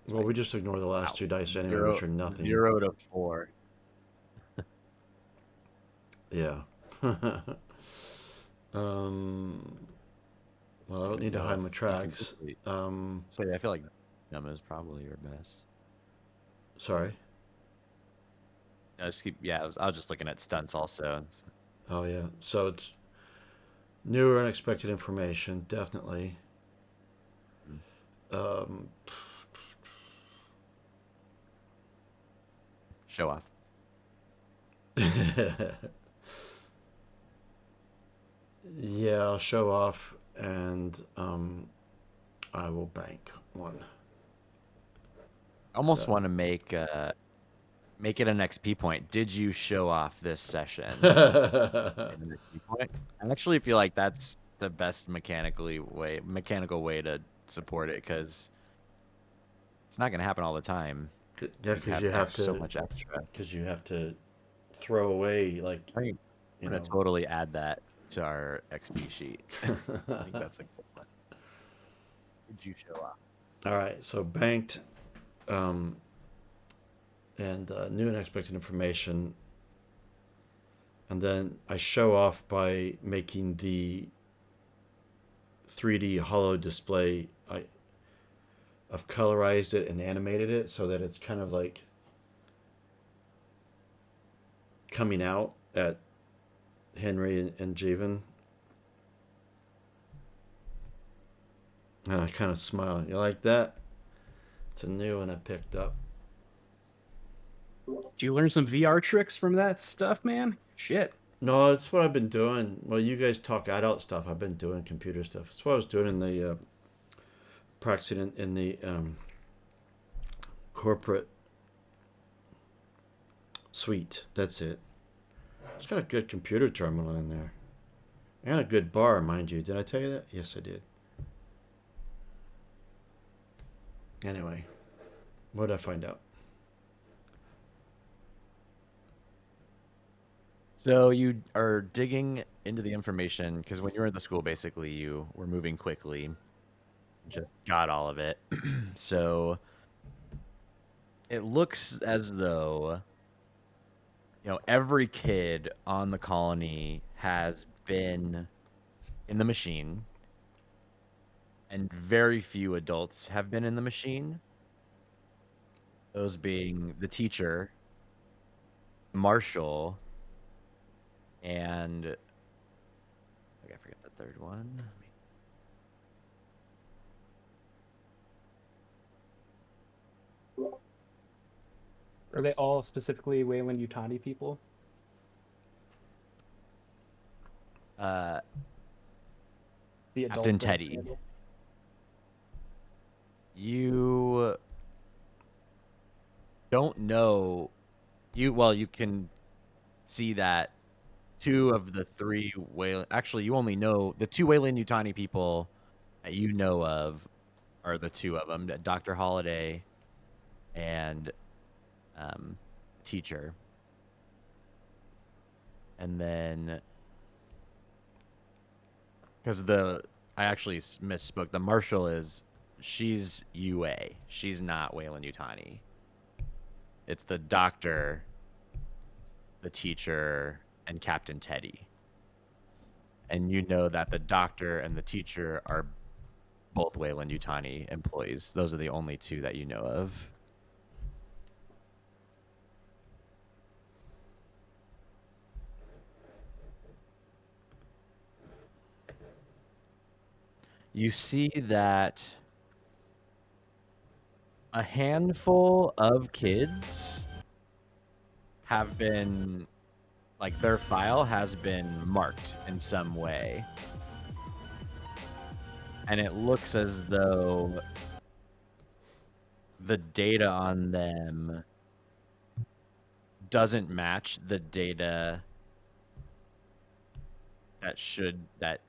Well, we just ignore the last 2 dice anyway, which are nothing. 0 to 4. Yeah. Well, I don't need to hide my tracks. So I feel like Numb is probably your best. Sorry. I was just looking at stunts also. Oh yeah. So it's new or unexpected information, definitely. Show off. Yeah, I'll show off, and I will bank 1. Almost want to make it an XP point. Did you show off this session? An XP point? I actually feel like that's the best mechanical way to support it, because it's not going to happen all the time. Yeah, because you have to so much extra. Because you have to throw away, like, I'm gonna totally add that to our XP sheet. I think that's a good one. Did you show off? All right, so banked, and new and unexpected information, and then I show off by making the 3D holo display. I've colorized it and animated it so that it's kind of like coming out at Henry and Jeevan. And I kind of smile. You like that? It's a new one I picked up. Did you learn some VR tricks from that stuff, man? Shit. No, that's what I've been doing. Well, you guys talk adult stuff. I've been doing computer stuff. That's what I was doing in the practicing in the corporate suite. That's it. It's got a good computer terminal in there. And a good bar, mind you. Did I tell you that? Yes, I did. Anyway, what did I find out? So you are digging into the information, because when you were at the school, basically you were moving quickly, just got all of it. So it looks as though, every kid on the colony has been in the machine, and very few adults have been in the machine. Those being the teacher, Marshall, and I forget the third one. Are they all specifically Wayland Utani people? Uh, The adult Captain that Teddy. handle? You don't know. You can see that two of the three Wayland. Actually, you only know the two Wayland-Yutani people that you know of are the two of them, Dr. Holiday and teacher. And then, because I actually misspoke. The marshal she's UA. She's not Wayland-Yutani. It's the doctor, the teacher, and Captain Teddy. And you know that the doctor and the teacher are both Wayland-Yutani employees. Those are the only two that you know of. You see that a handful of kids have been, like, their file has been marked in some way. And it looks as though the data on them doesn't match the data that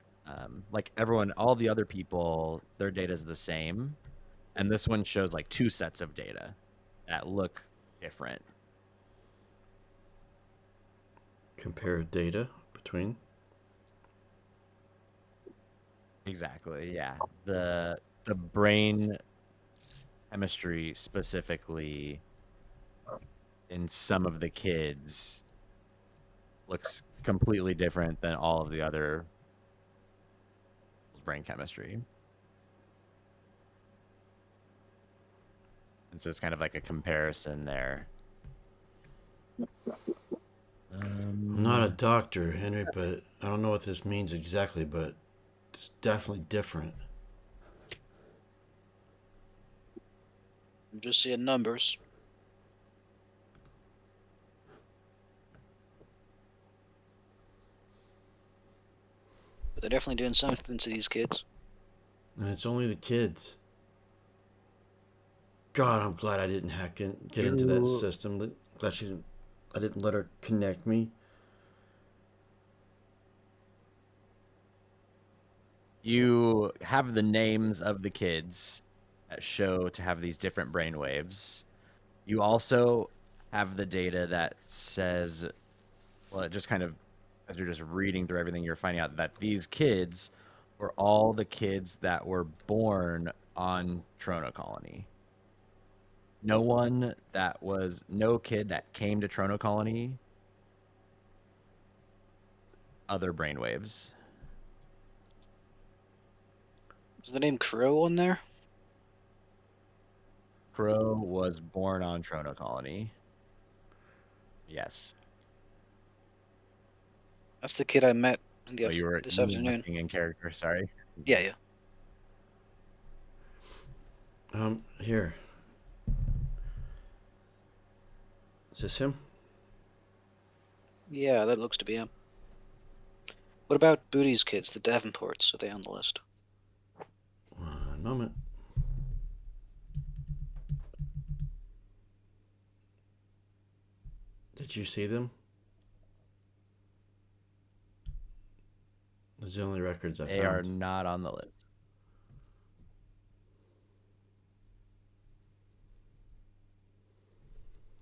like everyone, all the other people, their data is the same, and this one shows like two sets of data that look different. Compare data between. Exactly, yeah. The brain chemistry specifically in some of the kids looks completely different than all of the other brain chemistry. And so it's kind of like a comparison there. I'm not a doctor, Henry, but I don't know what this means exactly, but it's definitely different. I'm just seeing numbers. But they're definitely doing something to these kids. And it's only the kids. God, I'm glad I didn't get into that system. Glad I didn't let her connect me. You have the names of the kids that show to have these different brainwaves. You also have the data that says, well, it just kind of, as you're just reading through everything, you're finding out that these kids were all the kids that were born on Trono Colony. No kid that came to Trono Colony, other brainwaves. Is the name Crow on there? Crow was born on Trono Colony. Yes. That's the kid I met in the You were this afternoon. listening in character, sorry. Yeah. Here. Is this him? Yeah, that looks to be him. What about Booty's kids, the Davenports? Are they on the list? One moment. Did you see them? Those are the only records I found. They are not on the list.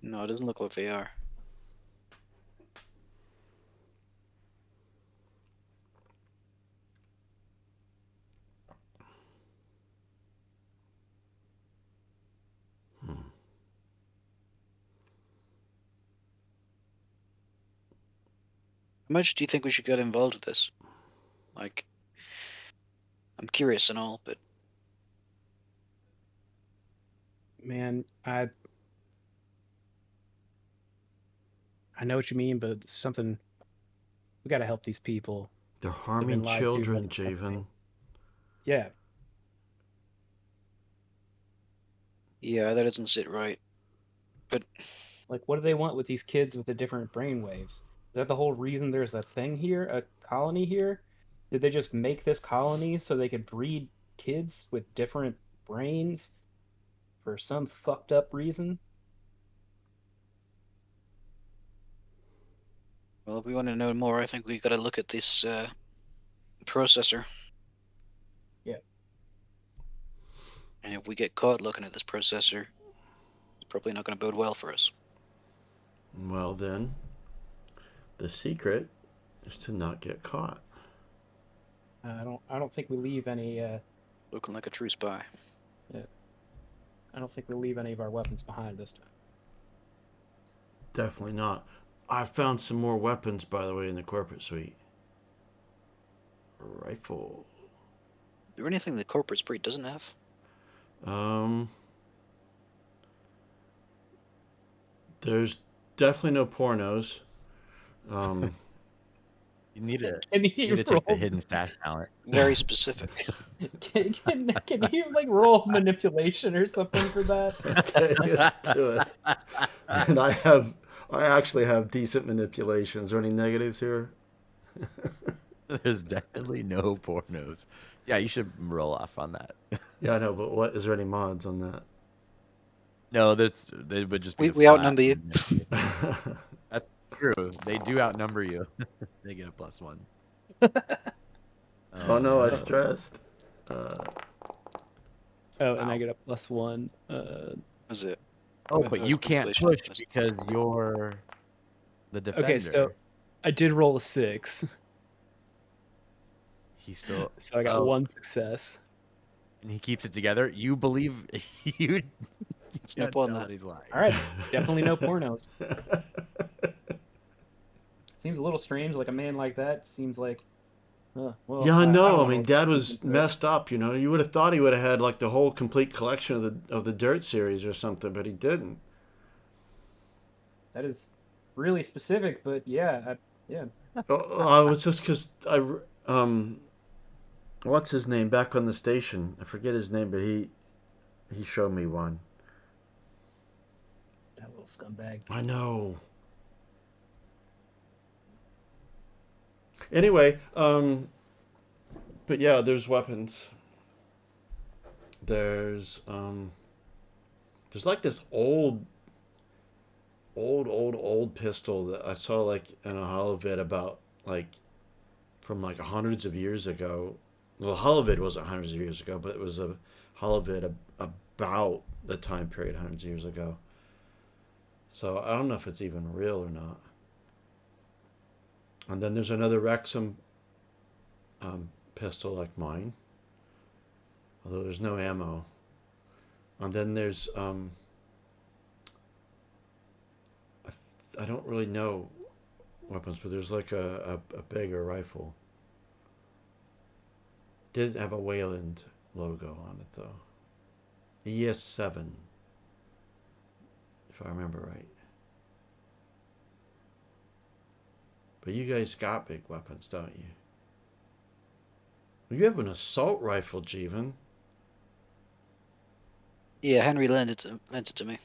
No, it doesn't look like they are. How much do you think we should get involved with this? Like, I'm curious and all, but Man, I know what you mean, but it's something we got to help these people. They're They've harming been lied to children, multiple times. Javen. Yeah, yeah, that doesn't sit right. But like what do they want with these kids with the different brain waves? that the whole reason there's a thing here, a colony here? Did they just make this colony so they could breed kids with different brains for some fucked up reason? Well, if we want to know more, I think we got to look at this processor. Yeah. And if we get caught looking at this processor, it's probably not going to bode well for us. Well, then, the secret is to not get caught. I don't think we leave any. Looking like a true spy. I don't think we leave any of our weapons behind this time. Definitely not. I found some more weapons, by the way, in the corporate suite. A rifle. Is there anything the corporate suite doesn't have? There's definitely no pornos. You need to Can you you need to take the roll? hidden stash talent. Very specific. Can you like roll manipulation or something for that? Okay, let's do it. And I actually have decent manipulation. Is there any negatives here? There's definitely no pornos. Yeah, you should roll off on that. Yeah, I know, but what is there any mods on that? No, they would just be We flat outnumber you. manipulation. That's true. They do outnumber you. They get a +1. Oh no, I stressed. Oh, Wow. and I get a +1. Was it? Oh, but you can't Manipulation. push because you're the defender. Okay, so I did roll a 6, He still so I got oh, 1 success. and he keeps it together. You believe you no can't point tell in that. that he's lying. All right, definitely no pornos. Seems a little strange. Like a man like that seems like. Well, Yeah, I don't know. I wanna mean, Dad look was into it. messed up. You know, you would have thought he would have had like the whole complete collection of the Dirt series or something, but he didn't. That is really specific, but yeah, yeah. I was just because what's his name back on the station? I forget his name, but he showed me one. That little scumbag. I know. Anyway, but yeah, there's weapons. There's like this old pistol that I saw like in a holovid about like from like hundreds of years ago. Well, holovid wasn't hundreds of years ago, but it was a holovid about the time period hundreds of years ago. So I don't know if it's even real or not. And then there's another Wrexham pistol like mine, although there's no ammo. And then there's I don't really know weapons, but there's like a bigger rifle. Did have a Wayland logo on it though. ES7, if I remember right. But you guys got big weapons, don't you? You have an assault rifle, Jeevan. Yeah, Henry lent it to me.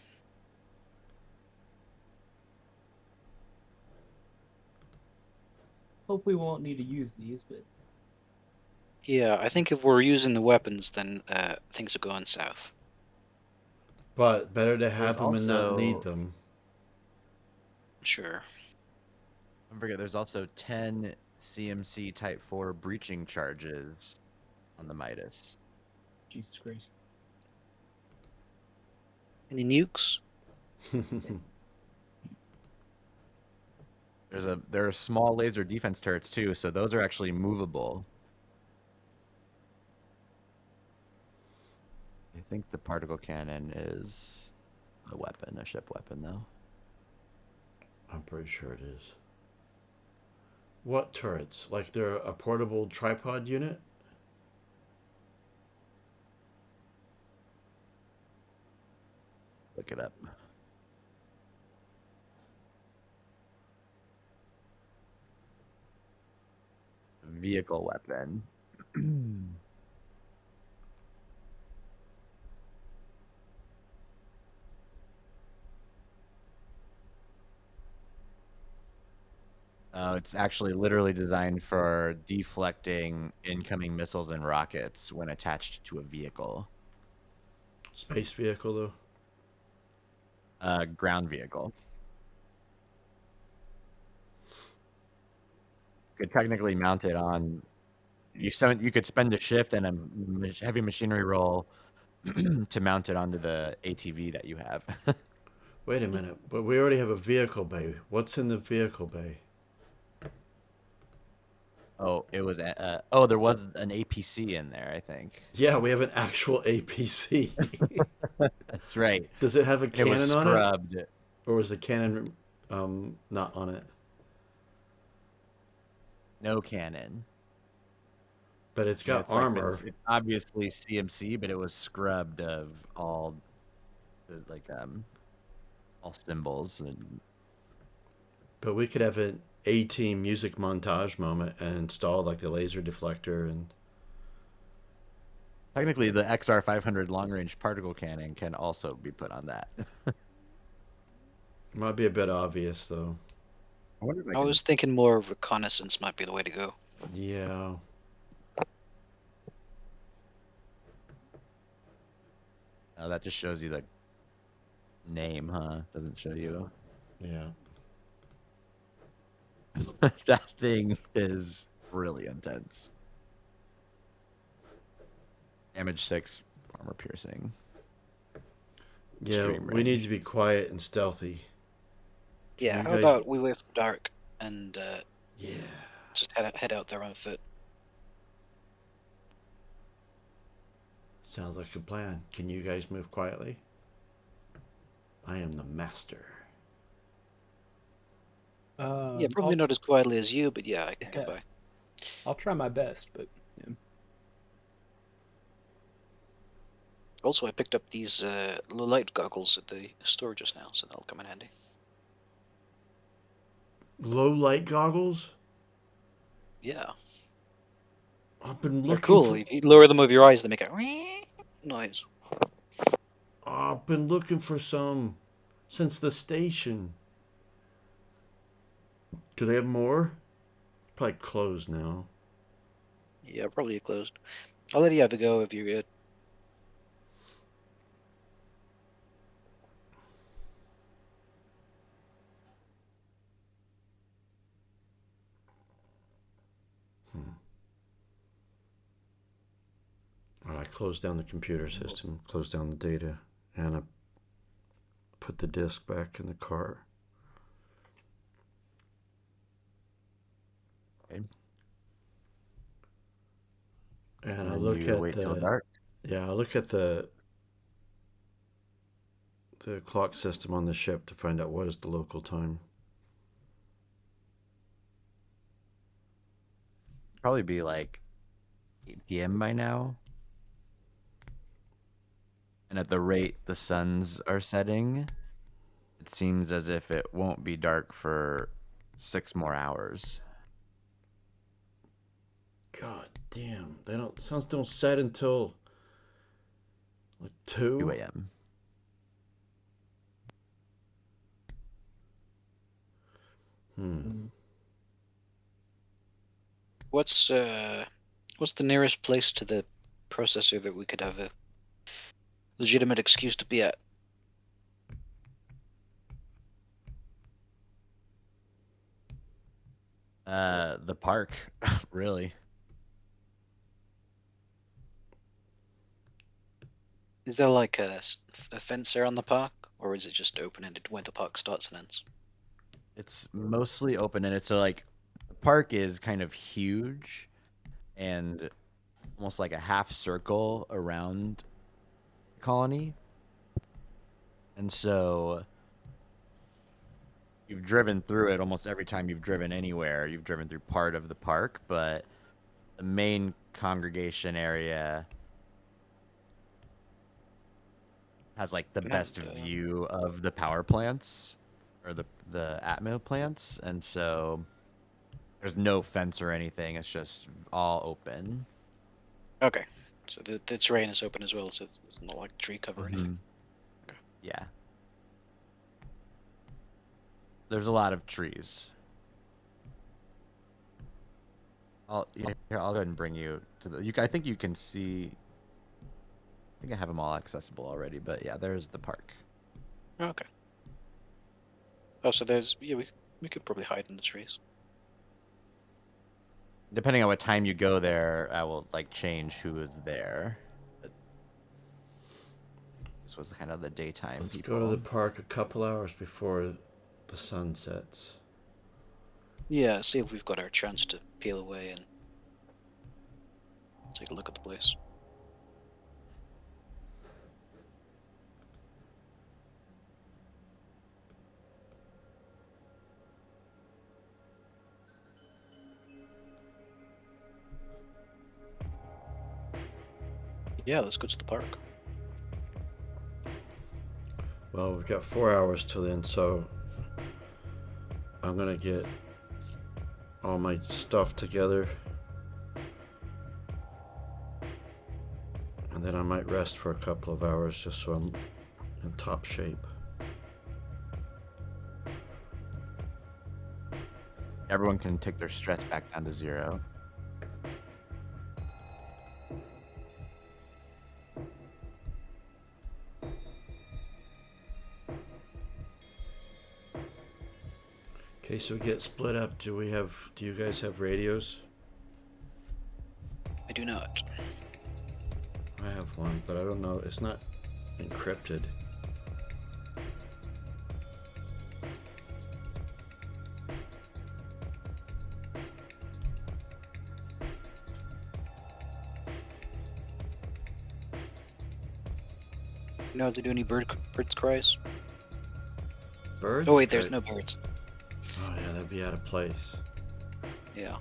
Hopefully, we won't need to use these, but Yeah, I think if we're using the weapons, then things are going south. But better to have There's them and not need also- them. Sure. Don't forget, there's also 10 CMC Type 4 breaching charges on the Midas. Jesus Christ. Any nukes? There are small laser defense turrets too, so those are actually movable. I think the particle cannon is a weapon, a ship weapon, though. I'm pretty sure it is. What turrets? Like they're a portable tripod unit? Look it up. Vehicle weapon. It's actually literally designed for deflecting incoming missiles and rockets when attached to a vehicle. Space vehicle though. Ground vehicle. Could technically mount it on. You could spend a shift and a heavy machinery roll to mount it onto the ATV that you have. Wait a minute, but we already have a vehicle bay. What's in the vehicle bay? Oh, there was an APC in there, I think. Yeah, we have an actual APC. That's right. Does it have a And it was cannon on it, scrubbed. or was the cannon not on it? No cannon. But it's You know, got armor. it's obviously CMC, but it was scrubbed of all all symbols and But we could have an A-team music montage moment and install like the laser deflector and. technically the XR 500 long range particle cannon can also be put on that. Might be a bit obvious though. I wonder if I was thinking more reconnaissance might be the way to go. Yeah. that just shows you the name, huh? Doesn't show you. Yeah. That thing is really intense. Damage 6, armor piercing. Yeah, Extreme we need range. to be quiet and stealthy. Yeah, You how guys- about we wait for dark and Yeah. just head out there on foot? Sounds like a plan. Can you guys move quietly? I am the master. Yeah, probably not as quietly as you, but yeah, I can Yeah. get by. I'll try my best, but yeah. Also, I picked up these low light goggles at the store just now, so that'll come in handy. Low light goggles? Yeah, I've been they're looking cool. for If you lower them over your eyes, they make a noise. I've been looking for some since the station. Do they have more? Probably closed now. Yeah, probably closed. I'll let you have a go if you're good. All right, I closed down the computer system, closed down the data, and I put the disk back in the car. Okay. And I then look you at wait till the dark. I look at the clock system on the ship to find out what is the local time. Probably be like 8 p.m. by now. And at the rate the suns are setting, it seems as if it won't be dark for 6 more hours. God damn, suns don't set until like 2 2 a.m. What's the nearest place to the processor that we could have a legitimate excuse to be at? The park, really. Is there like a fence around the park, or is it just open-ended when the park starts and ends? It's mostly open-ended, so like the park is kind of huge and almost like a half circle around the colony. And so you've driven through it almost every time you've driven anywhere. You've driven through part of the park, but the main congregation area has like the best view of the power plants or the Atmo plants, and so there's no fence or anything. It's just all open. Okay, so the terrain is open as well, so it's not like tree cover or anything. Yeah. There's a lot of trees. Here, I'll go ahead and bring you to the. I think you can see. I think I have them all accessible already, but yeah, there's the park. Okay. Oh, so there's we could probably hide in the trees. Depending on what time you go there, I will like change who is there. But this was kind of the daytime Let's people. go to the park a couple hours before the sun sets. Yeah, see if we've got our chance to peel away and take a look at the place. Yeah, let's go to the park. Well, we've got 4 hours till then, so I'm gonna get all my stuff together, and then I might rest for a couple of hours just so I'm in top shape. Everyone can take their stress back down to 0. Okay, so we get split up. Do you guys have radios? I do not. I have one, but I don't know. It's not encrypted. You know how to do any birds cries? Birds? Oh wait, there's Right. no birds. Oh yeah, that'd be out of place. Yeah.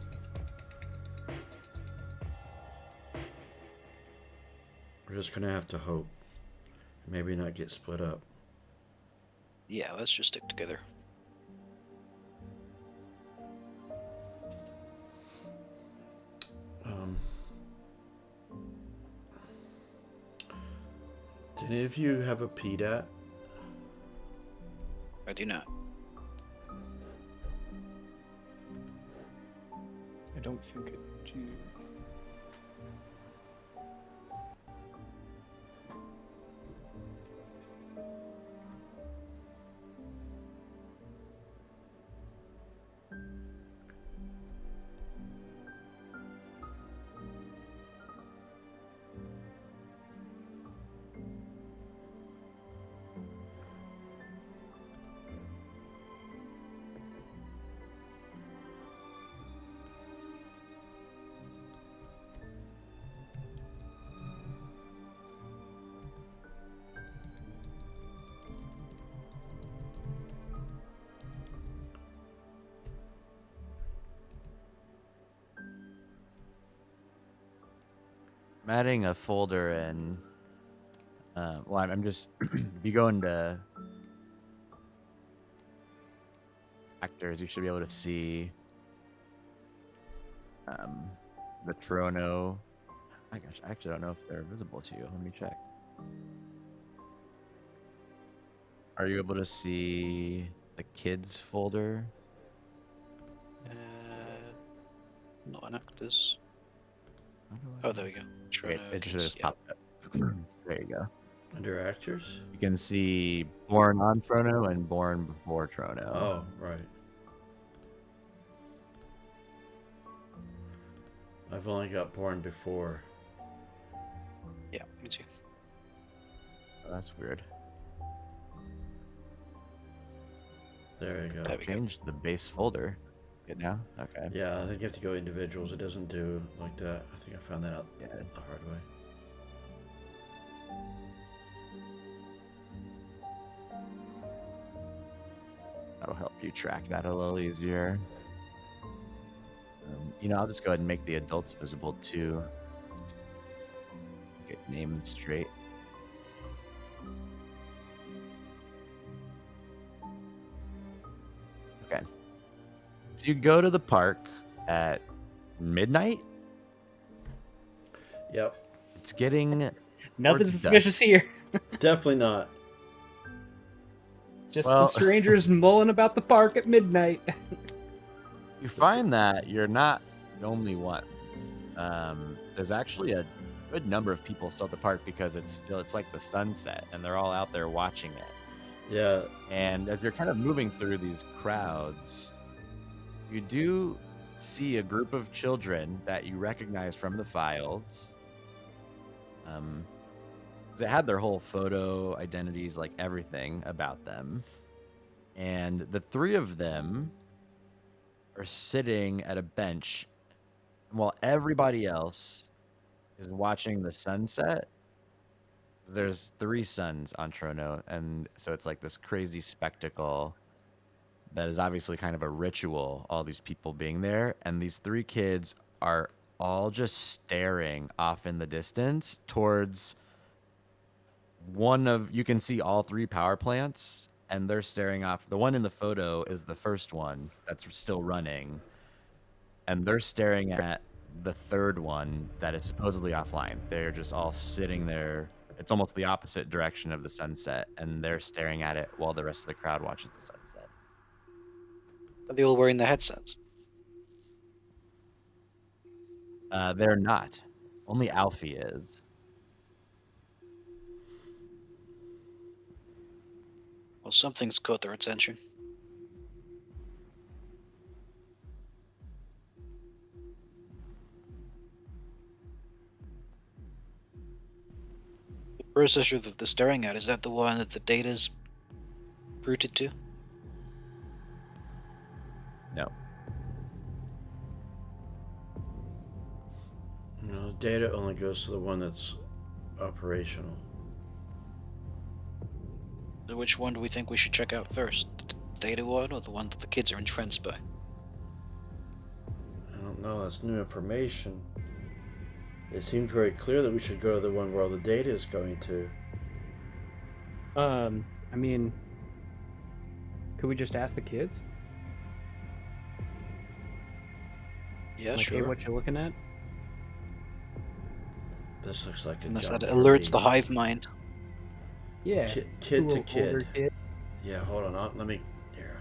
We're just gonna have to hope. Maybe not get split up. Yeah, let's just stick together. Did any of you have a PDAT? I do not. I don't think I do. I'm adding a folder in. Well, I'm just. If you go into actors, you should be able to see the Trono. I actually don't know if they're visible to you. Let me check. Are you able to see the kids folder? Not an actors. How do Oh, there we go. Okay, Trono it should have kids, just yeah. popped up. There you go. Under actors? You can see Born on Trono and Born before Trono. Oh, right. I've only got Born Before. Yeah, me too. Oh, that's weird. There you go. There we go. Changed the base folder. Good now? Okay. Yeah, I think you have to go individuals. It doesn't do like that. I think I found that out Yeah. the hard way. That'll help you track that a little easier. I'll just go ahead and make the adults visible too. Get names straight. Okay. So you go to the park at midnight. Yep. It's getting Nothing towards suspicious dusk. here. Definitely not. Just Well- some strangers mulling about the park at midnight. You find that you're not the only ones. There's actually a good number of people still at the park because it's like the sunset, and they're all out there watching it. Yeah. And as you're kind of moving through these crowds, you do see a group of children that you recognize from the files. 'Cause it had their whole photo, identities, like everything about them. And the three of them are sitting at a bench while everybody else is watching the sunset. There's 3 suns on Trono, and so it's like this crazy spectacle that is obviously kind of a ritual, all these people being there. And these 3 kids are all just staring off in the distance towards you can see all 3 power plants, and they're staring off. The one in the photo is the first one that's still running, and they're staring at the third one that is supposedly offline. They're just all sitting there. It's almost the opposite direction of the sunset, and they're staring at it while the rest of the crowd watches the sunset. Are they all wearing their headsets? They're not. Only Alfie is. Well, something's caught their attention. The processor that they're staring at, is that the one that the data's routed to? No. No, data only goes to the one that's operational. So which one do we think we should check out first? The data one or the one that the kids are entranced by? I don't know, that's new information. It seemed very clear that we should go to the one where all the data is going to. I mean, could we just ask the kids? Yeah, Like, sure. hey, what you looking at? This looks like a Unless job that for alerts the me. hive mind. Yeah. Kid to older kid. kid. Yeah, hold on. Let me. Here.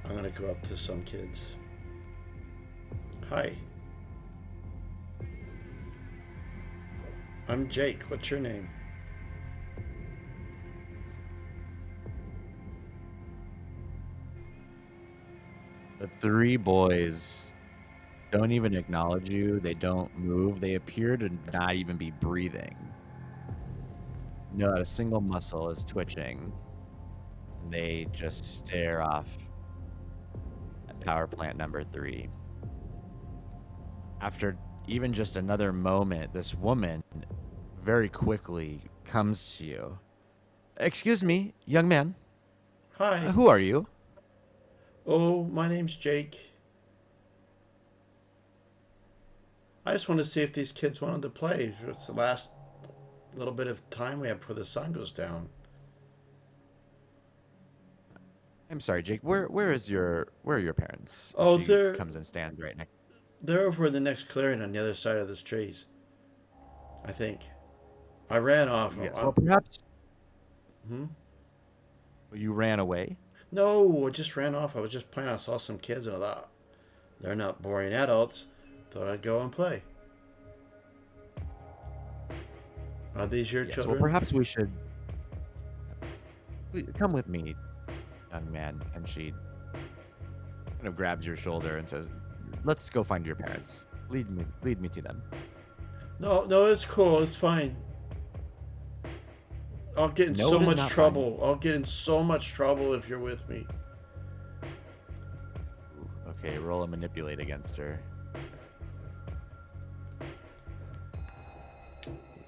I'm gonna go up to some kids. Hi. I'm Jake. What's your name? The 3 boys don't even acknowledge you. They don't move. They appear to not even be breathing. Not a single muscle is twitching. They just stare off at power plant number 3. After even just another moment, this woman very quickly comes to you. Excuse me, young man. Hi. Who are you? Oh, my name's Jake. I just wanted to see if these kids wanted to play. It's the last little bit of time we have before the sun goes down. I'm sorry, Jake. Where are your parents? Oh, She they're comes and stands right next. they're over in the next clearing on the other side of those trees. I think. I ran off. Yes. Well, perhaps Hmm? you ran away. No, I just ran off. I was just playing. I saw some kids and I thought, they're not boring adults. Thought I'd go and play. Are these your Yes. children? Well, perhaps we should. Come with me, young man. And she kind of grabs your shoulder and says, "Let's go find your parents. Lead me to them." No, it's cool. It's fine. I'll get in No, so it is much not trouble. I'll get in so much trouble if you're with me. Okay, roll a manipulate against her.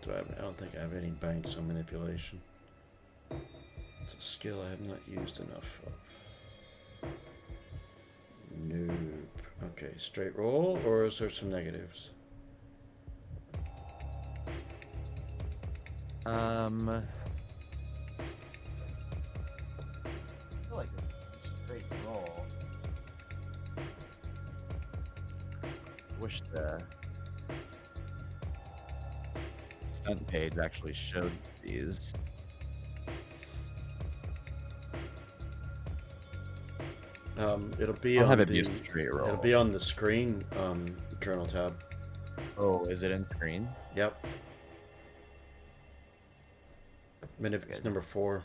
I don't think I have any banks on manipulation. It's a skill I have not used enough of. Nope. Okay, straight roll, or is there some negatives? I feel like a straight roll. Wish the stunt page actually showed these. It'll be I'll on have it the be a straight roll. it'll be on the screen journal tab. Oh, is it in screen? Yep. It's good. number 4.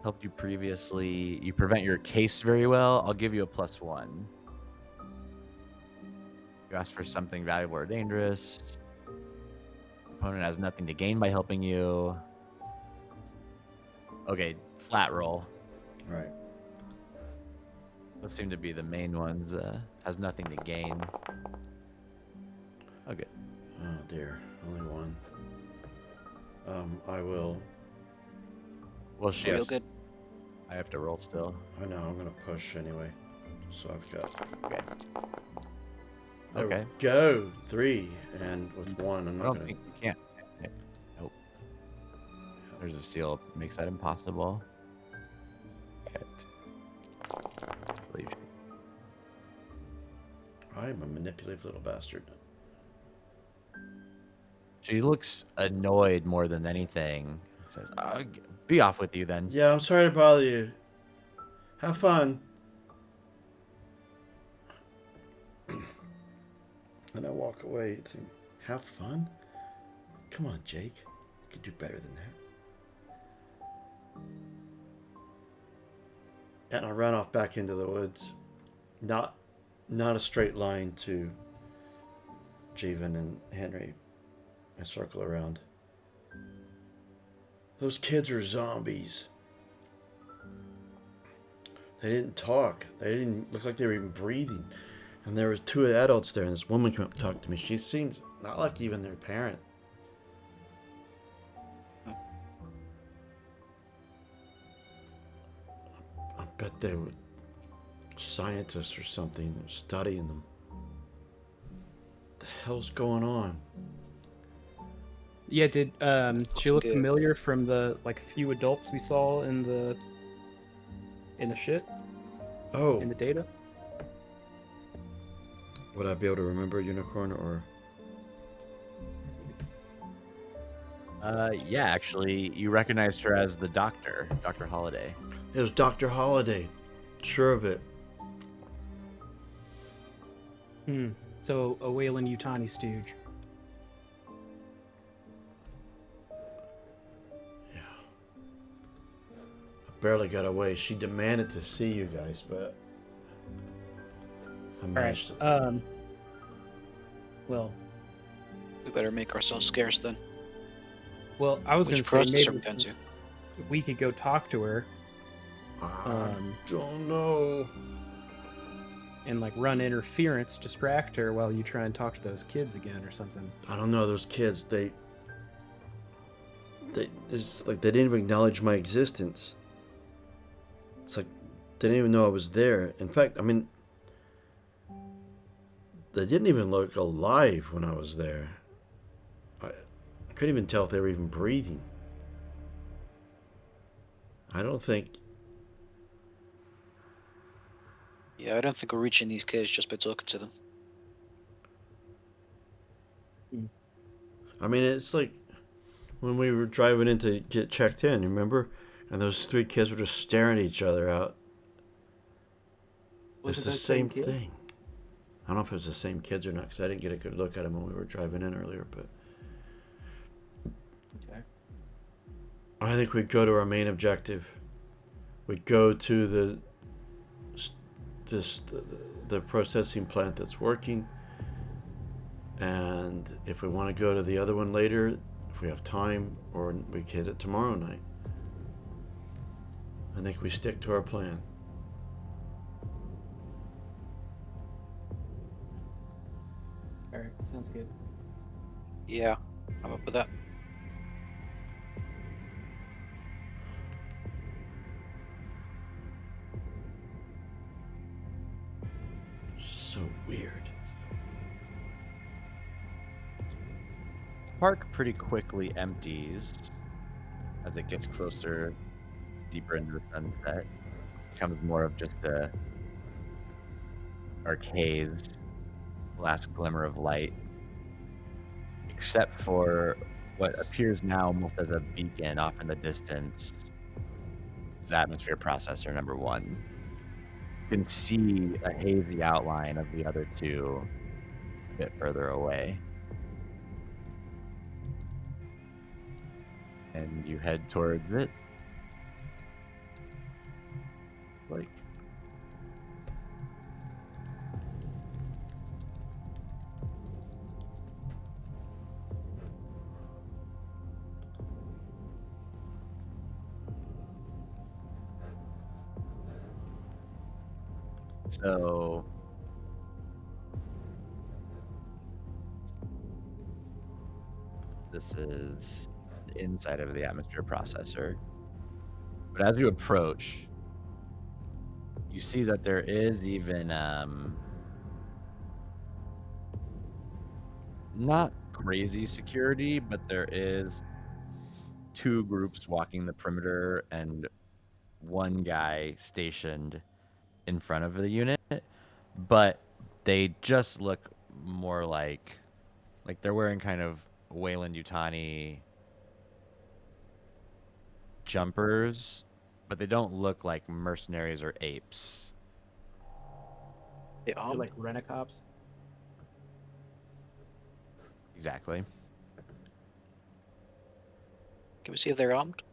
Helped you previously. You prevent your case very well. I'll give you a +1. You ask for something valuable or dangerous. Opponent has nothing to gain by helping you. Okay, flat roll. Right. Those seem to be the main ones. Has nothing to gain. Okay. Oh dear, only one. I will. Well, she Real has. good. I have to roll still. I know. I'm gonna push anyway. So I've got. Okay. There Okay. we go. 3, and with 1, I'm I not don't gonna. think you can't. Nope. There's a seal. Makes that impossible. Hit. Believe you. I'm a manipulative little bastard. She looks annoyed more than anything. Says, "Be off with you then." Yeah, I'm sorry to bother you. Have fun. And I walk away and think, have fun? Come on, Jake. You could do better than that. And I run off back into the woods. Not a straight line to Jeevan and Henry. I circle around. Those kids are zombies. They didn't talk. They didn't look like they were even breathing. And there was 2 adults there, and this woman came up to talk to me. She seems not like even their parent. I bet they were scientists or something, studying them. What the hell's going on? Yeah, did she look Good. familiar from the few adults we saw in the shit Oh, in the data? would I be able to remember Unicorn or? Yeah, actually, you recognized her as the doctor, Dr. Holiday. It was Dr. Holiday. Sure of it. So a Wayland Utani stooge. Yeah. I barely got away. She demanded to see you guys, but I managed to. Well, We better make ourselves scarce then. I was going Which to say process are we maybe going to? we could go talk to her I don't know. and run interference, distract her while you try and talk to those kids again or something. I don't know. Those kids, it's like they didn't even acknowledge my existence. It's like they didn't even know I was there. In fact, I mean, they didn't even look alive when I was there. I couldn't even tell if they were even breathing. I don't think. Yeah, I don't think we're reaching these kids just by talking to them. I mean, it's like when we were driving in to get checked in, remember? And those 3 kids were just staring at each other out. Was It's it the that same same kid? thing. I don't know if it was the same kids or not, because I didn't get a good look at them when we were driving in earlier, but Okay. I think we'd go to our main objective. We'd go to the processing plant that's working, and if we want to go to the other one later, if we have time, or we can hit it tomorrow night. I think we stick to our plan. All right, sounds good. Yeah, I'm up with that. So weird. Park pretty quickly empties as it gets closer, deeper into the sunset. Becomes more of just a dark haze, last glimmer of light, except for what appears now almost as a beacon off in the distance is atmosphere processor number 1. You can see a hazy outline of the other two a bit further away. And you head towards it. Like, so this is the inside of the atmosphere processor. But as you approach, you see that there is even not crazy security, but there is 2 groups walking the perimeter and 1 guy stationed in front of the unit, but they just look more like they're wearing kind of Wayland Yutani jumpers, but they don't look like mercenaries or apes. They They're armed? like rent-a-cops. Exactly. Can we see if they're armed?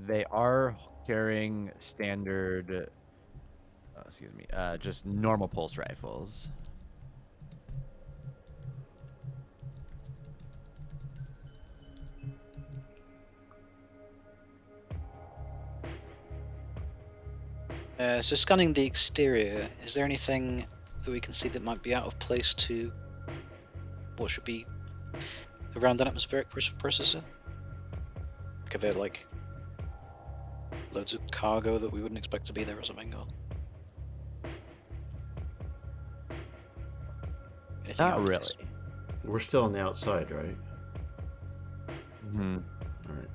They are carrying standard, just normal pulse rifles. So scanning the exterior, is there anything that we can see that might be out of place to what should be around an atmospheric processor? Like, are there like loads of cargo that we wouldn't expect to be there or something? Or anything Not out of really. place? We're still on the outside, right? Mm-hmm. All right.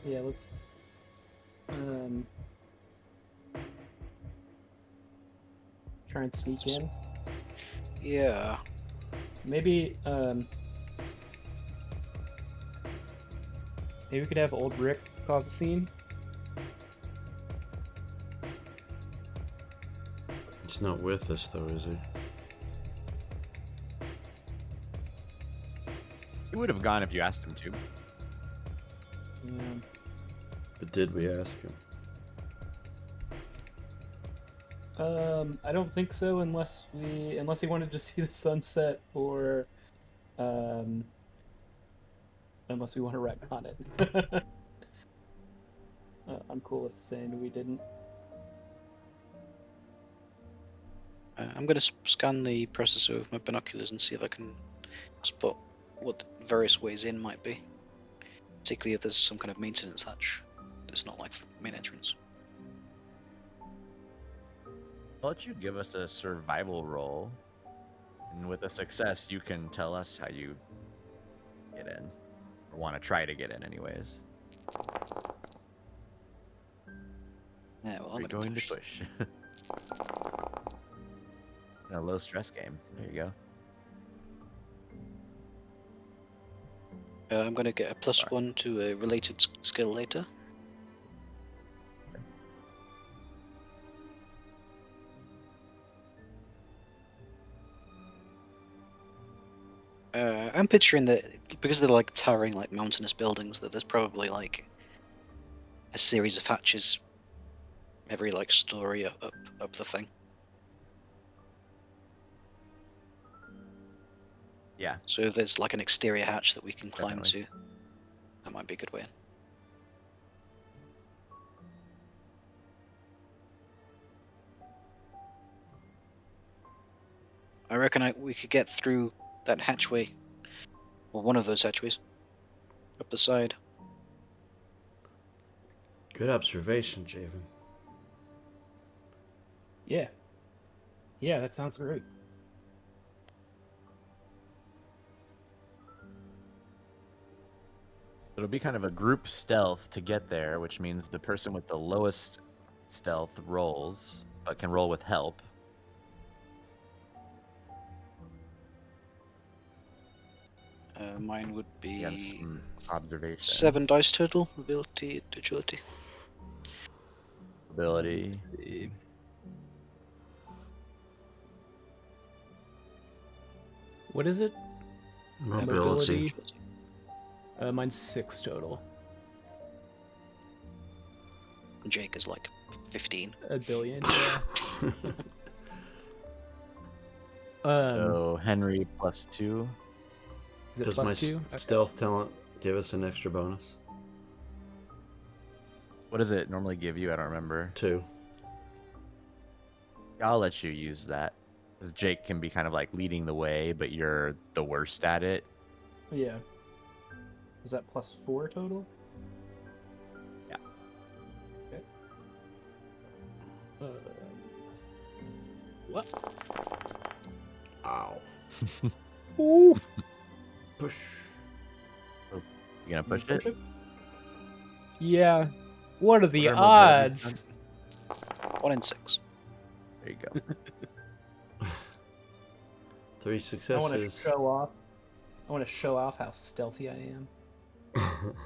Yeah, let's try and sneak in. Yeah. Maybe maybe we could have old Rick cause a scene. He's not with us, though, is he? He would have gone if you asked him to. Yeah. But did we ask him? I don't think so, unless he wanted to see the sunset, or unless we want to retcon it. I'm cool with saying we didn't. I'm going to scan the processor with my binoculars and see if I can spot what the various ways in might be. Particularly if there's some kind of maintenance hatch that's not like the main entrance. I'll let you give us a survival roll, and with a success, you can tell us how you get in, or want to try to get in, anyways. Yeah, well, Are I'm you going going to push? A low stress game. There you go. I'm going to get a +1 to a related skill later. I'm picturing that because they're like towering, like mountainous buildings, that there's probably like a series of hatches every like story up the thing. Yeah. So if there's like an exterior hatch that we can climb Definitely. to, that might be a good way in. I reckon we could get through that hatchway, or one of those hatchways, up the side. Good observation, Javen. Yeah. Yeah, that sounds great. It'll be kind of a group stealth to get there, which means the person with the lowest stealth rolls, but can roll with help. Mine would be Against some observation 7 dice total. Ability, agility. ability. What is it? Mobility. Mine's 6 total. Jake is like 15. A billion. Yeah. So Henry plus 2. Is it Does plus my 2? Okay. stealth talent give us an extra bonus? What does it normally give you? I don't remember. 2. I'll let you use that. 'Cause Jake can be kind of like leading the way, but you're the worst at it. Yeah. Is that plus 4 total? Yeah. Okay. What? Ow. Ooh. Push. You gonna push it? Yeah. What are the What are mobility odds? 1 in 6. There you go. 3 I successes. want to show off. I want to show off how stealthy I am.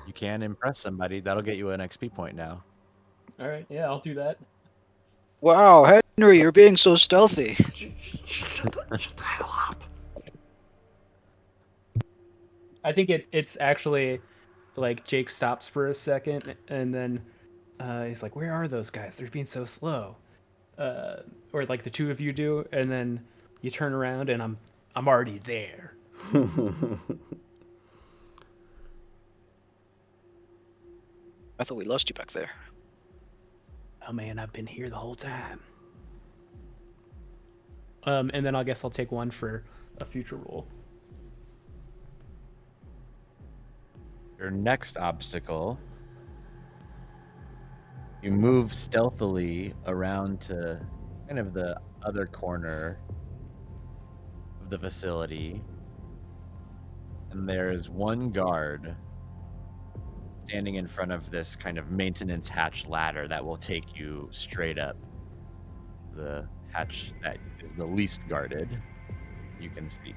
You can impress somebody. That'll get you an XP point now. All right. Yeah, I'll do that. Wow, Henry, you're being so stealthy. Shut the hell up. I think it's actually like Jake stops for a second and then he's like, "Where are those guys? They're being so slow." Or like the two of you do, and then you turn around and I'm already there. I thought we lost you back there. Oh man, I've been here the whole time. And then I guess I'll take one for a future roll. Your next obstacle, you move stealthily around to kind of the other corner of the facility, and there's one guard standing in front of this kind of maintenance hatch ladder that will take you straight up the hatch that is the least guarded you can see.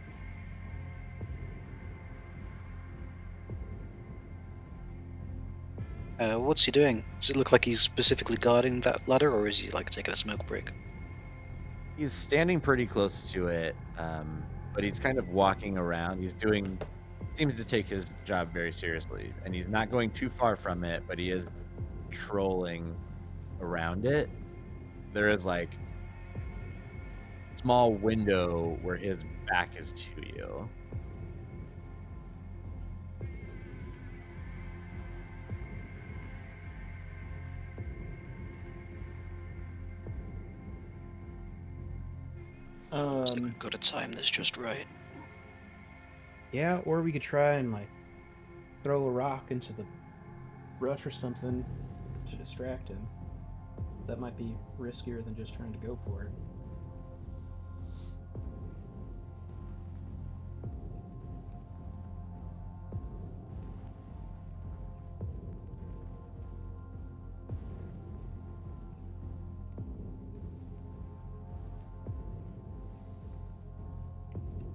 What's he doing? Does it look like he's specifically guarding that ladder, or is he like taking a smoke break? He's standing pretty close to it, but he's kind of walking around. Seems to take his job very seriously, and he's not going too far from it, but he is trolling around it. There is like a small window where his back is to you. Looks like we've got to time this just right. Yeah, or we could try and like throw a rock into the brush or something to distract him. That might be riskier than just trying to go for it.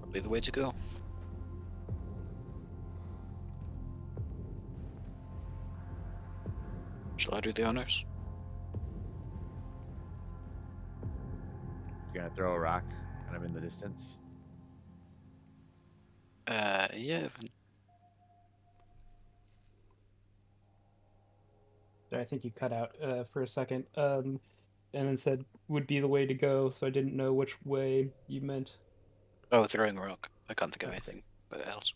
Probably the way to go. Shall I do the honors? You're gonna throw a rock kind of in the distance. Yeah. I think you cut out for a second, and then said would be the way to go, so I didn't know which way you meant. Oh, throwing a rock. I can't think of Okay. anything but else.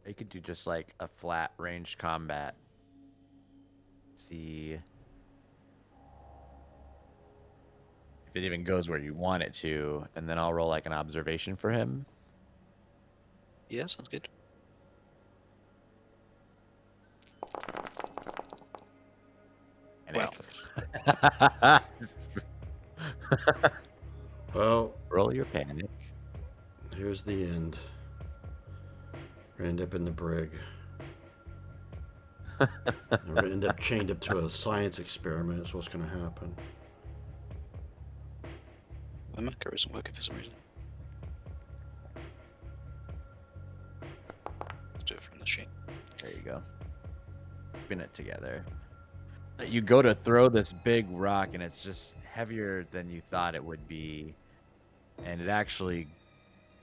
You could do just like a flat ranged combat. See if it even goes where you want it to, and then I'll roll like an observation for him. Yeah, sounds good. And panic. Well, Roll your panic. here's the end. We're gonna end up in the brig. And we're gonna end up chained up to a science experiment. Is what's gonna happen. The marker isn't working for some reason. Let's do it from the sheet. There you go. Pin it together. You go to throw this big rock, and it's just heavier than you thought it would be. And it actually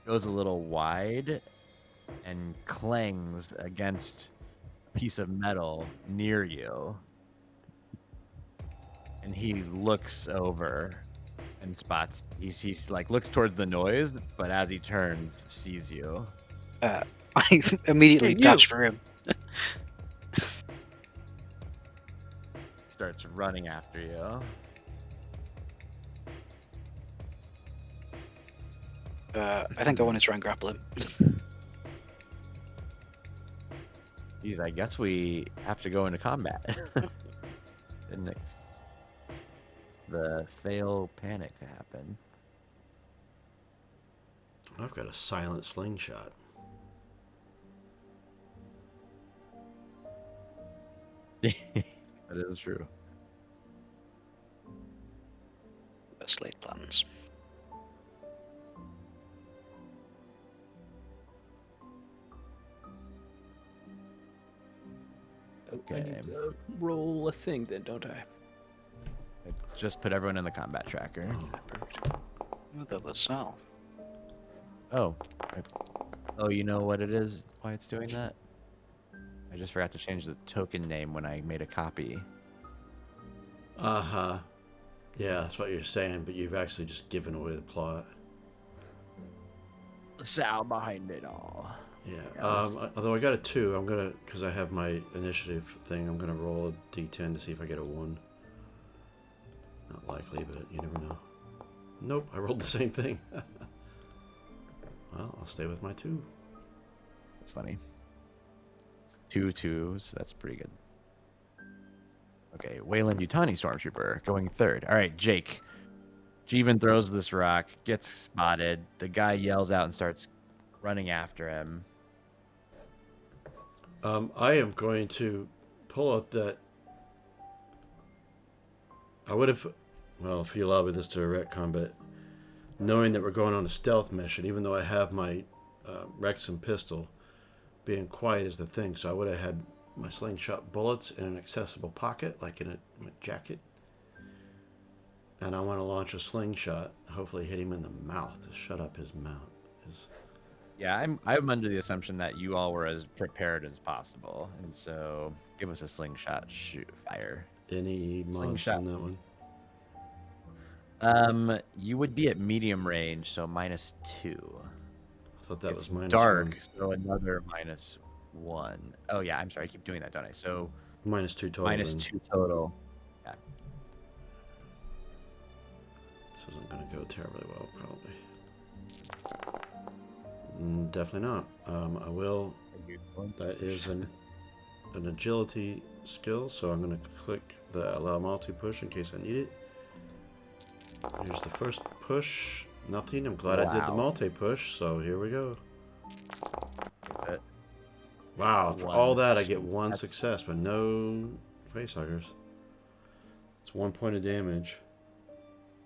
goes a little wide and clangs against a piece of metal near you. And he looks over and spots. He's like looks towards the noise, but as he turns, sees you. I immediately Hey, you! dash for him. Starts running after you. I think I want to try and grapple him. Geez, I guess we have to go into combat. The next, the fail panic to happen. I've got a silent slingshot. That is true. Best laid plans. I Okay. need to roll a thing then, don't I? I just put everyone in the combat tracker. Oh, the LaSalle. Oh. Oh, you know what it is? Why it's doing that? I just forgot to change the token name when I made a copy. Uh-huh. Yeah, that's what you're saying, but you've actually just given away the plot. Sal behind it all. Yeah. Yes. Although I got a 2, I'm gonna, because I have my initiative thing, I'm gonna roll a d10 to see if I get a 1. Not likely, but you never know. Nope, I rolled the same thing. Well, I'll stay with my 2. That's funny. 2 2s. That's pretty good. Okay, Wayland Yutani Stormtrooper going third. All right, Jake. Jeevan throws this rock, gets spotted. The guy yells out and starts running after him. I am going to pull out that. I would have, well, if you allow me this to direct combat, knowing that we're going on a stealth mission, even though I have my Rexum pistol, being quiet is the thing. So I would have had my slingshot bullets in an accessible pocket, like in my jacket. And I want to launch a slingshot, hopefully hit him in the mouth to shut up his mouth. Yeah, I'm under the assumption that you all were as prepared as possible, and so give us a slingshot shoot fire. Any mobs Slingshot. on that one? You would be at medium range, so -2. I thought that It's was dark, -1. so another -1. Oh yeah, I'm sorry, I keep doing that, don't I? So -2 total. -2 total. Yeah. This isn't going to go terribly well, probably. Definitely not. I will. That is an agility skill, so I'm going to click the allow multi-push in case I need it. Here's the first push. Nothing. I'm glad I did the Wow. multi-push, so here we go. Uh, Wow, for One all that I get success. 1 success, but no facehuggers. It's 1 point of damage.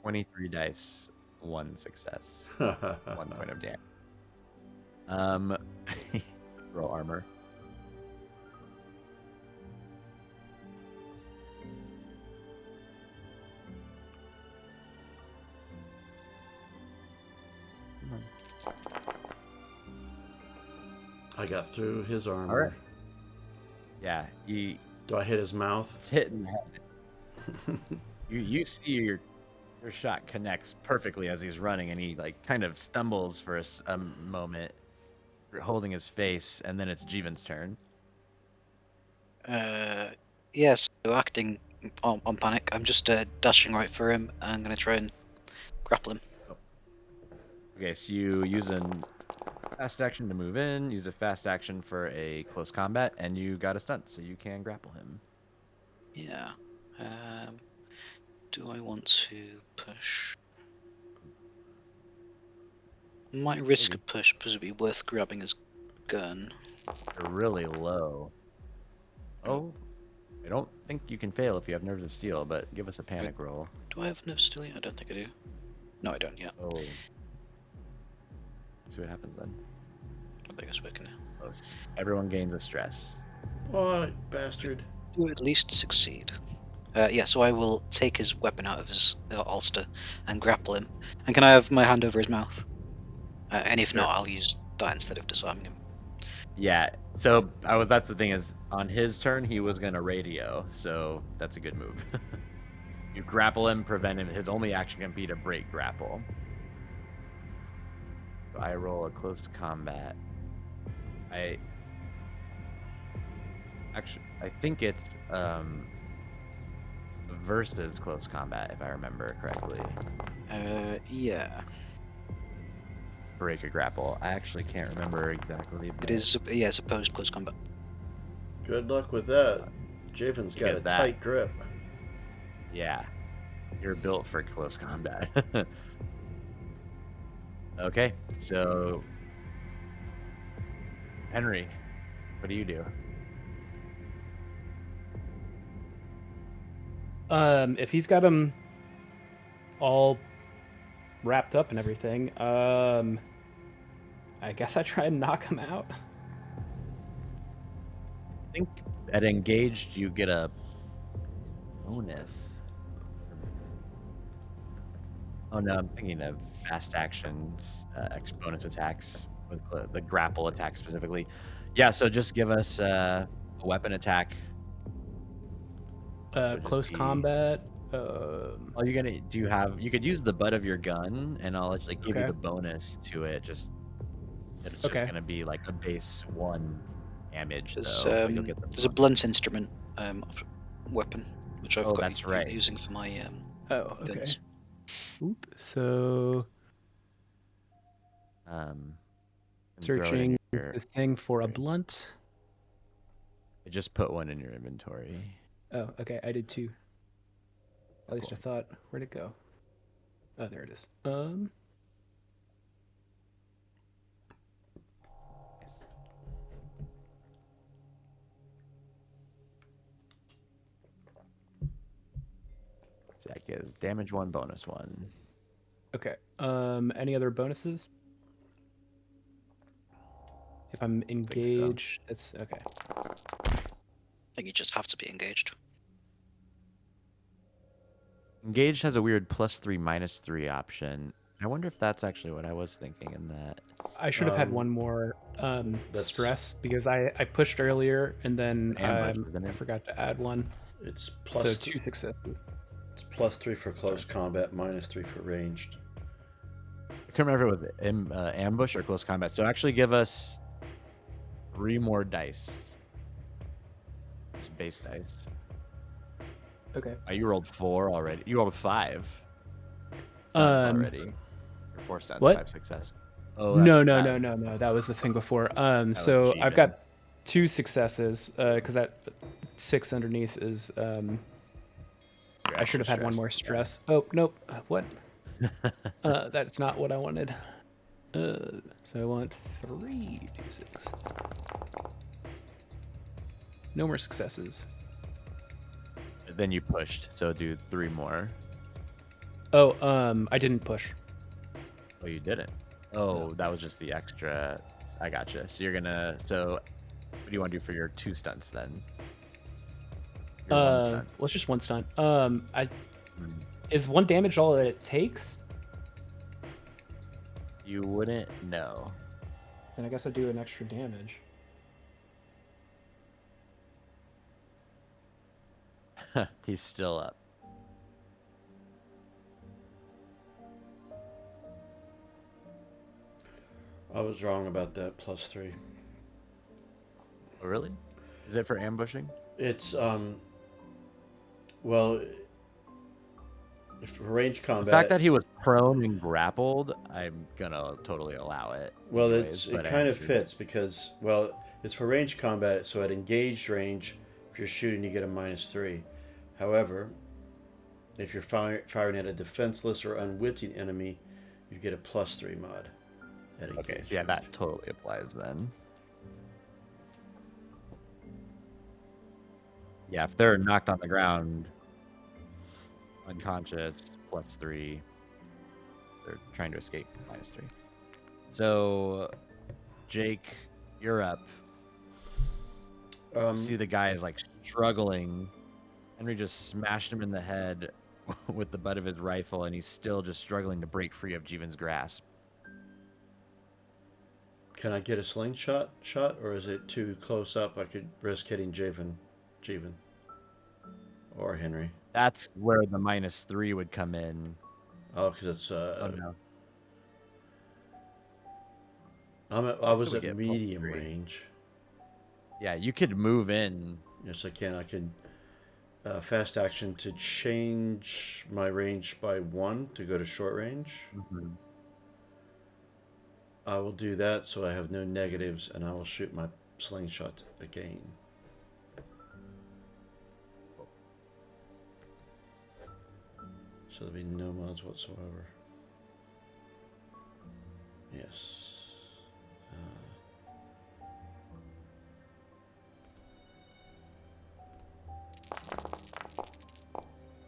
23 dice, 1 success, 1 point of damage. Roll armor. I got through his armor. All right. Yeah, Do I hit his mouth? it's hitting the head. You see your shot connects perfectly as he's running, and he like kind of stumbles for a moment, holding his face, and then it's Jeevan's turn. Yes, so acting on panic, I'm just dashing right for him. And I'm going to try and grapple him. Okay, so you use a fast action to move in, use a fast action for a close combat, and you got a stunt, so you can grapple him. Yeah. Do I want to push? Might risk a Maybe. push because it'd be worth grabbing his gun. You're really low. Oh, I don't think you can fail if you have Nerves of Steel, but give us a panic roll. Do I have nerve still yet? I don't think I do. No, I don't yet. Oh. Let's see what happens then. I don't think it's working now. Oh, everyone gains a stress. Oh, bastard. Do at least succeed. Yeah, so I will take his weapon out of his holster and grapple him. And can I have my hand over his mouth? And if Sure. not, I'll use that instead of disarming him. Yeah, so that's the thing is, on his turn, he was going to radio, so that's a good move. You grapple him, prevent him. His only action can be to break grapple. So I roll a close combat. I think it's versus close combat, if I remember correctly. Yeah. Break a grapple. I actually can't remember exactly. It is, yeah, it's opposed close combat. Good luck with that. Javen's You got get a that. tight grip. Yeah. You're built for close combat. Okay, so Henry, what do you do? If he's got him all wrapped up and everything, I guess I try and knock him out. I think at engaged you get a bonus. Oh no, I'm thinking of fast actions, bonus attacks with the grapple attack specifically. Yeah, so just give us a weapon attack. So just Close be- combat. All you're gonna you could use the butt of your gun, and I'll actually give you Okay. the bonus to it. It's Okay. just gonna be like a base 1 damage There's, though. But you'll get the there's a blunt instrument weapon, which I've Oh, got that's right. using for my Oh, okay. guns. Oop. So and throw it in searching your- the thing for a blunt. I just put one in your inventory. Oh, okay. I did too. At least I Cool. thought. Where'd it go? Oh, there it is. Nice. Zach is damage 1, bonus 1. Okay. Any other bonuses? If I'm think so. engaged, it's okay. I think you just have to be engaged. Engaged has a weird +3, -3 option. I wonder if that's actually what I was thinking in that. I should have had Um, one more that's- stress because I pushed earlier and then Ambush, isn't I it? forgot to add one. It's So plus 2 successes. It's +3 for close combat, -3 for ranged. I couldn't remember if it was ambush or close combat. So actually give us 3 more dice. Just base dice. Okay. You rolled 4 already. You rolled 5 stunts already. Or 4 stunts, what? 5 success. Oh, No. that's- That was the thing before. was So I've cheating. got 2 successes because that 6 underneath is. Your I should have extra had one more yeah. stress. Oh nope. What? That's not what I wanted. So I want 3d6. No more successes. Then you pushed, so do 3 more. Oh, I didn't push. Oh, you didn't. Oh, that was just the extra. I gotcha. So you're gonna. So, what do you want to do for your 2 stunts then? Your 1 stunt. Well, it's just 1 stunt. Hmm. Is 1 damage all that it takes? You wouldn't know. Then I guess I do an extra damage. He's still up. I was wrong about that +3. Oh, really? Is it for ambushing? It's well, if for range combat. The fact that he was prone and grappled, I'm gonna totally allow it. Well, anyways, it but kind of actually fits that's- because, well, it's for range combat, so at engaged range, if you're shooting, you get a -3. However, if you're firing at a defenseless or unwitting enemy, you get a +3 mod. At Okay, so yeah, that totally applies then. Yeah, if they're knocked on the ground, unconscious, +3. They're trying to escape, -3. So, Jake, you're up. See the guy is like struggling. Henry just smashed him in the head with the butt of his rifle, and he's still just struggling to break free of Jeevan's grasp. Can I get a slingshot shot, or is it too close up? I could risk hitting Jeevan, or Henry. That's where the -3 would come in. Oh, because it's Oh no. I was we at get medium +3. range. Yeah, you could move in. Yes, I can. I can fast action to change my range by 1 to go to short range. Mm-hmm. I will do that so I have no negatives, and I will shoot my slingshot again. So there'll be no mods whatsoever. Yes.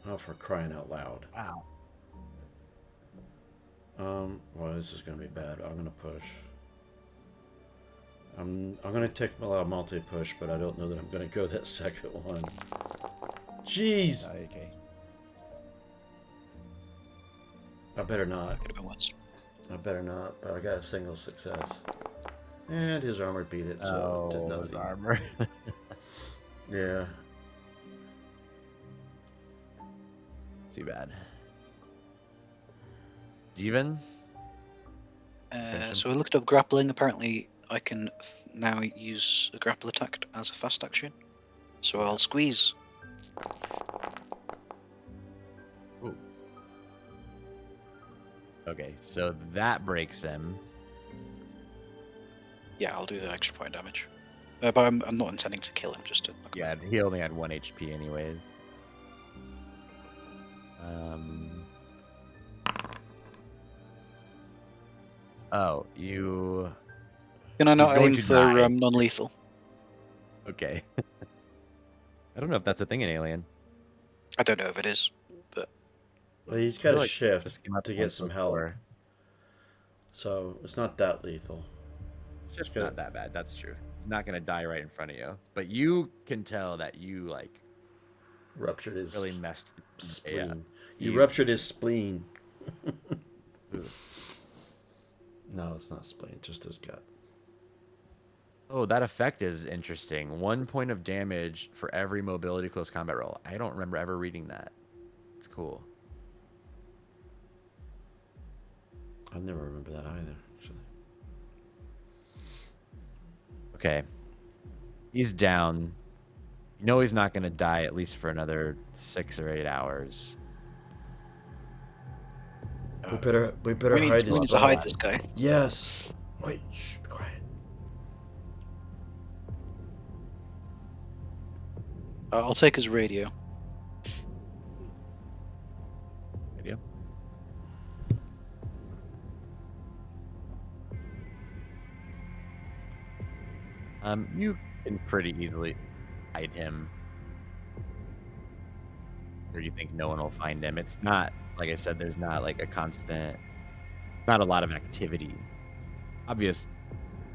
Oh, for crying out loud. Wow. Well, this is gonna be bad. I'm gonna push. I'm gonna take a multi push, but I don't know that I'm gonna go that second one. Jeez! Okay. I better not. Could have been worse. I better not, but I got a single success. And his armor beat it, so it did his nothing. armor. Yeah. Too bad. Jeevan? Finish him. So we looked up grappling. Apparently, I can now use a grapple attack as a fast action. So I'll squeeze. Ooh. Okay, so that breaks him. Yeah, I'll do that extra point damage. But I'm not intending to kill him, just to knock him Yeah, out. he only had 1 HP anyways. Oh, you... Can I not going aim to for die. non-lethal? Okay. I don't know if that's a thing in Alien. I don't know if it is, but Well, he's I got feel to like shift this came up to once get some help. before. So it's not that lethal. Shift's good. not that bad, that's true. It's not going to die right in front of you. But you can tell that you, like, Ruptured his really messed his spleen. day up. You He's- ruptured his spleen. Ooh. No, it's not spleen, just his gut. Oh, that effect is interesting. 1 point of damage for every mobility close combat roll. I don't remember ever reading that. It's cool. I never remember that either, actually. Okay. He's down. You know he's not going to die at least for another 6 or 8 hours. We better we hide need his to hide body. this guy. Yes. Wait, shh, be quiet. I'll take his radio. Radio. You can pretty easily hide him. Or you think no one will find him. It's not, like I said, there's not like a constant, not a lot of activity. Obvious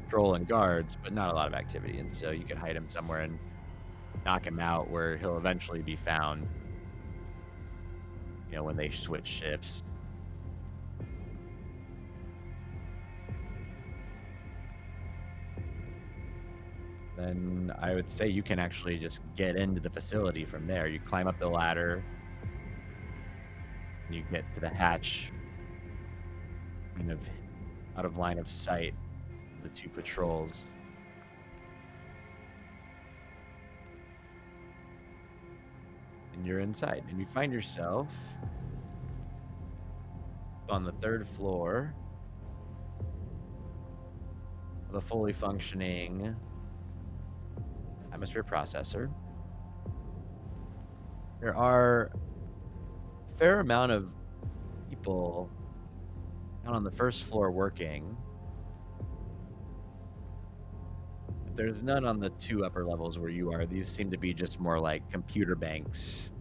patrol and guards, but not a lot of activity. And so you could hide him somewhere and knock him out where he'll eventually be found, you know, when they switch shifts. Then I would say you can actually just get into the facility from there. You climb up the ladder, and you get to the hatch, kind of out of line of sight of the 2 patrols. And you're inside, and you find yourself on the 3rd floor of a fully functioning atmosphere processor. There are a fair amount of people down on the first floor working. There's none on the 2 upper levels where you are. These seem to be just more like computer banks.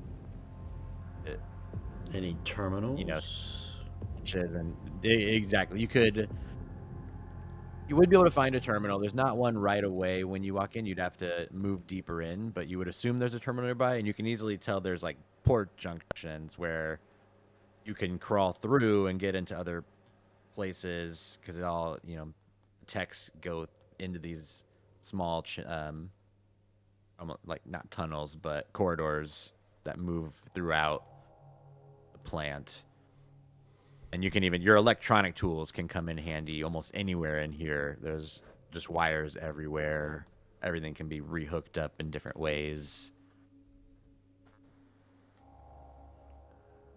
Any terminals? You know, and exactly. You would be able to find a terminal. There's not one right away when you walk in. You'd have to move deeper in, but you would assume there's a terminal nearby, and you can easily tell there's like port junctions where you can crawl through and get into other places because it all, techs go into these small, almost like not tunnels, but corridors that move throughout the plant. And you can your electronic tools can come in handy almost anywhere in here. There's just wires everywhere. Everything can be rehooked up in different ways.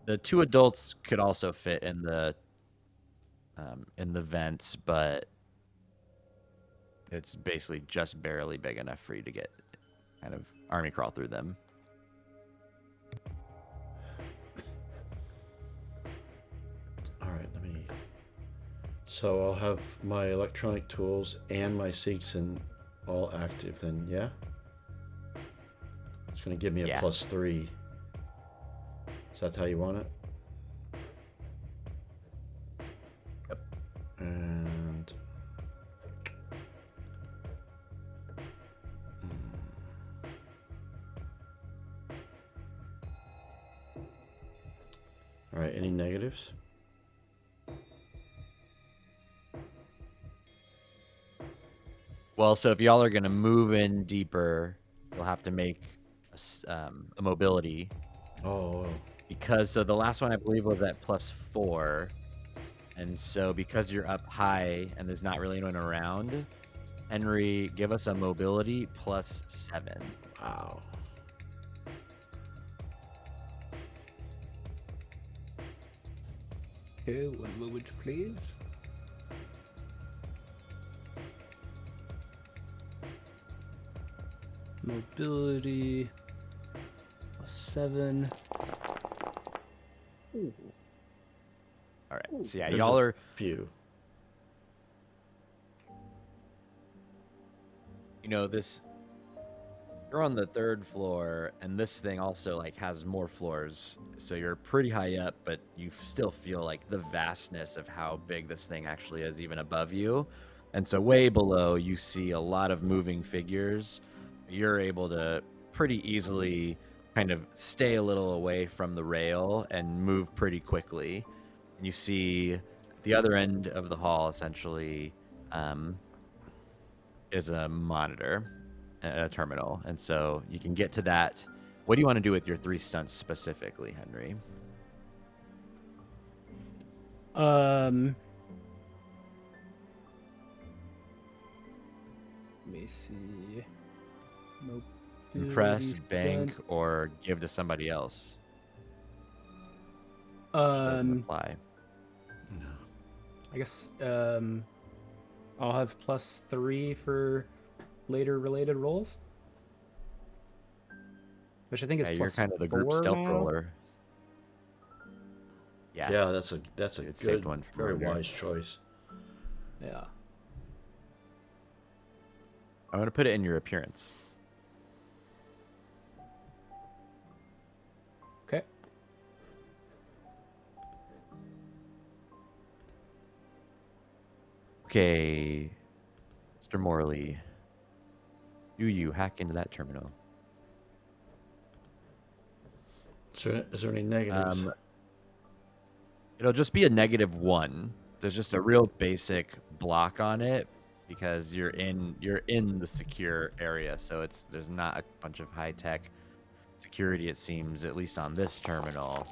The 2 adults could also fit in the vents, but it's basically just barely big enough for you to get kind of army crawl through them. All right, so I'll have my electronic tools and my Seegson all active then, yeah? It's going to give me a +3. Is that how you want it? Yep. And... All right, any negatives? Well, so if y'all are going to move in deeper, you'll have to make a mobility. Oh. Because the last one I believe was at +4. And so because you're up high and there's not really anyone around, Henry, give us a mobility +7. Wow. Okay, 1 moment, please. Mobility +7. Ooh. All right. So yeah, There's y'all a are few. This. You're on the 3rd floor, and this thing also like has more floors. So you're pretty high up, but you still feel like the vastness of how big this thing actually is, even above you. And so way below, you see a lot of moving figures. You're able to pretty easily kind of stay a little away from the rail and move pretty quickly. And you see the other end of the hall essentially is a monitor, a terminal. And so you can get to that. What do you want to do with your 3 stunts specifically, Henry? Let me see. Impress, Mobility bank, stunt. or give to somebody else? Which doesn't apply. No. I guess I'll have +3 for later related rolls, which I think is You're kind of the group +4 stealth now. roller. Yeah. Yeah, that's a It saved good, one from very earlier. wise choice. Yeah. I'm going to put it in your appearance. Okay. Okay, Mr. Morley, do you hack into that terminal? Is there any negatives? It'll just be a -1. There's just a real basic block on it because you're in the secure area, so there's not a bunch of high tech security. It seems, at least on this terminal.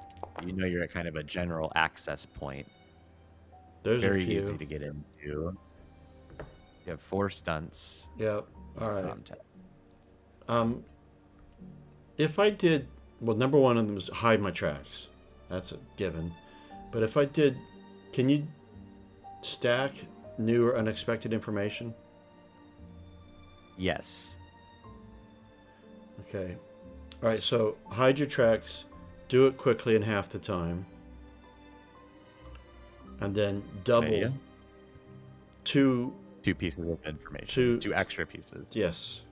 You're at kind of a general access point. There's Very a few. easy to get into. You have 4 stunts. Yep. All right. Contact. If I did, well, number one of them is hide my tracks. That's a given. But if I did, can you stack new or unexpected information? Yes. Okay. All right, so hide your tracks, do it quickly in half the time, and then double Okay, yeah. two. 2 pieces of information. Two- 2 extra pieces. Yes.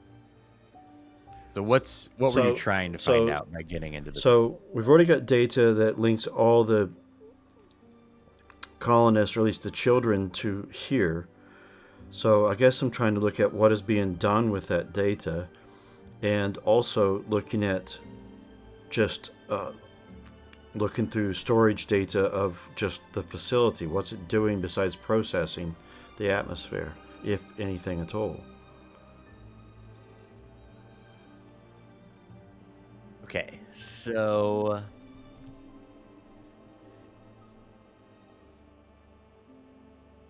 So what were you trying to find out by getting into this? So we've already got data that links all the colonists, or at least the children, to here. So I guess I'm trying to look at what is being done with that data, and also looking at just looking through storage data of just the facility. What's it doing besides processing the atmosphere, if anything at all? Okay, so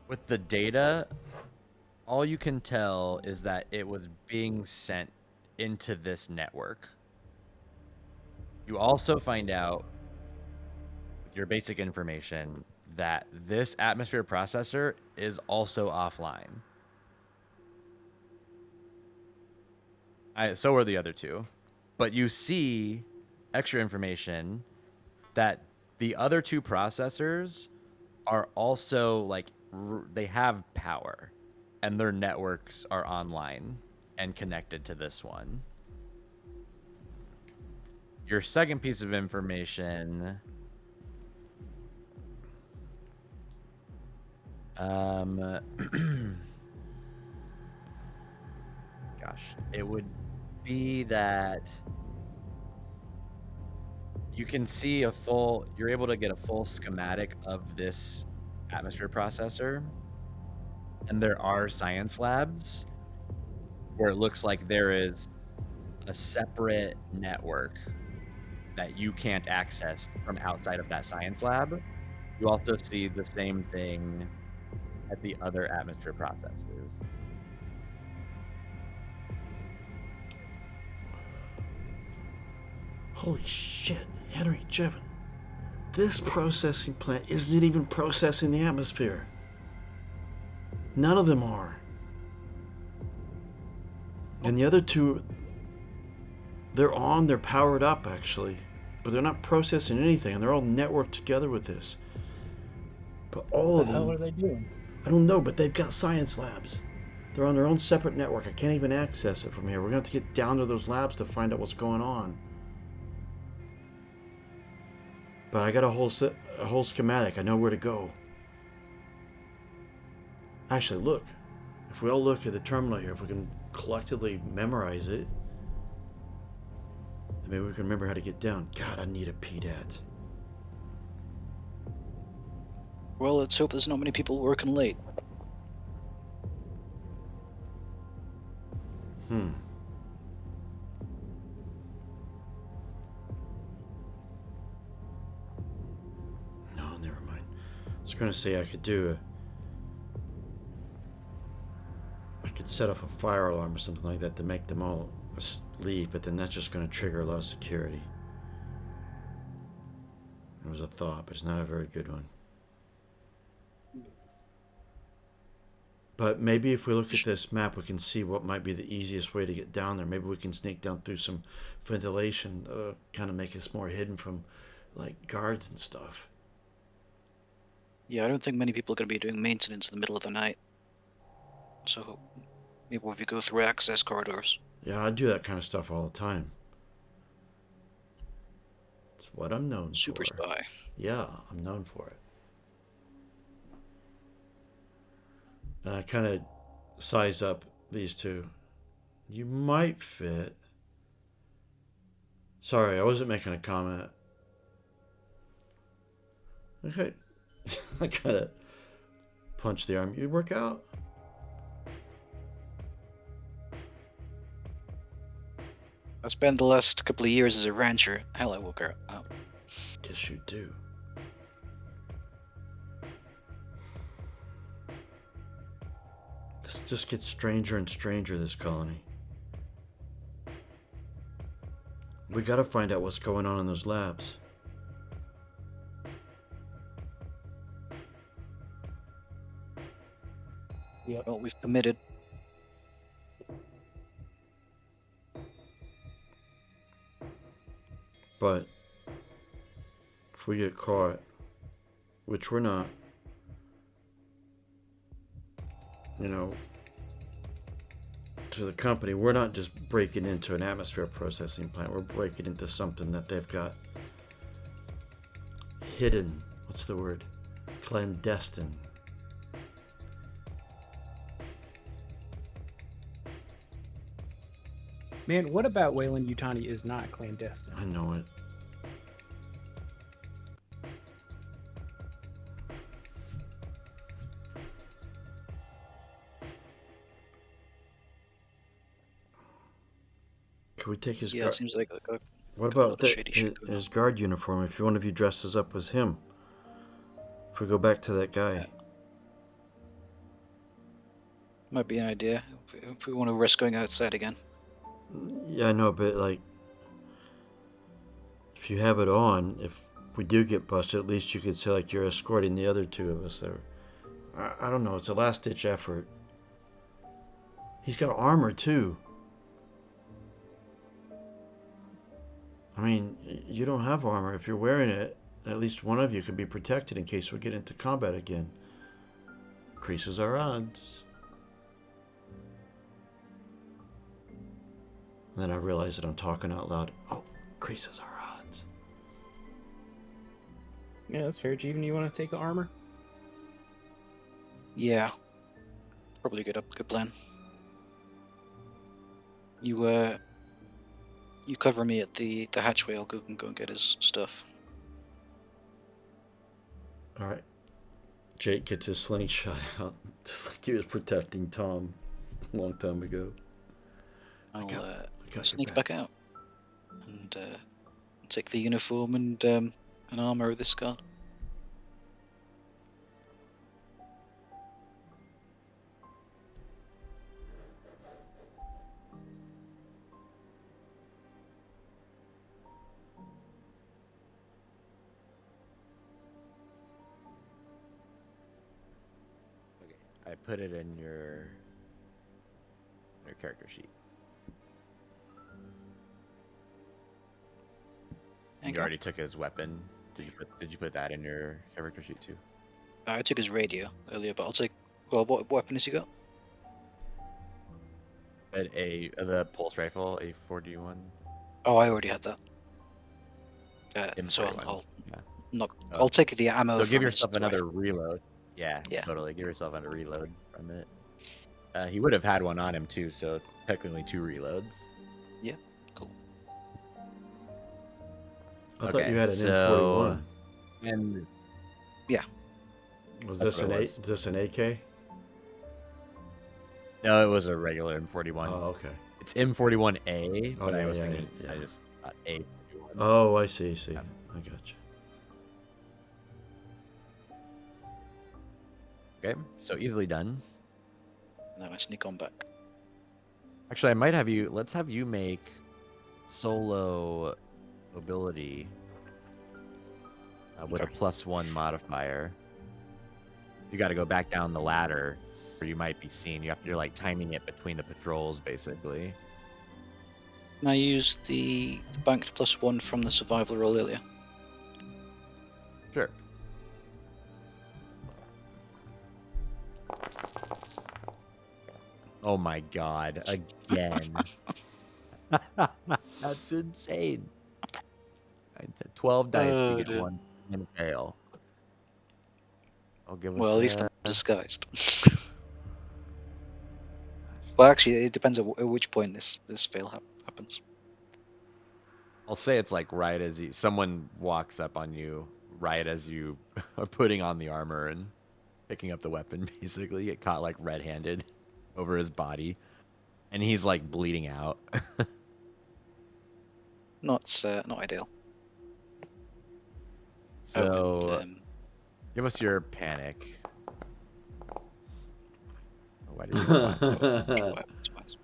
with the data, all you can tell is that it was being sent into this network. You also find out with your basic information that this atmosphere processor is also offline. So are the other two. But you see extra information that the other 2 processors are also like they have power and their networks are online and connected to this one. Your second piece of information, gosh, it would be that you can see you're able to get a full schematic of this atmosphere processor. And there are science labs where it looks like there is a separate network that you can't access from outside of that science lab. You also see the same thing at the other atmosphere processors. Holy shit, Henry, Jevon. This processing plant isn't even processing the atmosphere. None of them are. And the other 2, they're powered up actually, but they're not processing anything, and they're all networked together with this. But all of them, What the hell are they doing? I don't know, but they've got science labs. They're on their own separate network. I can't even access it from here. We're going to have to get down to those labs to find out what's going on. But I got a whole schematic. I know where to go. Actually, look. If we all look at the terminal here, if we can collectively memorize it, then maybe we can remember how to get down. God, I need a PDAT. Well, let's hope there's not many people working late. No, never mind. I was going to say I could set off a fire alarm or something like that to make them all leave, but then that's just going to trigger a lot of security. It was a thought, but it's not a very good one. But maybe if we look at this map, we can see what might be the easiest way to get down there. Maybe we can sneak down through some ventilation, kind of make us more hidden from, like, guards and stuff. Yeah, I don't think many people are going to be doing maintenance in the middle of the night. So maybe if we go through access corridors. Yeah, I do that kind of stuff all the time. It's what I'm known Super for. spy. Yeah, I'm known for it. And I kind of size up these 2. You might fit. Sorry, I wasn't making a comment. Okay. I kind of punched the arm. You work out? I spent the last couple of years as a rancher. Hell, I woke her up. Guess you do. This just gets stranger and stranger, this colony. We gotta find out what's going on in those labs. Yeah. Well, we've committed. But if we get caught, which we're not, you know, to the company, we're not just breaking into an atmosphere processing plant. We're breaking into something that they've got hidden. What's the word? Clandestine. Man, what about Wayland Yutani is not clandestine? I know it. Can we take his Yeah, it guard? seems like a What a lot about of the, shady shit going his guard uniform? If one of you dresses up as him, if we go back to that guy. might be an idea if we want to risk going outside again. Yeah, I know, but like, if you have it on, if we do get busted, at least you could say like you're escorting the other two of us there. I don't know. It's a last-ditch effort. He's got armor too. I mean, you don't have armor. If you're wearing it, at least one of you can be protected in case we get into combat again. Increases our odds. And then I realize that I'm talking out loud. Oh, increases our odds. Yeah, that's fair. Jeevan, you want to take the armor? Yeah, probably a good plan. You cover me at the hatchway. I'll go and get his stuff. All right. Jake gets his slingshot out, just like he was protecting Tom a long time ago. I'll got your sneak back. back out and take the uniform and armor of this guard. Okay, I put it in your character sheet. You already took his weapon. Did you put that in your character sheet too? I took his radio earlier, but I'll take. Well, what weapon has he got? The pulse rifle, a 41. Oh, I already had that. So M41. I'll Yeah. not. Oh. I'll take the ammo. So from give his yourself another rifle. reload. Yeah, Yeah. totally. Give yourself another reload from it. He would have had one on him too, so technically 2 reloads. Yeah, cool. I thought you had an M41. And Was That's this what an it was. Is this an AK? no, it was a regular M41. Oh, okay. It's M41A, Oh, but I yeah, was yeah, thinking yeah. I just thought A41. Oh, I see. Yeah. I gotcha. Okay, so easily done. Now I sneak on back. Actually, I might have you. Let's have you make solo mobility with a Okay. +1 modifier. You got to go back down the ladder, or you might be seen. You're like timing it between the patrols, basically. Can I use the banked +1 from the survival roll earlier? Sure. Oh my god! Again. That's insane. 12 dice, Oh, you get dear. 1 and fail. I'll give us. Well, at least I'm disguised. Well, actually, it depends at which point this fail happens. I'll say it's like right as someone walks up on you, right as you are putting on the armor and picking up the weapon. Basically, get caught like red-handed over his body, and he's like bleeding out. Not ideal. So, and, give us your panic. Why did you roll that? twice.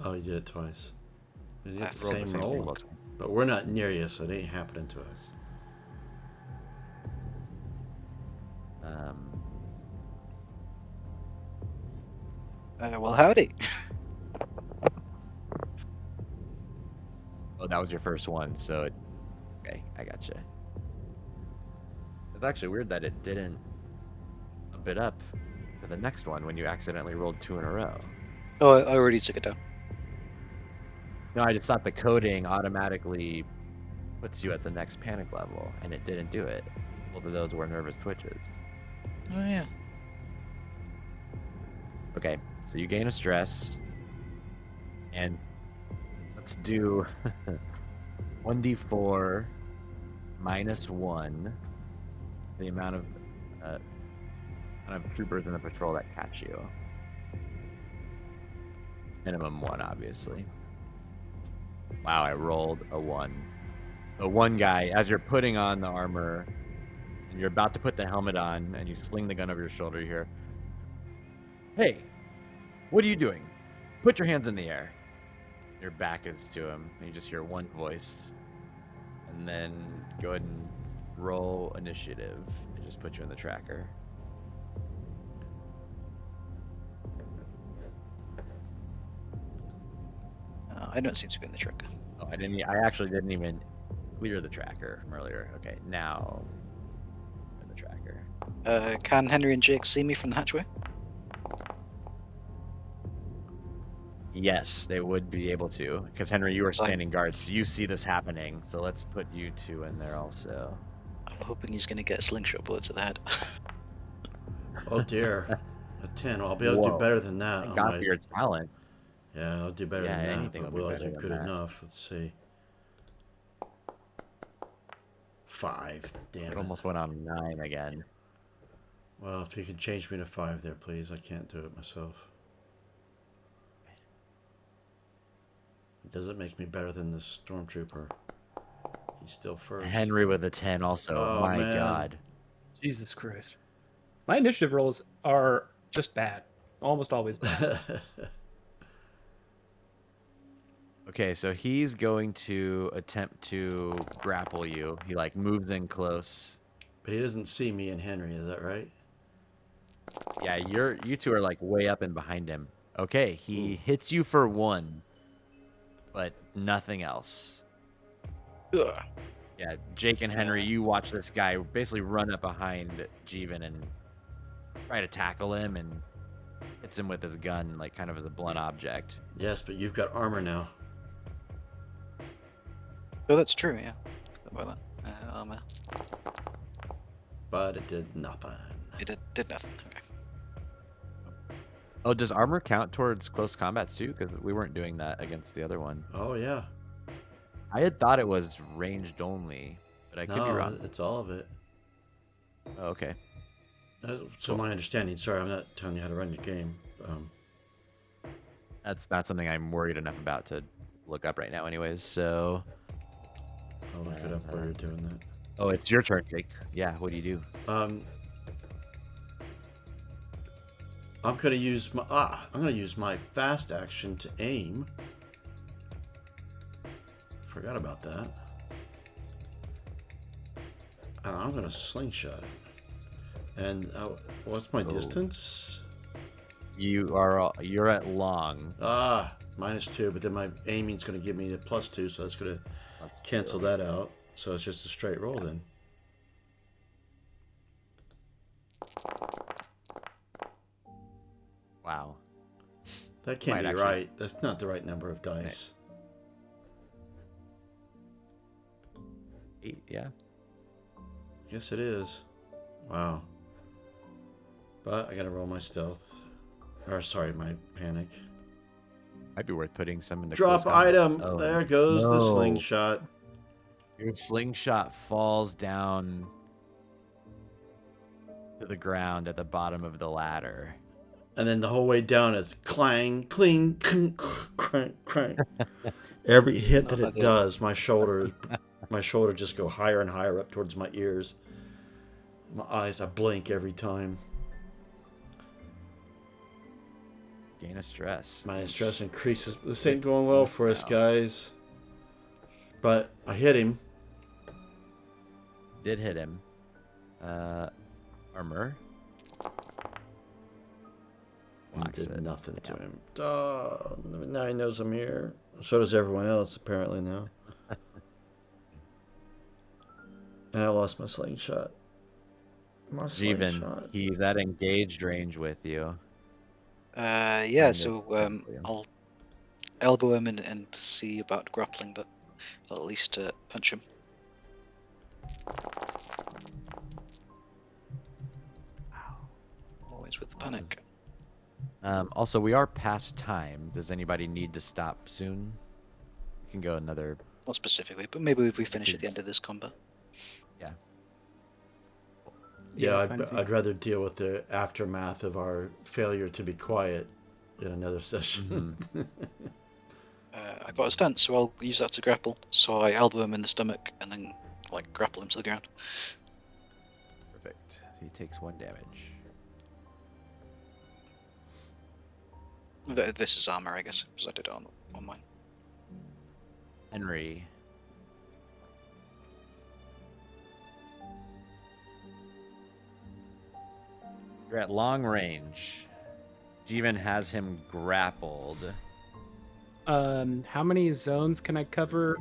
Oh, you did it twice. You did I the Rolled same the same roll. thing. But we're not near you, so it ain't happening to us. Well, howdy. Oh, that was your first one, so Gotcha. It's actually weird that it didn't bump it up to the next one when you accidentally rolled 2 in a row. Oh, I already took it down. No, I just thought the coding automatically puts you at the next panic level, and it didn't do it. Both of those were nervous twitches. Oh yeah. Okay, so you gain a stress, and let's do 1d4 minus 1, the amount of troopers in the patrol that catch you. Minimum 1, obviously. Wow, I rolled a 1. The one guy, as you're putting on the armor, and you're about to put the helmet on, and you sling the gun over your shoulder, you hear, "Hey, what are you doing? Put your hands in the air." Your back is to him, and you just hear one voice. And then go ahead and roll initiative. And just put you in the tracker. I don't seem to be in the tracker. Oh, I actually didn't even clear the tracker from earlier. Okay, now in the tracker. Can Henry and Jake see me from the hatchway? Yes, they would be able to, because Henry, you are Fine. standing guard, so you see this happening. So let's put you two in there also. I'm hoping he's going to get a slingshot bullet to the head. Oh dear. A 10. Well, I'll be able to do Whoa. better than that. Thank on God my- for your talent. Yeah, I'll do better Yeah, than that. anything But will be will I better do than good that. enough? Let's see. 5. Damn It it. almost went on 9 again. Well, if you could change me to 5 there, please. I can't do it myself. It doesn't make me better than the stormtrooper. He's still first. Henry with a 10 also. Oh, My man. God. Jesus Christ. My initiative rolls are just bad. Almost always bad. Okay, so he's going to attempt to grapple you. He like moves in close. But he doesn't see me and Henry, is that right? Yeah, you two are like way up and behind him. Okay, he hits you for 1, but nothing else. Ugh. Yeah, Jake and Henry, you watch this guy basically run up behind Jeevan and try to tackle him, and hits him with his gun, like kind of as a blunt object. Yes, but you've got armor now. Oh, that's true, yeah. Forgot about that. Armor. But it did nothing. It did nothing. Okay. Oh, does armor count towards close combats too? Because we weren't doing that against the other one. Oh, yeah. I had thought it was ranged only, but I could be No, wrong. it's all of it. Oh, okay. So my understanding, sorry, I'm not telling you how to run your game. That's not something I'm worried enough about to look up right now anyways, so... I'll look it up while you're doing that. Oh, it's your turn, Jake. Yeah, what do you do? I'm gonna use my fast action to aim. Forgot about that. And I'm gonna slingshot it. And what's my distance? You're at long. -2, but then my aiming's gonna give me a +2, so that's gonna cancel that out. So it's just a straight roll then. Wow. That can't Might be actually- right. That's not the right number of dice. 8, yeah. Yes, it is. Wow. But I gotta roll my stealth. Or, sorry, my panic. Might be worth putting some into Drop close combat. item! Oh, There goes the no. slingshot. Your slingshot falls down to the ground at the bottom of the ladder. And then the whole way down is clang, cling, crank, crank. Every hit that it does, my shoulder just go higher and higher up towards my ears. My eyes, I blink every time. Gain a stress. My stress increases. This ain't going well for us, guys. But I hit him. Did hit him. Armor. And Locks did it. nothing to him. Oh, now he knows I'm here. So does everyone else, apparently, now. And I lost my slingshot. My Jeevan, slingshot. he's at engaged range with you. Yeah, Kind of so technically. I'll elbow him and see about grappling, but I'll at least punch him. Always with the panic. Also, we are past time. Does anybody need to stop soon? We can go another. Not specifically, but maybe if we finish Okay. at the end of this combat. Yeah. Yeah, it's fine if you- I'd rather deal with the aftermath of our failure to be quiet in another session. I got a stance, so I'll use that to grapple. So I elbow him in the stomach and then like grapple him to the ground. Perfect. So he takes 1 damage. This is armor, I guess, because I did it on mine. Henry. You're at long range. Jeevan has him grappled. How many zones can I cover?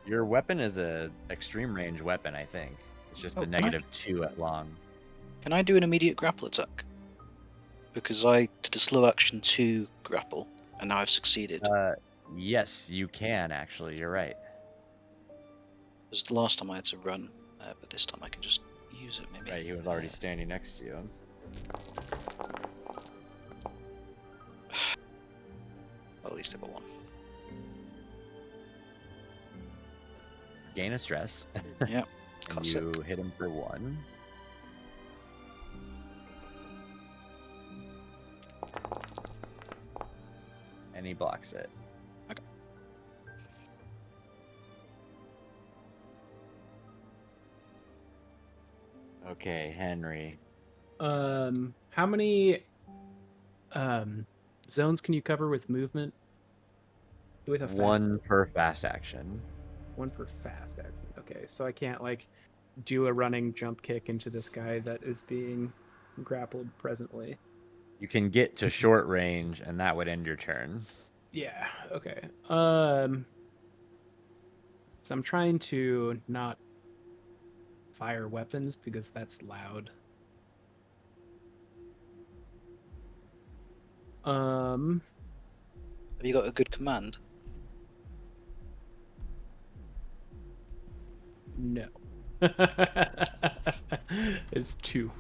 Your weapon is a extreme range weapon, I think. It's just Oh, a can I- -2 at long. Can I do an immediate grapple attack? Because I did a slow action to grapple, and now I've succeeded. Yes, you can actually. You're right. Because the last time I had to run, but this time I can just use it maybe. Right, he was already standing next to you. At least I got one. Gain a stress. Yep. And Classic. you hit him for 1. And he blocks it. Okay. Okay, Henry. How many zones can you cover with movement? With a fast 1 per fast action. 1 per fast action. Okay, so I can't like do a running jump kick into this guy that is being grappled presently. You can get to short range, and that would end your turn. Yeah, okay. So I'm trying to not fire weapons because that's loud. Have you got a good command? No. It's 2.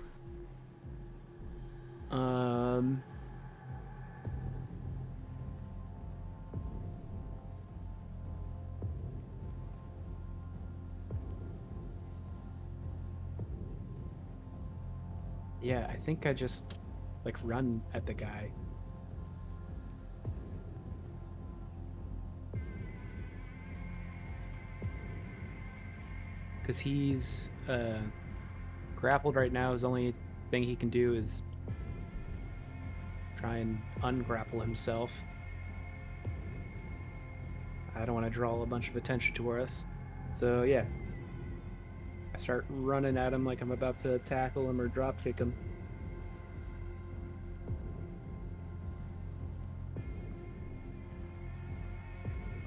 Yeah, I think I just like run at the guy. Because he's grappled right now. His only thing he can do is try and ungrapple himself. I don't want to draw a bunch of attention to us. So yeah, I start running at him like I'm about to tackle him or drop kick him.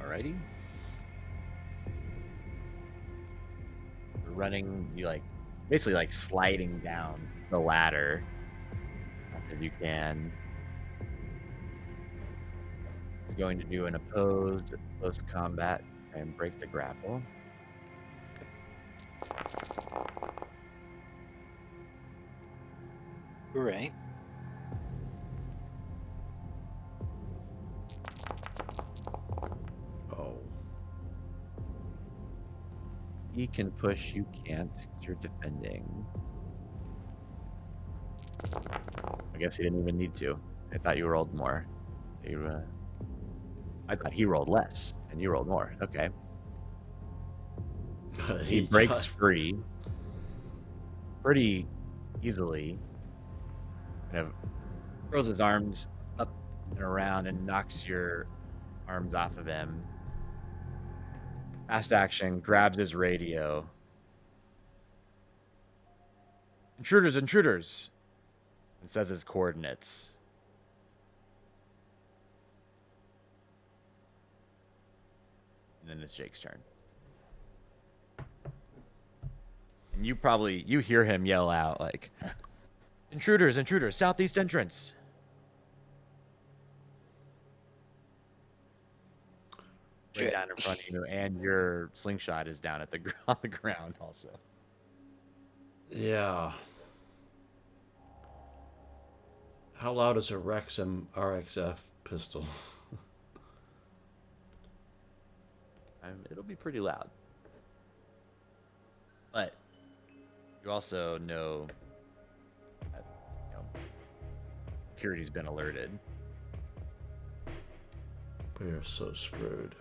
Alrighty. You're running, you like basically like sliding down the ladder as fast as you can. He's going to do an opposed close combat and break the grapple. Right. Oh. He can push, you can't, because you're defending. I guess he didn't even need to. I thought you rolled more. I thought he rolled less, and you rolled more. Okay. He breaks free pretty easily. Kind of throws his arms up and around and knocks your arms off of him. Fast action, grabs his radio. Intruders, intruders! And says his coordinates. And then it's Jake's turn. And you hear him yell out like, "Intruders, intruders, southeast entrance." Right Shit. down in front of you, and your slingshot is down on the ground also. Yeah. How loud is a Rexham RXF pistol? It'll be pretty loud. But you also know that, security's been alerted. We are so screwed.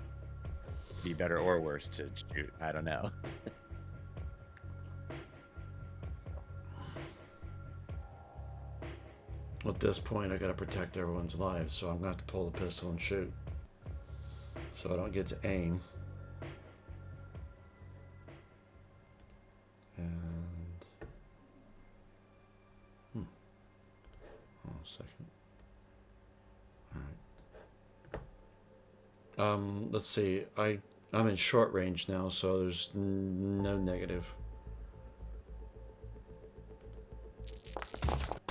Be better or worse to shoot. I don't know. At this point, I gotta protect everyone's lives, so I'm gonna have to pull the pistol and shoot. So I don't get to aim. And... Oh, a second. Alright. Let's see. I'm in short range now, so there's no negative.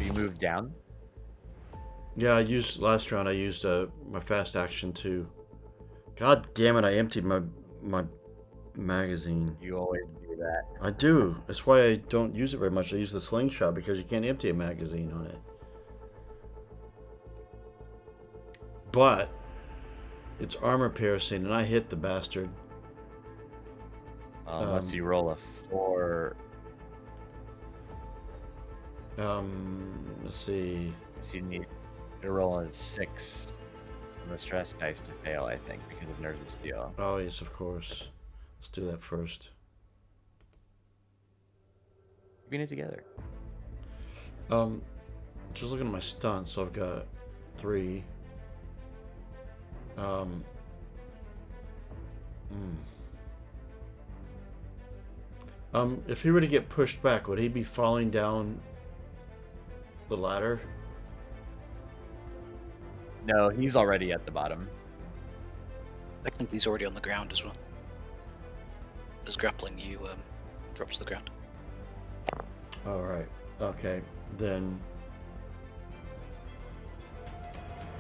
You moved down. Yeah, last round I used my fast action to... God damn it, I emptied my magazine. You always do that. I do. That's why I don't use it very much. I use the slingshot because you can't empty a magazine on it. But it's armor piercing, and I hit the bastard. Unless you roll a 4. Let's see. So you need to roll a 6 on the stress dice to fail, I think, because of nerves of steel. Oh yes, of course. Let's do that first. Keeping it together. Just looking at my stunts, so I've got 3. If he were to get pushed back, would he be falling down the ladder? No, he's already at the bottom. Technically, he's already on the ground as well. As grappling you drops to the ground. Alright. Okay. Then...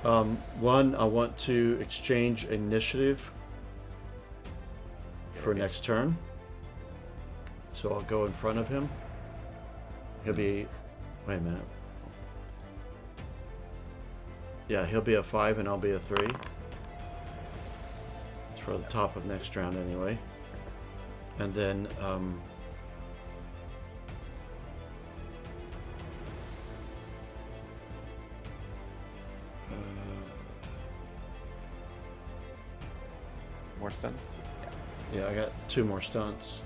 one, I want to exchange initiative for next turn. So I'll go in front of him. He'll be... Wait a minute. Yeah, he'll be a 5 and I'll be a 3. It's for the top of next round anyway. And then, More stunts? yeah, I got 2 more stunts.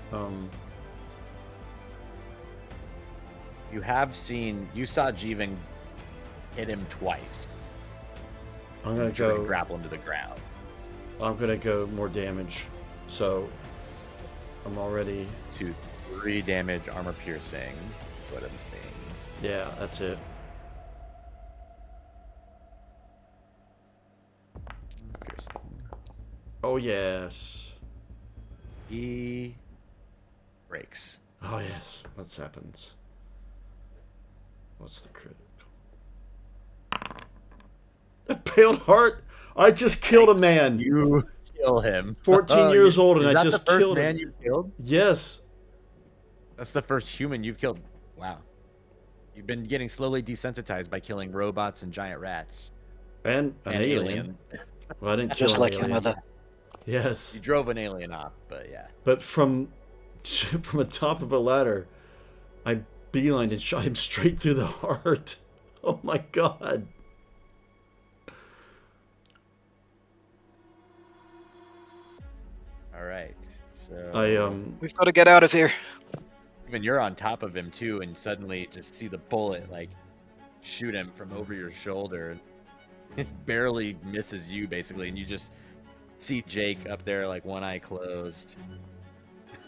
You saw Jeevan hit him twice. I'm gonna Try to go. grapple him to the ground. I'm gonna go more damage. So I'm already. 3 damage, armor piercing. That's what I'm seeing. Yeah, that's it. Piercing. Oh yes. He breaks. Oh yes. What happens? What's the critical? A paled heart. I just killed a man. You kill him. 14 years old, and Is I that just the first killed man him. you killed? Yes. That's the first human you've killed. Wow. You've been getting slowly desensitized by killing robots and giant rats. And an alien. aliens. Well, I didn't kill Just an like your alien. mother. Yes. You drove an alien off, but yeah. But from the top of a ladder, I beelined and shot him straight through the heart. Oh my god. All right. So We've got to get out of here. even you're on top of him too, and suddenly just see the bullet like shoot him from over your shoulder. It barely misses you basically, and you just see Jake up there like one eye closed.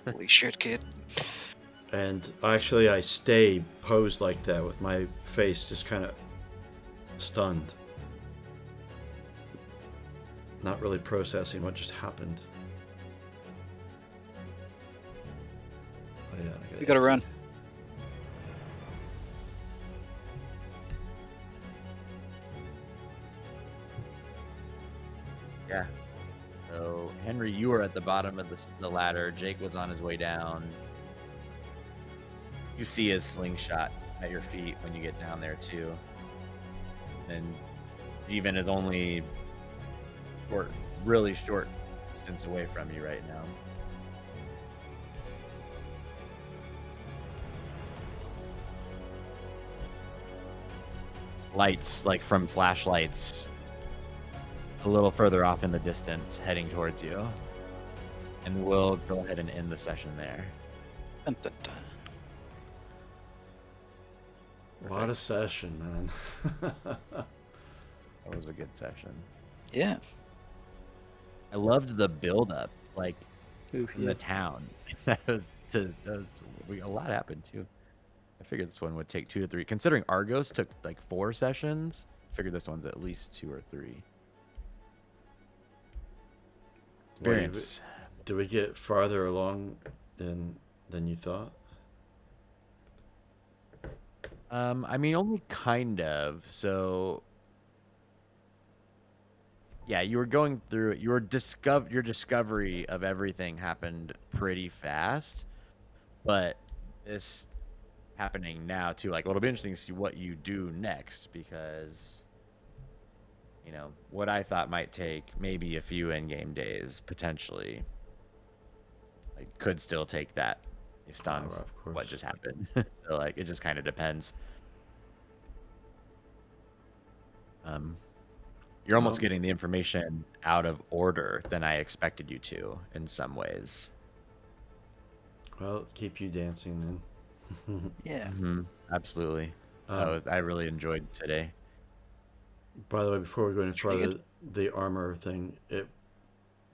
Holy shit, kid. And actually, I stay posed like that with my face just kind of stunned. Not really processing what just happened. Yeah, We gotta run. Yeah. So Henry, you were at the bottom of the ladder. Jake was on his way down. You see his slingshot at your feet when you get down there too. And even is only really short distance away from you right now. Lights, like from flashlights, a little further off in the distance, heading towards you. And we'll go ahead and end the session there. Dun, dun, dun. What a session, man. That was a good session. Yeah. I loved the build-up, like Oof, in the town. A lot happened too. I figured this one would take 2 to 3. Considering Argos took like 4 sessions, I figured this one's at least 2 or 3. Experience. Did we get farther along than you thought? I mean, only kind of. So, yeah, you were going through it. Your discovery of everything happened pretty fast, but this happening now too. Like, it'll be interesting to see what you do next, because what I thought might take maybe a few in-game days potentially, like, could still take that based on of course. what just happened. So, like, it just kind of depends. You're almost getting the information out of order than I expected you to in some ways. Well, keep you dancing then. Yeah. Absolutely. I really enjoyed today. By the way, before we go any Pretty further, the armor thing,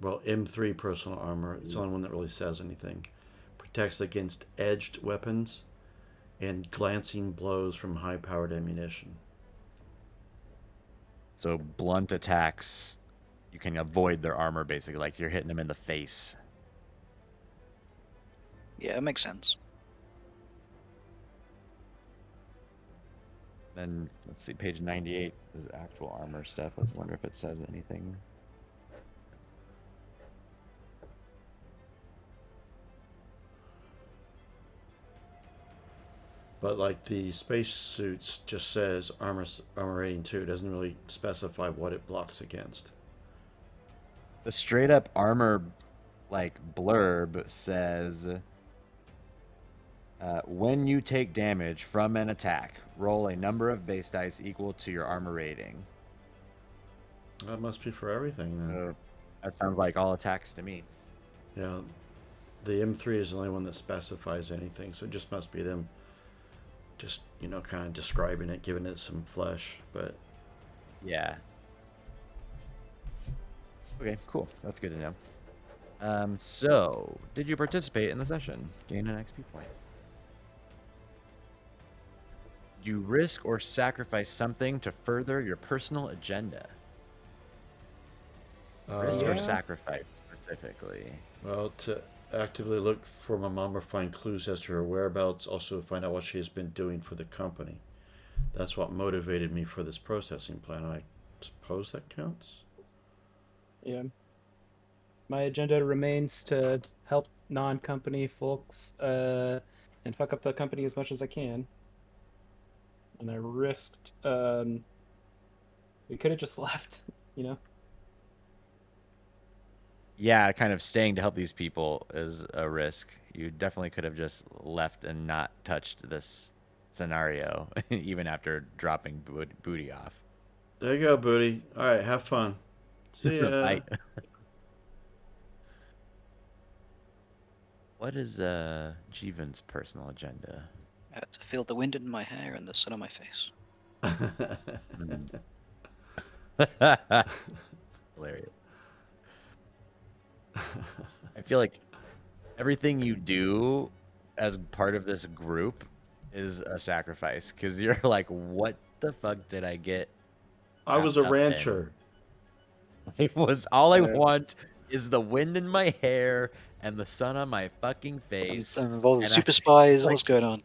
M3 personal armor, it's the only one that really says anything. Protects against edged weapons and glancing blows from high-powered ammunition. So blunt attacks, you can avoid their armor basically, like you're hitting them in the face. Yeah, it makes sense. Then let's see, page 98 is actual armor stuff. Let's wonder if it says anything. But like the space suits just says armor rating 2. It doesn't really specify what it blocks against. The straight up armor like blurb says, when you take damage from an attack, roll a number of base dice equal to your armor rating. That must be for everything then. That sounds like all attacks to me. Yeah, the M3 is the only one that specifies anything, so it just must be them just, kind of describing it, giving it some flesh, but... Yeah. Okay, cool. That's good to know. So, did you participate in the session? Gain an XP point. You risk or sacrifice something to further your personal agenda. Risk or Yeah. sacrifice, specifically. Well, to actively look for my mom or find clues as to her whereabouts, also find out what she has been doing for the company. That's what motivated me for this processing plan. I suppose that counts? Yeah. My agenda remains to help non-company folks and fuck up the company as much as I can. And I risked. We could have just left, Yeah, kind of staying to help these people is a risk. You definitely could have just left and not touched this scenario, even after dropping Booty off. There you go, Booty. All right, have fun. See ya. Bye. What is Jeevan's personal agenda? To feel the wind in my hair and the sun on my face. Hilarious. I feel like everything you do as part of this group is a sacrifice, because you're like, what the fuck did I get? I was a wrapped up in? rancher. It was all I want is the wind in my hair and the sun on my fucking face, And all the and super I'm spies. like What's going on?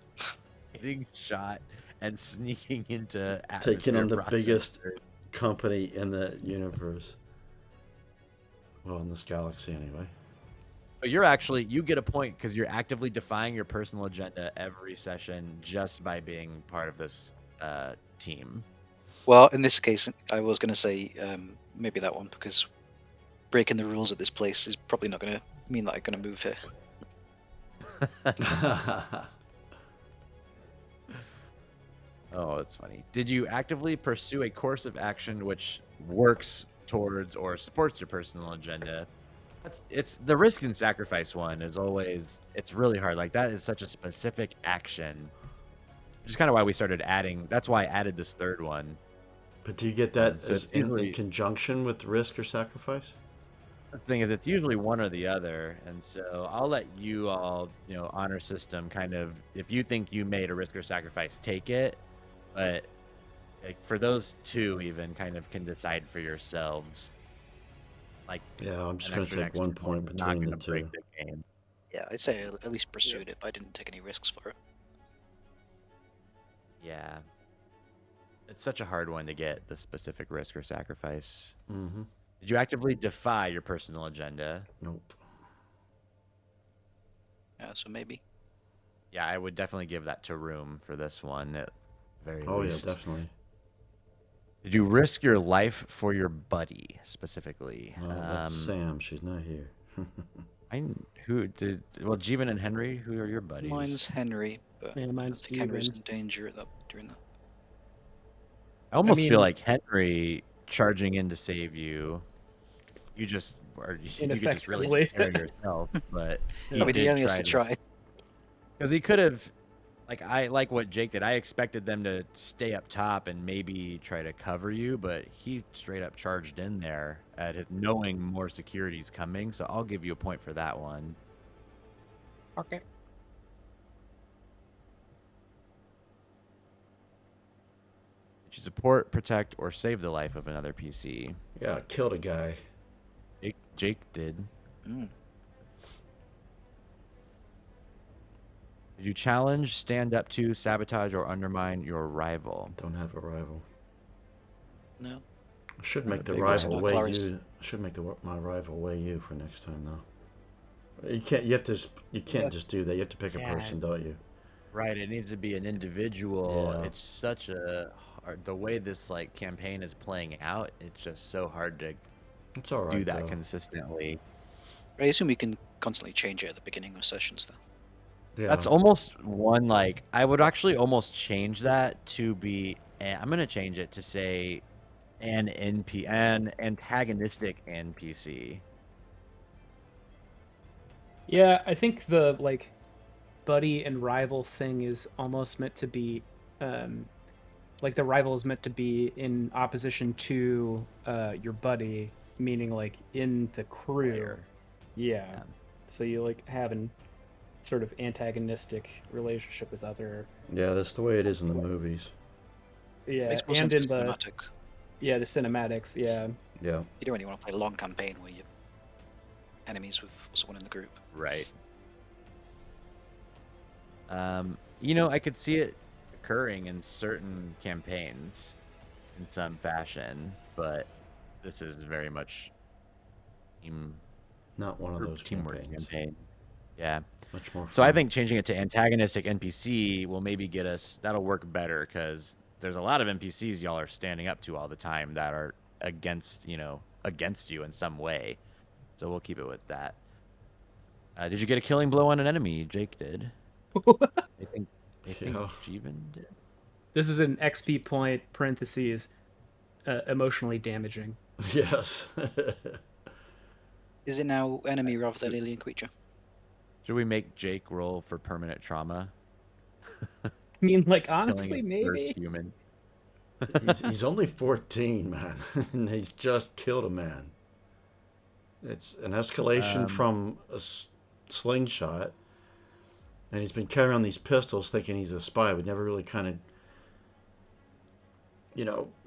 getting shot and sneaking into Taking atmosphere on the biggest processors. company in the universe. Well, in this galaxy, anyway. But you get a point because you're actively defying your personal agenda every session just by being part of this team. Well, in this case, I was going to say maybe that one, because breaking the rules at this place is probably not going to mean that I'm going to move here. Oh, that's funny. Did you actively pursue a course of action which works towards or supports your personal agenda? It's the risk and sacrifice one is always, it's really hard. Like, that is such a specific action. Which is kind of why we started adding. That's why I added this third one. But do you get that So as it's in usually, conjunction with risk or sacrifice? the thing is, it's usually one or the other, and so I'll let you all, honor system kind of. If you think you made a risk or sacrifice, take it. But like, for those two, even kind of can decide for yourselves. Like, Yeah, I'm just an going to take 1 point is not between the going to break two. the game. Yeah, I'd say I at least pursued it, but I didn't take any risks for it. Yeah, it's such a hard one to get the specific risk or sacrifice. Mm-hmm. Did you actively defy your personal agenda? Nope. Yeah, so maybe. Yeah, I would definitely give that to Room for this one at very Oh, least. yeah, definitely. Did you risk your life for your buddy specifically? Well, that's Sam. She's not here. Well, Jeevan and Henry, who are your buddies? Mine's Henry, but Yeah, I mine's think Henry's Steven. in danger during that. I almost mean- feel like Henry charging in to save you. You could just really Ineffectively. take care of yourself, but he I mean, he did only has try to to. try. Because he could have, I like what Jake did. I expected them to stay up top and maybe try to cover you, but he straight up charged in there at it, knowing more security's coming. So I'll give you a point for that one. Okay. Did you support, protect, or save the life of another PC? Yeah, I killed a guy. Jake did. Mm. Did you challenge, stand up to, sabotage, or undermine your rival? Don't have a rival. No. I should Not make a the big rival one. weigh Clara's- you. I should make my rival weigh you for next time, though. You can't. You have to. You can't Yeah. just do that. You have to pick a Yeah. person, don't you? Right, it needs to be an individual. Yeah. It's such a hard, the way this campaign is playing out. It's just so hard to It's all right. do that though. consistently. I assume we can constantly change it at the beginning of sessions, though. Yeah. That's almost one I would actually almost change that to be. I'm gonna change it to say an antagonistic NPC. Yeah, I think the buddy and rival thing is almost meant to be the rival is meant to be in opposition to your buddy, meaning in the crew. Player. Yeah. Yeah. So you have an sort of antagonistic relationship with other. Yeah, that's the way it is in the movies. Yeah, Makes more and sense in for the cinematic. the cinematics. Yeah. Yeah. You don't really want to play a long campaign where you're enemies with someone in the group. Right. I could see it occurring in certain campaigns in some fashion, but this is very much Not one of those teamwork campaigns. campaign. Yeah. Much more. So I fun. think changing it to antagonistic NPC will maybe get us, that'll work better because there's a lot of NPCs y'all are standing up to all the time that are against you in some way. So we'll keep it with that. Did you get a killing blow on an enemy? Jake did. I think Yeah. Jeevan did. This is an XP point parentheses emotionally damaging. Yes. Is it now enemy rather than alien creature? Should we make Jake roll for permanent trauma? I mean, Killing honestly, his first maybe. human. he's only 14, man, and he's just killed a man. It's an escalation from a slingshot, and he's been carrying on these pistols thinking he's a spy, but never really kind of,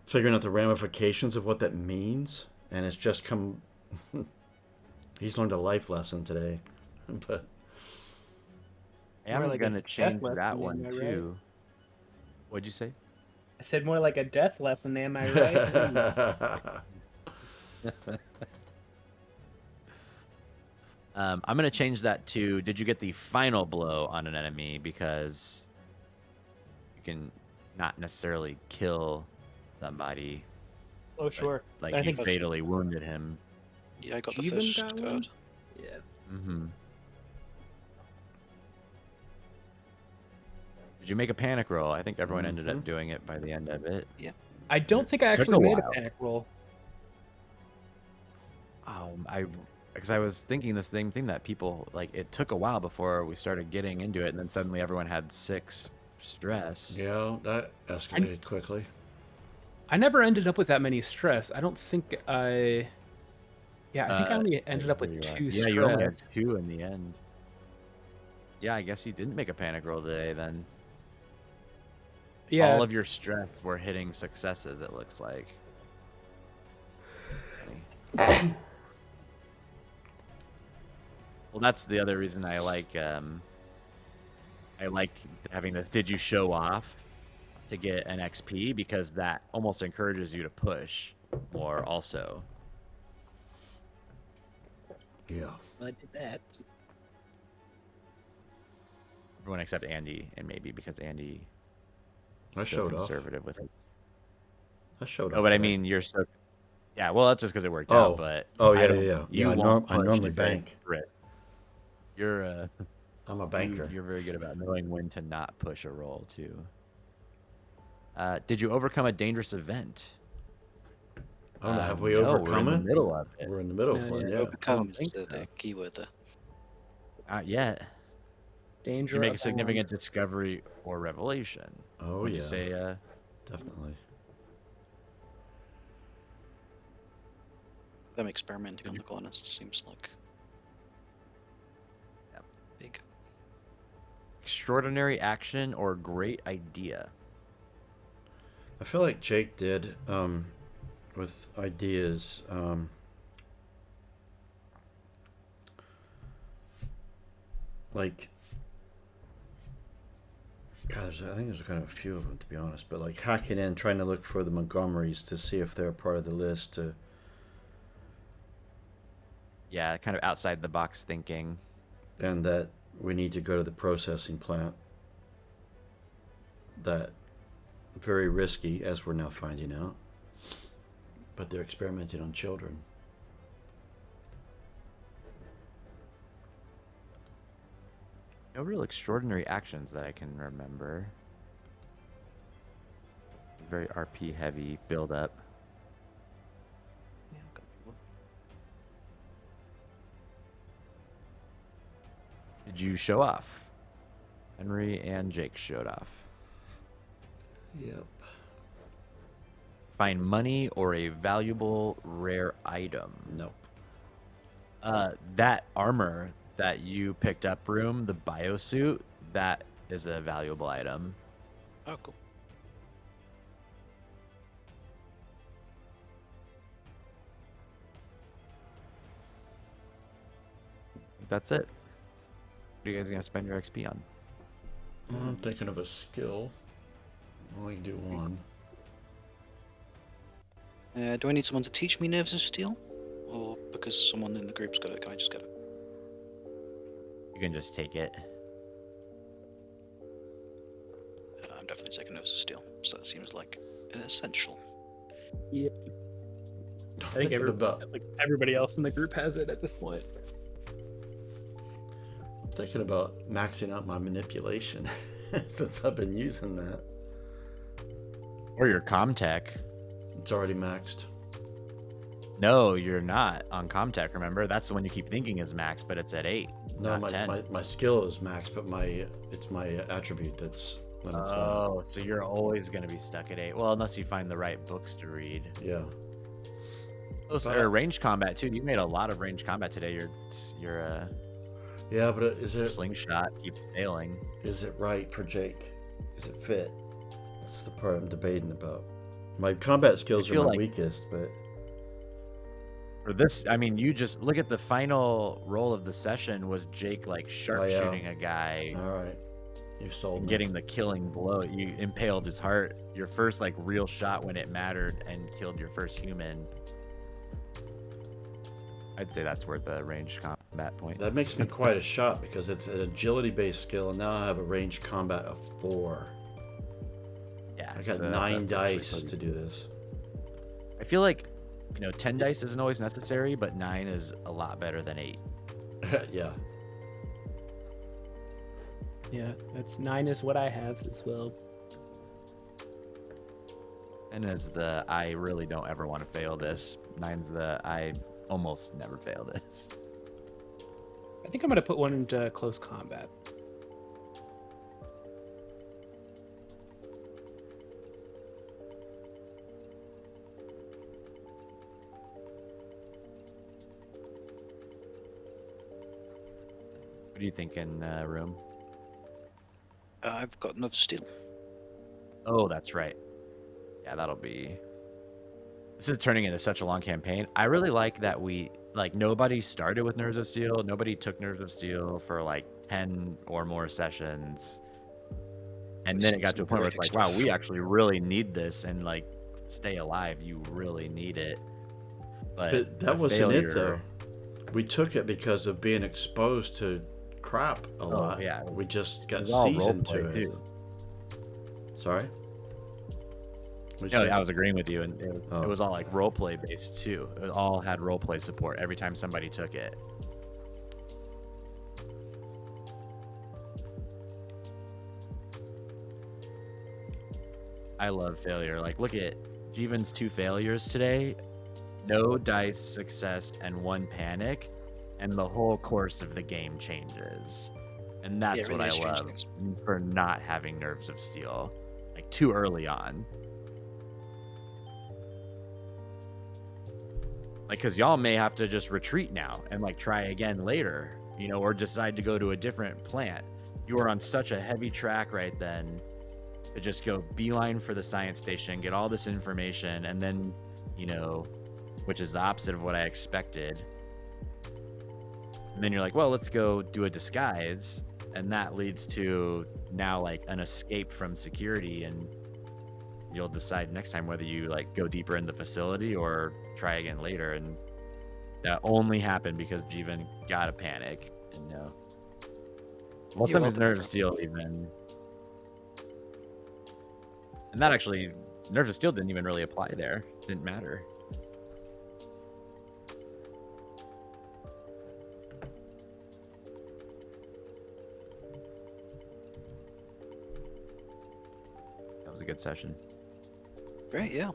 figuring out the ramifications of what that means. And it's just come. He's learned a life lesson today. but I am More like a gonna death change lesson, that am one I right? too. What'd you say? I said more like a death lesson, am I right? I'm gonna change that to, did you get the final blow on an enemy? Because you can not necessarily kill somebody, Oh, but sure. like I you think fatally wounded him. Yeah, I got the Jeevan first got card. one? Yeah. Mm-hmm. Did you make a panic roll? I think everyone ended up doing it by the end of it. I don't think I Took actually a made a while. panic roll. Because I was thinking this same thing that people like. It took a while before we started getting into it, and then suddenly everyone had 6 stress. yeah, that escalated quickly. I never ended up with that many stress. I don't think I. Yeah, I think I only ended up with Here you are. 2 Yeah, you only had stress. 2 in the end. Yeah, I guess you didn't make a panic roll today then. Yeah, All of your stress were hitting successes, it looks like. Well, that's the other reason I like having this did you show off to get an XP, because that almost encourages you to push more also. Yeah. I did that. Everyone except Andy, and maybe because Andy I is so showed off. conservative with it. I showed off. Oh, but I today. mean, you're so. Yeah, well, that's just because it worked Oh. out. But Oh, yeah, I don't, yeah. You Yeah, won't I push normally if bank. it's risk. You're I'm a banker. You're very good about knowing when to not push a roll too. Did you overcome a dangerous event? Oh, no, have we No, overcome we're in it? the middle of it. We're in the middle of No, one, yeah. yeah. Overcome is think the so. keyword there. Not yet. Danger. Did you make a abounds. significant discovery or revelation? Oh, Would yeah. you say? Definitely. Them experimenting on the corners seems like Yep. big. Extraordinary action or great idea? I feel like Jake did with ideas. Like, God, I think there's kind of a few of them, to be honest. But like hacking in, trying to look for the Montgomerys to see if they're part of the list. To Yeah, kind of outside the box thinking. and that we need to go to the processing plant. That very risky, as we're now finding out. But they're experimenting on children. No real extraordinary actions that I can remember. Very RP heavy build up. Yeah, got one. Did you show off? Henry and Jake showed off. Yep. Find money or a valuable rare item. Nope. That armor that you picked up, Room, the biosuit, that is a valuable item. Oh, cool. That's it. What are you guys gonna spend your XP on? I'm thinking of a skill. Only do one. Do I need someone to teach me Nerves of Steel? Or because someone in the group's got it, can I just get it? You can just take it. I'm definitely taking Nerves of Steel, so that seems like an essential. Yep. I think everybody else in the group has it at this point. I'm thinking about maxing out my manipulation since I've been using that. Or your Comtech. It's already maxed. No, you're not on Comtech, remember? That's the one you keep thinking is max, but it's at 8. No, not 10. my skill is maxed, but it's my attribute that's limits that. Oh, so you're always going to be stuck at 8. Well, unless you find the right books to read. Yeah. Close or range combat too. You made a lot of range combat today. Your Yeah, but is it slingshot keeps failing. is it right for Jake? Is it fit? That's the part I'm debating about. My combat skills are feel my like- weakest, but For this, I mean, you just look at the final roll of the session was Jake like sharpshooting a guy All right. You sold and me. getting the killing blow. You impaled his heart. Your first like real shot when it mattered and killed your first human. I'd say that's worth a ranged combat point. That makes me quite a shot because it's an agility-based skill, and now I have a ranged combat of 4. Yeah, I got so 9 that's actually dice pretty to do this. I feel like, 10 dice isn't always necessary, but 9 is a lot better than 8. Yeah. Yeah, that's 9 is what I have as well. And as the I really don't ever want to fail this. 9's the I almost never fail this. I think I'm gonna put one into close combat. What do you think in room? I've got another steal. Oh, that's right. Yeah, that'll be. This is turning into such a long campaign. I really like that nobody started with Nerves of Steel. Nobody took Nerves of Steel for like 10 or more sessions. And then it got to a point where it's like, wow, we actually really need this, and like, stay alive, you really need it. But that wasn't it, though. We took it because of being exposed to crap a lot. Yeah. We just got It was all seasoned to roleplay, it. too. Sorry? What'd No, you say? I was agreeing with you, and it Oh. was all like roleplay based too. It all had roleplay support every time somebody took it. I love failure. Like, look at Jeevan's 2 failures today. No dice, success, and 1 panic, and the whole course of the game changes. And that's it what really I is changing love things. for not having Nerves of Steel, like too early on. Like, because y'all may have to just retreat now and like try again later, or decide to go to a different plant. You were on such a heavy track right then to just go beeline for the science station, get all this information, and then, which is the opposite of what I expected. And then you're like, well, let's go do a disguise. And that leads to now like an escape from security, and you'll decide next time whether you like go deeper in the facility or try again later. And that only happened because Jeevan got a panic, and most of his Nerve of Steel even. And that actually, Nerve of Steel didn't even really apply there. It didn't matter. That was a good session. Great, yeah.